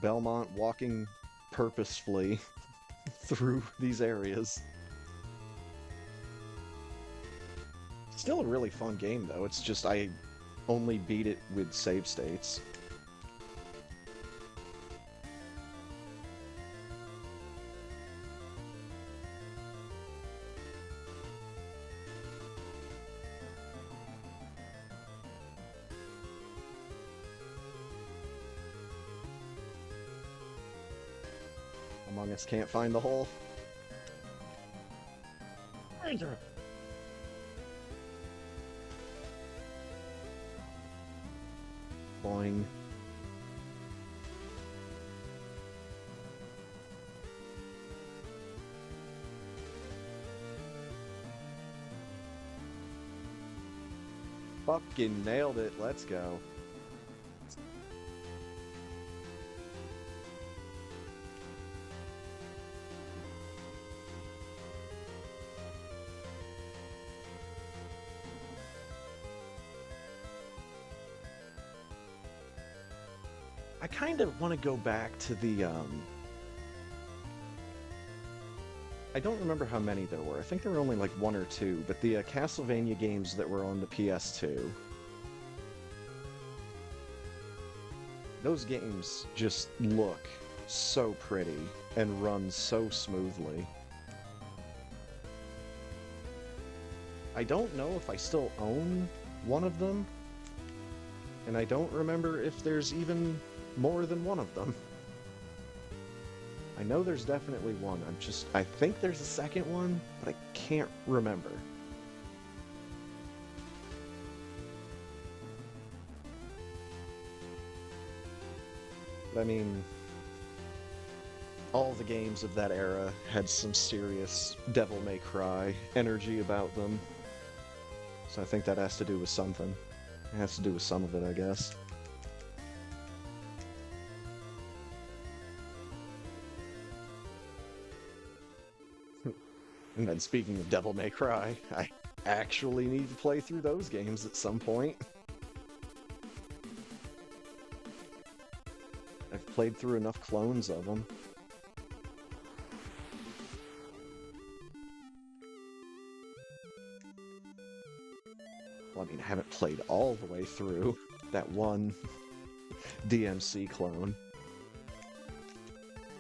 Belmont walking purposefully through these areas. Still a really fun game, though. It's just I only beat it with save states. Among Us can't find the hole. Boing. Fucking nailed it. Let's go. I kind of want to go back to the, I don't remember how many there were. I think there were only like one or two, but the Castlevania games that were on the PS2. Those games just look so pretty and run so smoothly. I don't know if I still own one of them, and I don't remember if there's even more than one of them. I know there's definitely one. I think there's a second one, but I can't remember. But I mean, all the games of that era had some serious Devil May Cry energy about them. So I think that has to do with something. It has to do with some of it, I guess. And then speaking of Devil May Cry, I actually need to play through those games at some point. I've played through enough clones of them. Well, I mean, I haven't played all the way through that one DMC clone.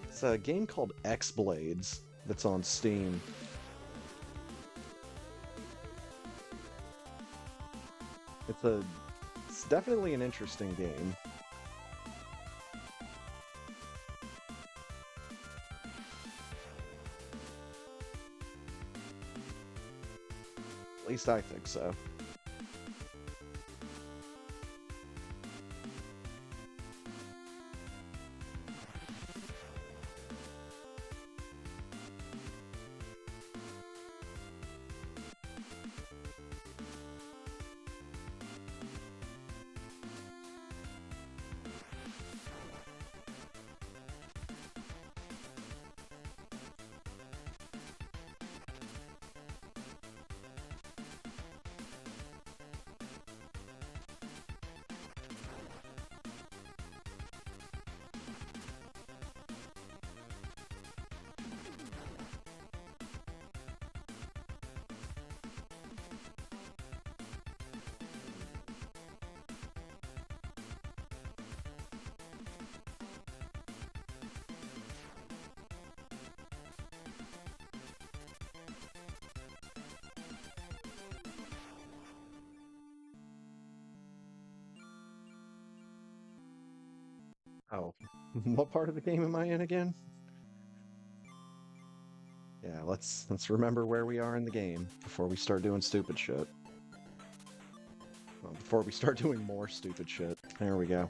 It's a game called X-Blades that's on Steam. It's definitely an interesting game. At least I think so. Oh, what part of the game am I in again? Yeah, let's remember where we are in the game before we start doing stupid shit. Well, before we start doing more stupid shit. There we go.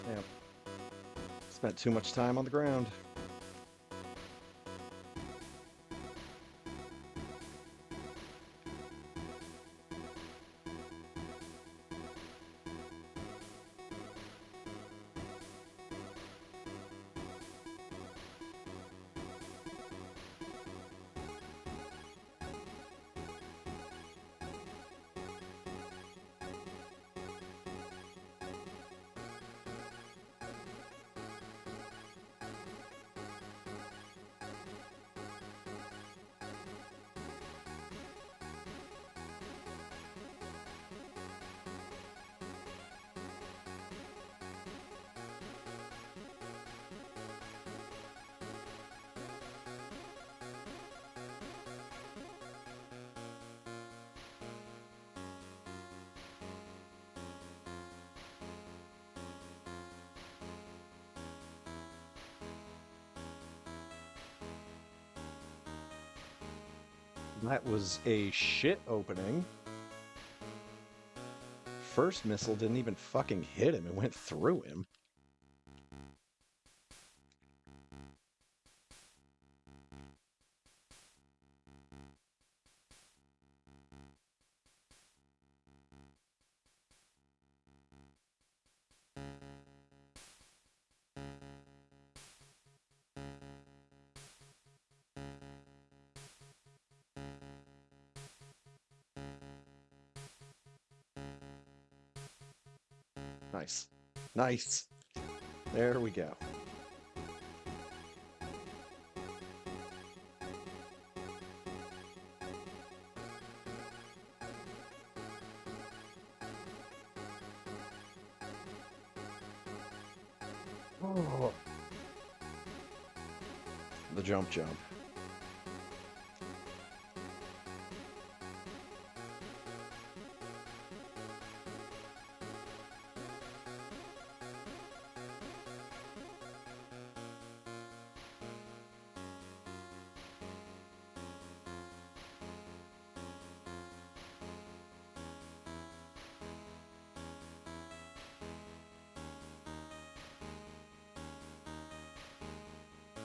Yep. Spent too much time on the ground. That was a shit opening. First missile didn't even fucking hit him. It went through him. Nice. Nice. There we go. Oh. The jump.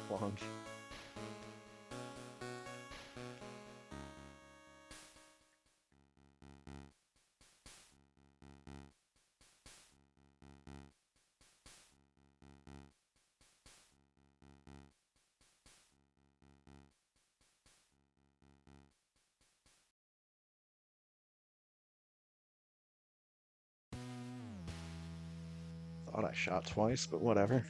Clunk. Thought I shot twice, but whatever.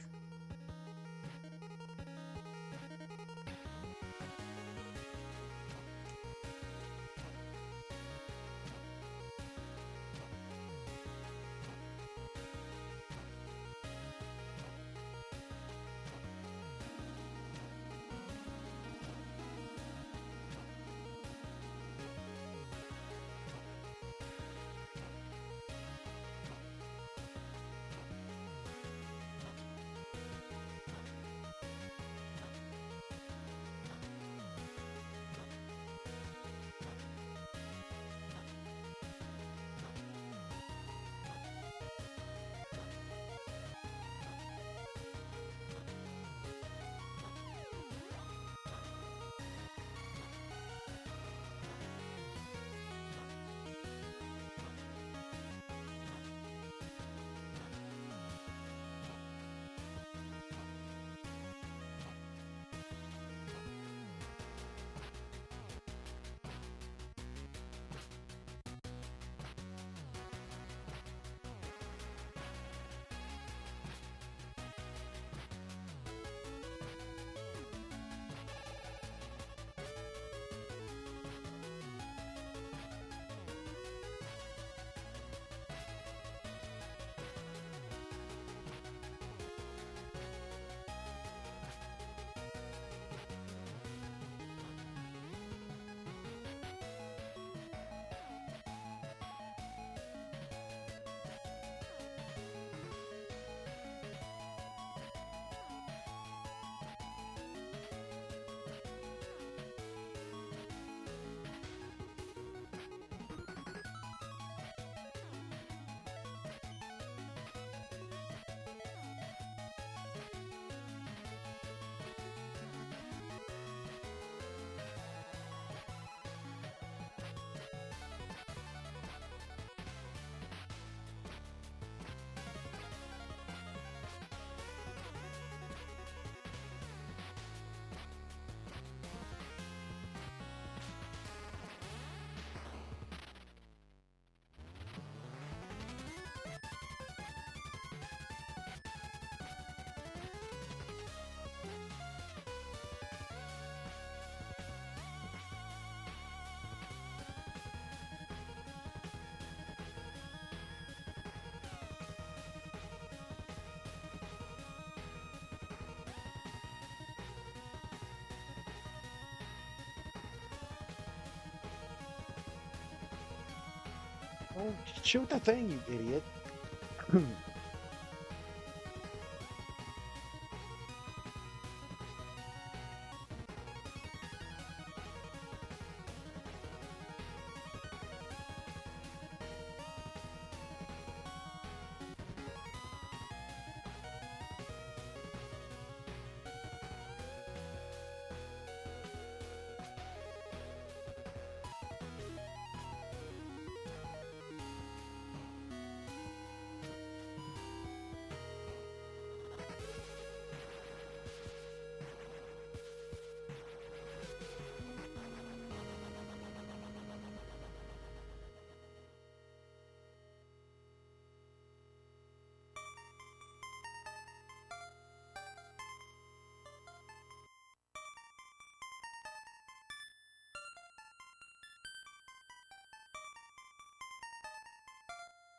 Oh, shoot the thing, you idiot.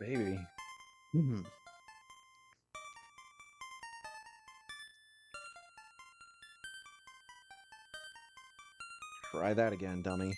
Baby. Try that again, dummy.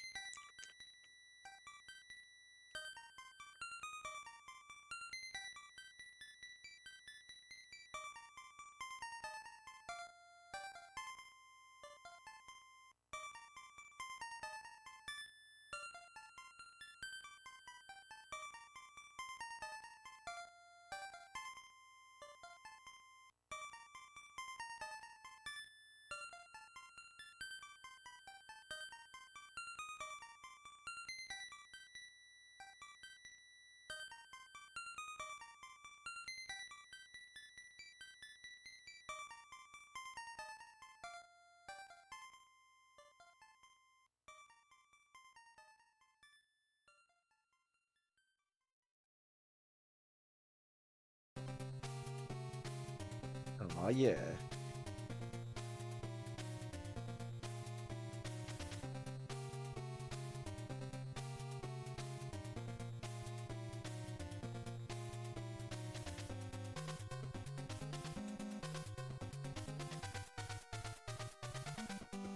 Oh yeah.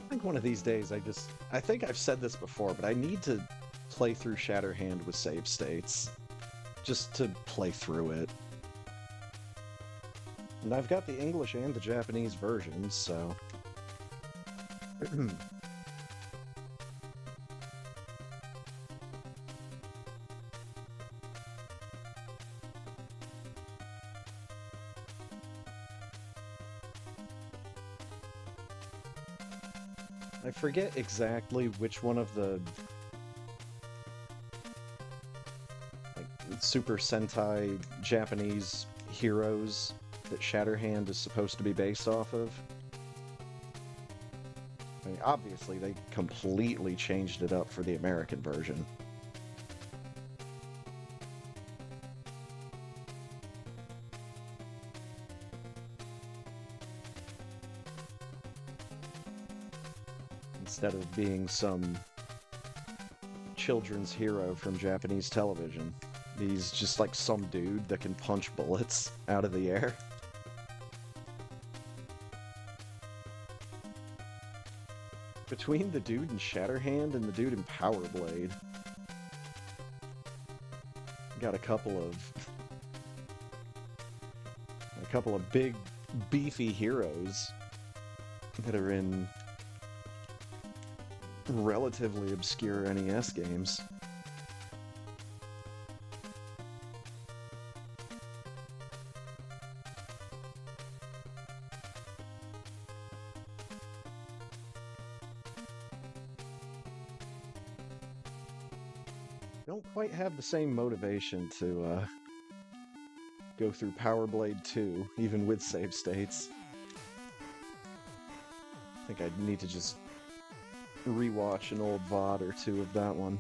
I think one of these days I think I've said this before, but I need to play through Shatterhand with save states. Just to play through it. And I've got the English and the Japanese versions, so... I forget exactly which one of the Super Sentai Japanese heroes that Shatterhand is supposed to be based off of. I mean, obviously, they completely changed it up for the American version. Instead of being some children's hero from Japanese television. He's just like some dude that can punch bullets out of the air. Between the dude in Shatterhand and the dude in Power Blade, got a couple of big beefy heroes that are in relatively obscure NES games. Don't quite have the same motivation to go through Power Blade 2, even with save states. I think I'd need to just rewatch an old VOD or two of that one.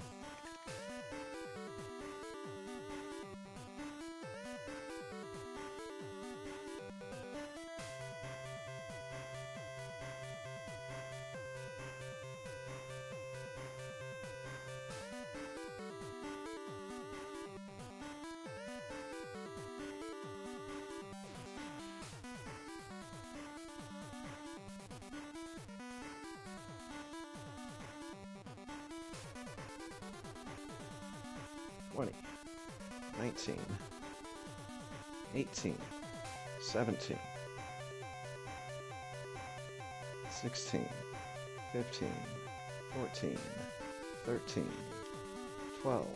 Twenty, 19, 18, 17, 16, 15, 14, 13, 12,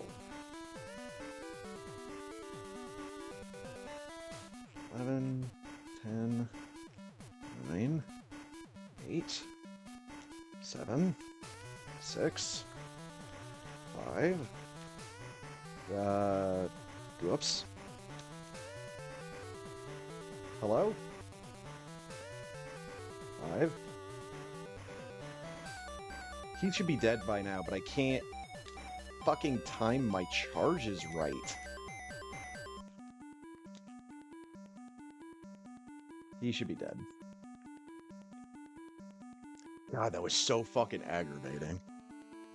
11, 10, 9, 8, 7, 6, 5, whoops. Hello? 5. He should be dead by now, but I can't fucking time my charges right. He should be dead. God, that was so fucking aggravating.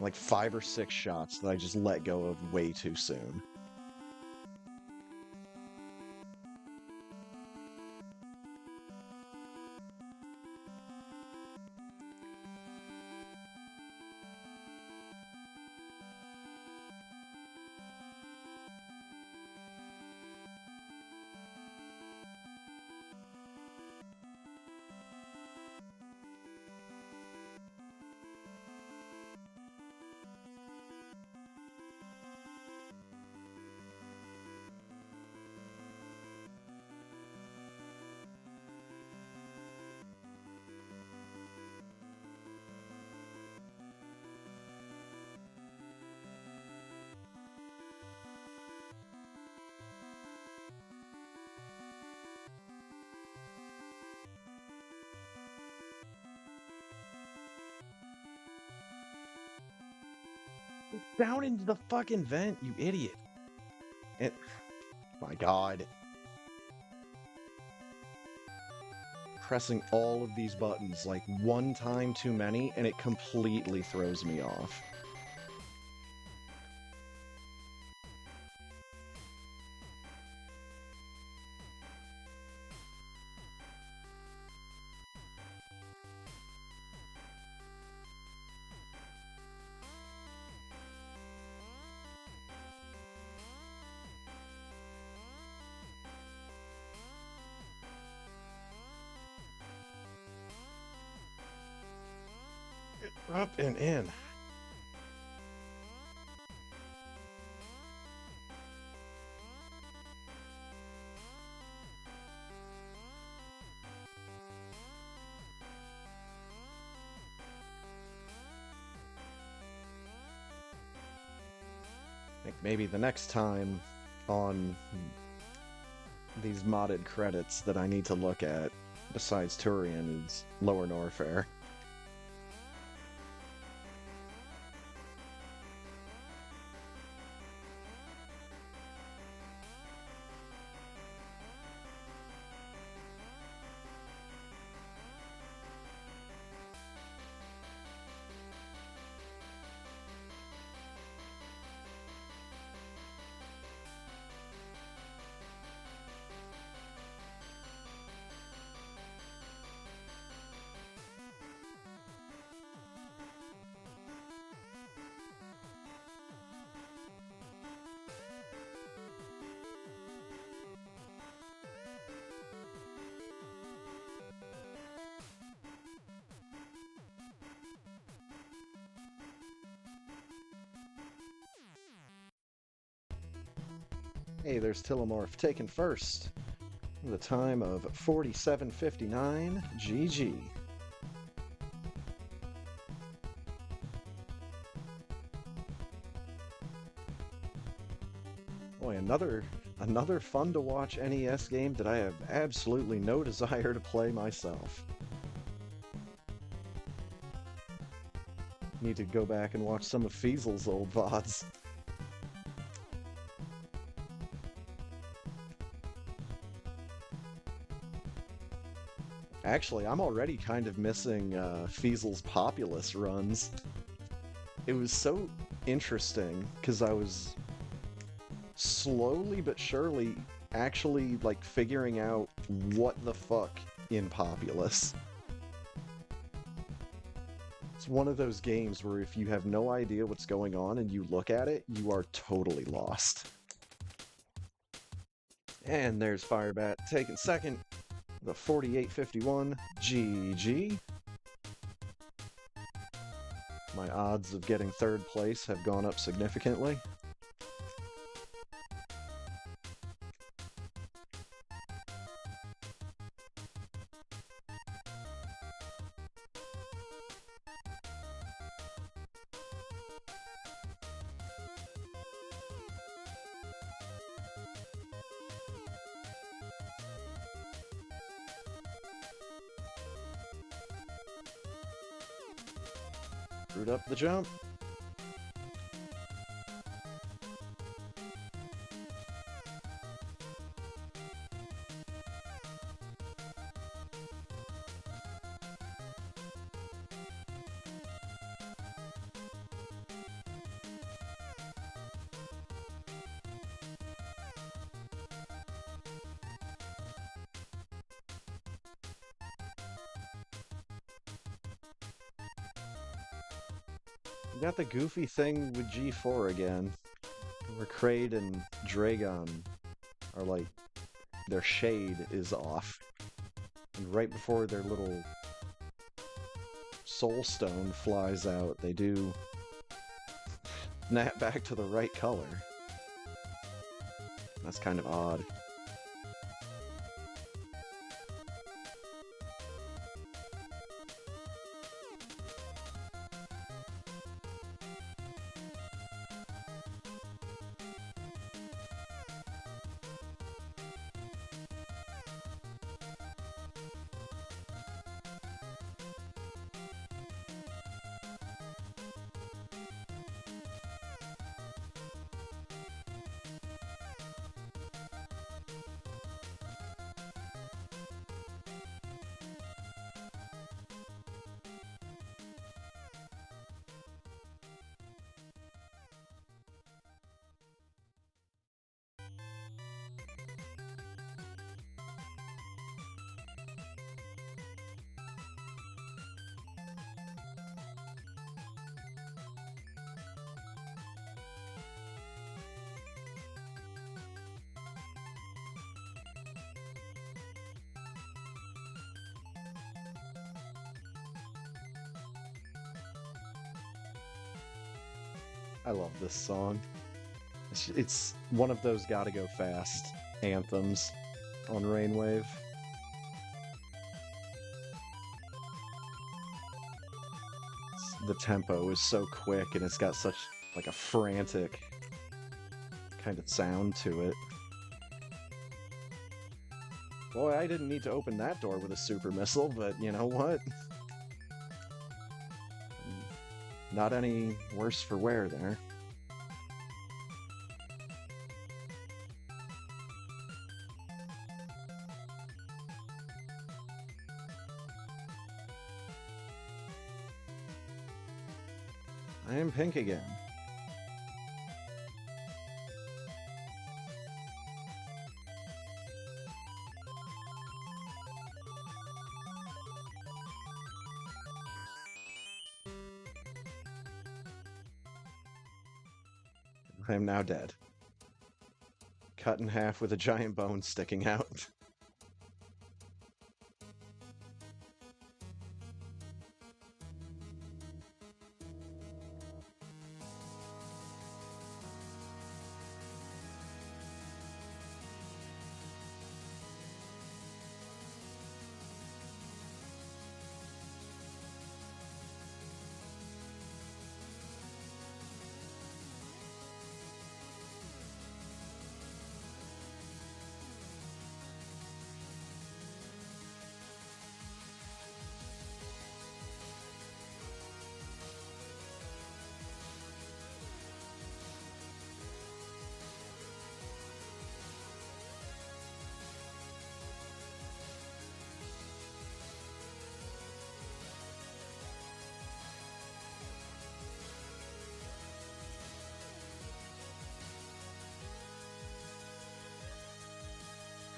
Like 5 or 6 shots that I just let go of way too soon. Down into the fucking vent, you idiot. My God. pressing all of these buttons like one time too many, and it completely throws me off. Up and in. I think maybe the next time on these modded credits that I need to look at, besides Turian, is Lower Norfair. Hey, there's Tillamorph taken first. The time of 47:59. GG. Boy, another fun to watch NES game that I have absolutely no desire to play myself. Need to go back and watch some of Fiesel's old VODs. Actually, I'm already kind of missing Fiesel's Populous runs. It was so interesting because I was slowly but surely actually like figuring out what the fuck in Populous. It's one of those games where if you have no idea what's going on and you look at it, you are totally lost. And there's Firebat taking second. The 48:51. GG. My odds of getting third place have gone up significantly. Screwed up the jump. We got the goofy thing with G4 again, where Kraid and Dragon are like, their shade is off. And right before their little soul stone flies out, they do snap back to the right color. That's kind of odd. I love this song. It's one of those gotta go fast anthems on Rainwave. The tempo is so quick and it's got such like a frantic kind of sound to it. Boy, I didn't need to open that door with a super missile, but you know what? Not any worse for wear there. I am pink again. I am now dead. Cut in half with a giant bone sticking out.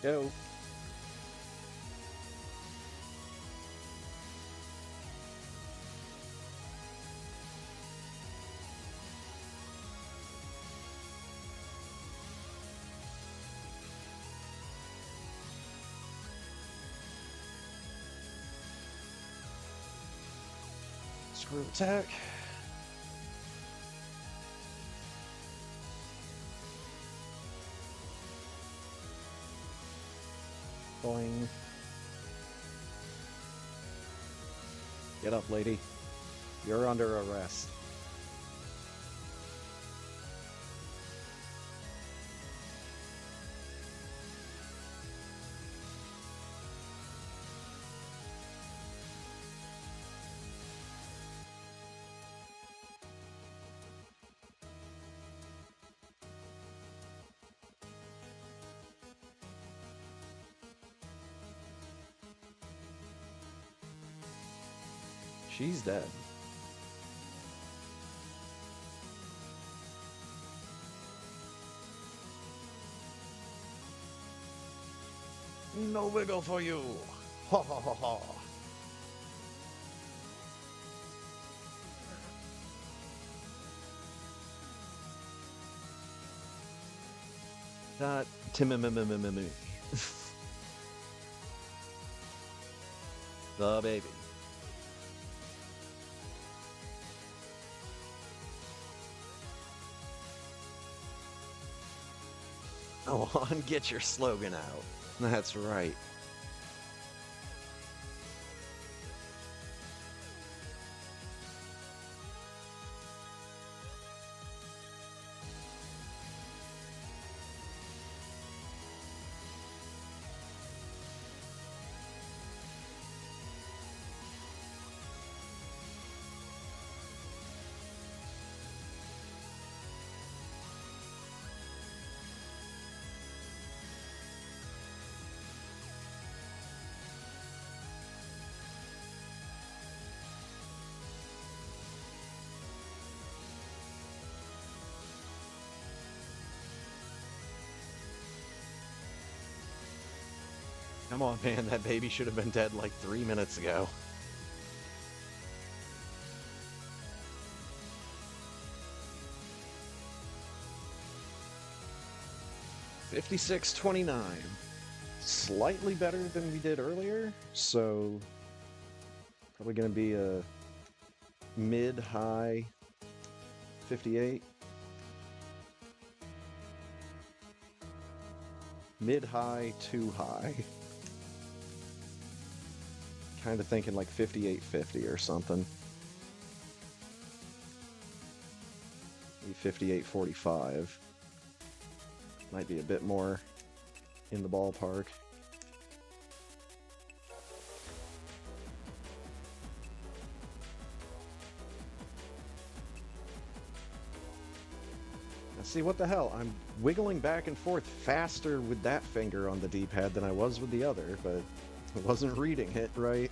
Go. Screw attack. Boing. Get up, lady. You're under arrest. She's dead. No wiggle for you. Ha ha ha ha. That Timimimimimimi. The baby. Go on, get your slogan out. That's right. Come on, man, that baby should have been dead like 3 minutes ago. $56.29. Slightly better than we did earlier, so probably going to be a mid-high 58. Mid-high, too high. Kind of thinking like 5850 or something. Maybe 5845. Might be a bit more in the ballpark. Now see, what the hell? I'm wiggling back and forth faster with that finger on the D-pad than I was with the other, but I wasn't reading it right.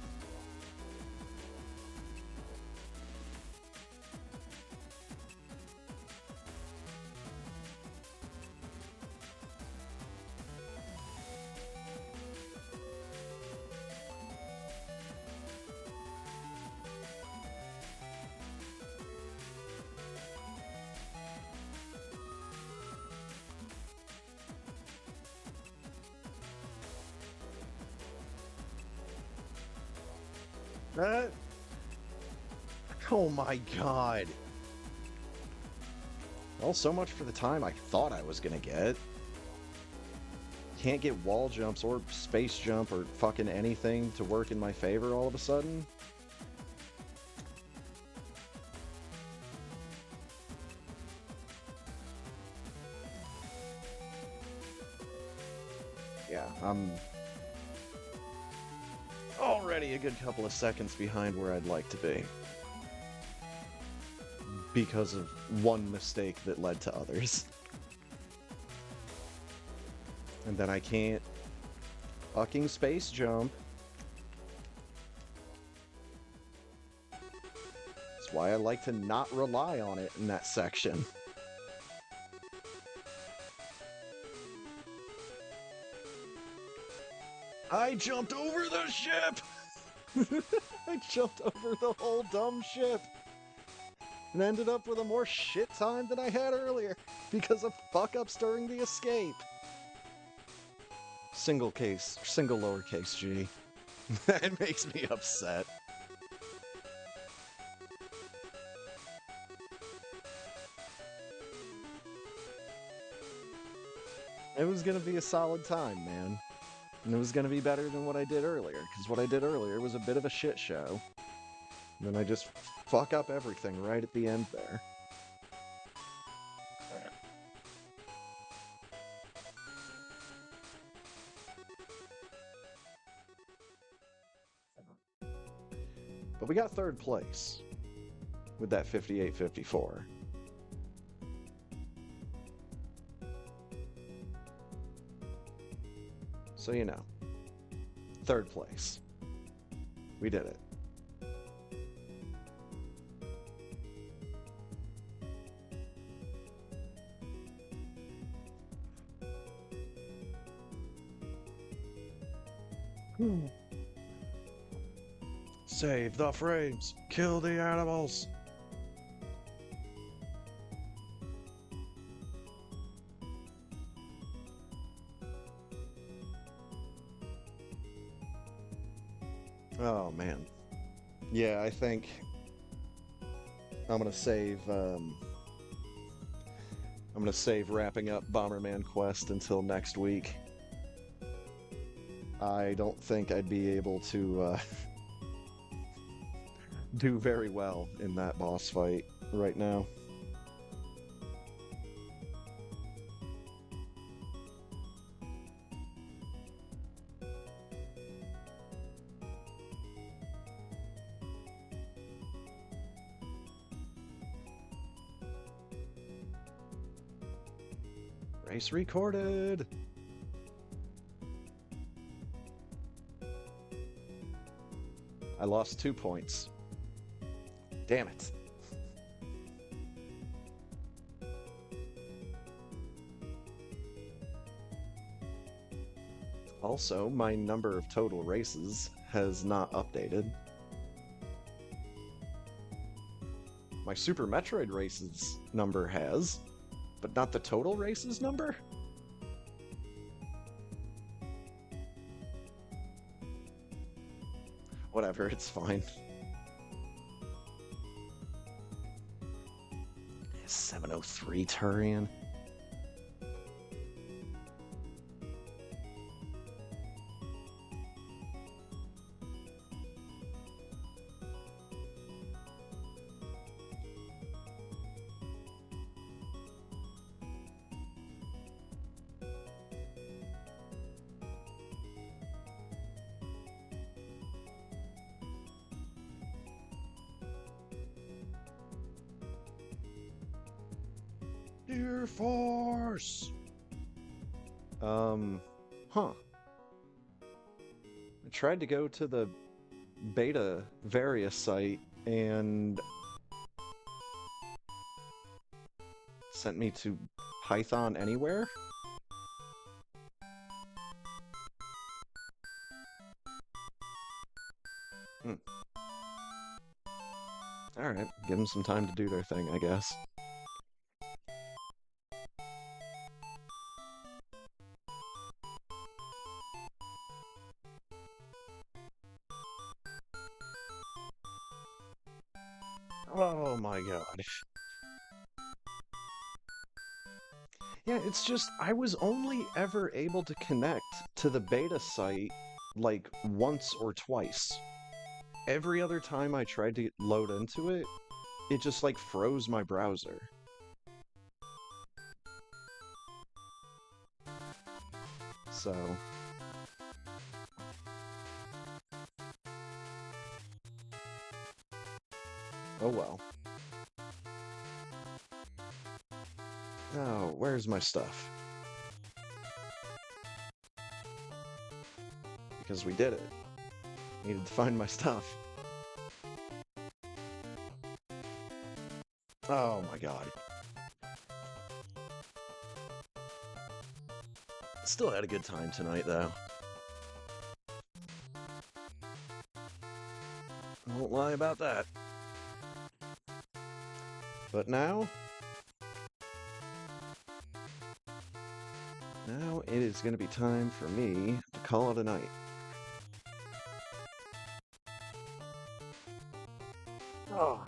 That... Oh my god. Well, so much for the time I thought I was gonna get. Can't get wall jumps or space jump or fucking anything to work in my favor all of a sudden. Yeah, I'm already a good couple of seconds behind where I'd like to be. Because of one mistake that led to others. And then I can't fucking space jump. That's why I like to not rely on it in that section. I jumped over the ship! I jumped over the whole dumb ship! And ended up with a more shit time than I had earlier because of fuck-ups during the escape. Single lowercase g. That makes me upset. It was gonna be a solid time, man. And it was gonna be better than what I did earlier, because what I did earlier was a bit of a shit show. And then I just fuck up everything right at the end there. But we got third place with that 58-54. So you know, third place. We did it. Save the frames. Kill the animals. Oh man. Yeah, I think I'm gonna save wrapping up Bomberman Quest until next week. I don't think I'd be able to do very well in that boss fight right now. Race recorded! I lost 2 points. Damn it. Also, my number of total races has not updated. My Super Metroid races number has, but not the total races number? Whatever, it's fine. 703 Turian. Meteor Force! Huh. I tried to go to the beta Various site and sent me to Python Anywhere? Alright, give them some time to do their thing, I guess. Oh my god. Yeah, it's just, I was only ever able to connect to the beta site like once or twice. Every other time I tried to load into it, it just like froze my browser. So... oh well. Oh, where's my stuff? Because we did it. Needed to find my stuff. Oh my god. Still had a good time tonight, though. I won't lie about that. But now... now it is going to be time for me to call it a night. Oh.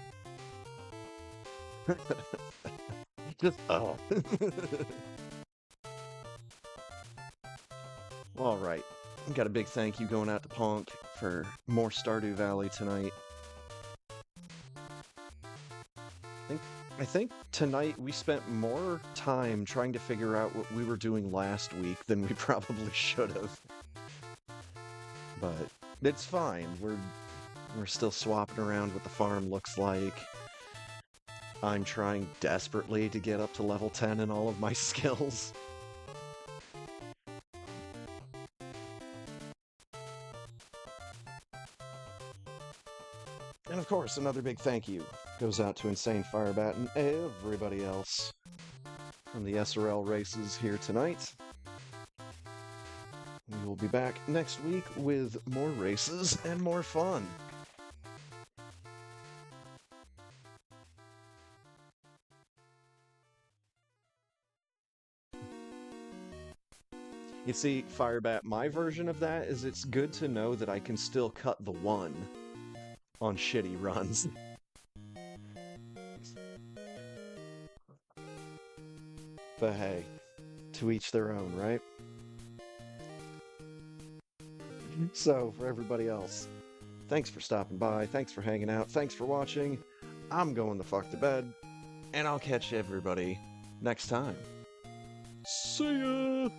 Just, oh. All right. Got a big thank you going out to Ponk for more Stardew Valley tonight. I think tonight we spent more time trying to figure out what we were doing last week than we probably should have. But it's fine. We're still swapping around what the farm looks like. I'm trying desperately to get up to level 10 in all of my skills. And of course, another big thank you goes out to Insane Firebat and everybody else from the SRL races here tonight. We will be back next week with more races and more fun. You see, Firebat, my version of that is it's good to know that I can still cut the 1 on shitty runs. But hey, to each their own, right? So, for everybody else, thanks for stopping by, thanks for hanging out, thanks for watching. I'm going the fuck to bed, and I'll catch everybody next time. See ya!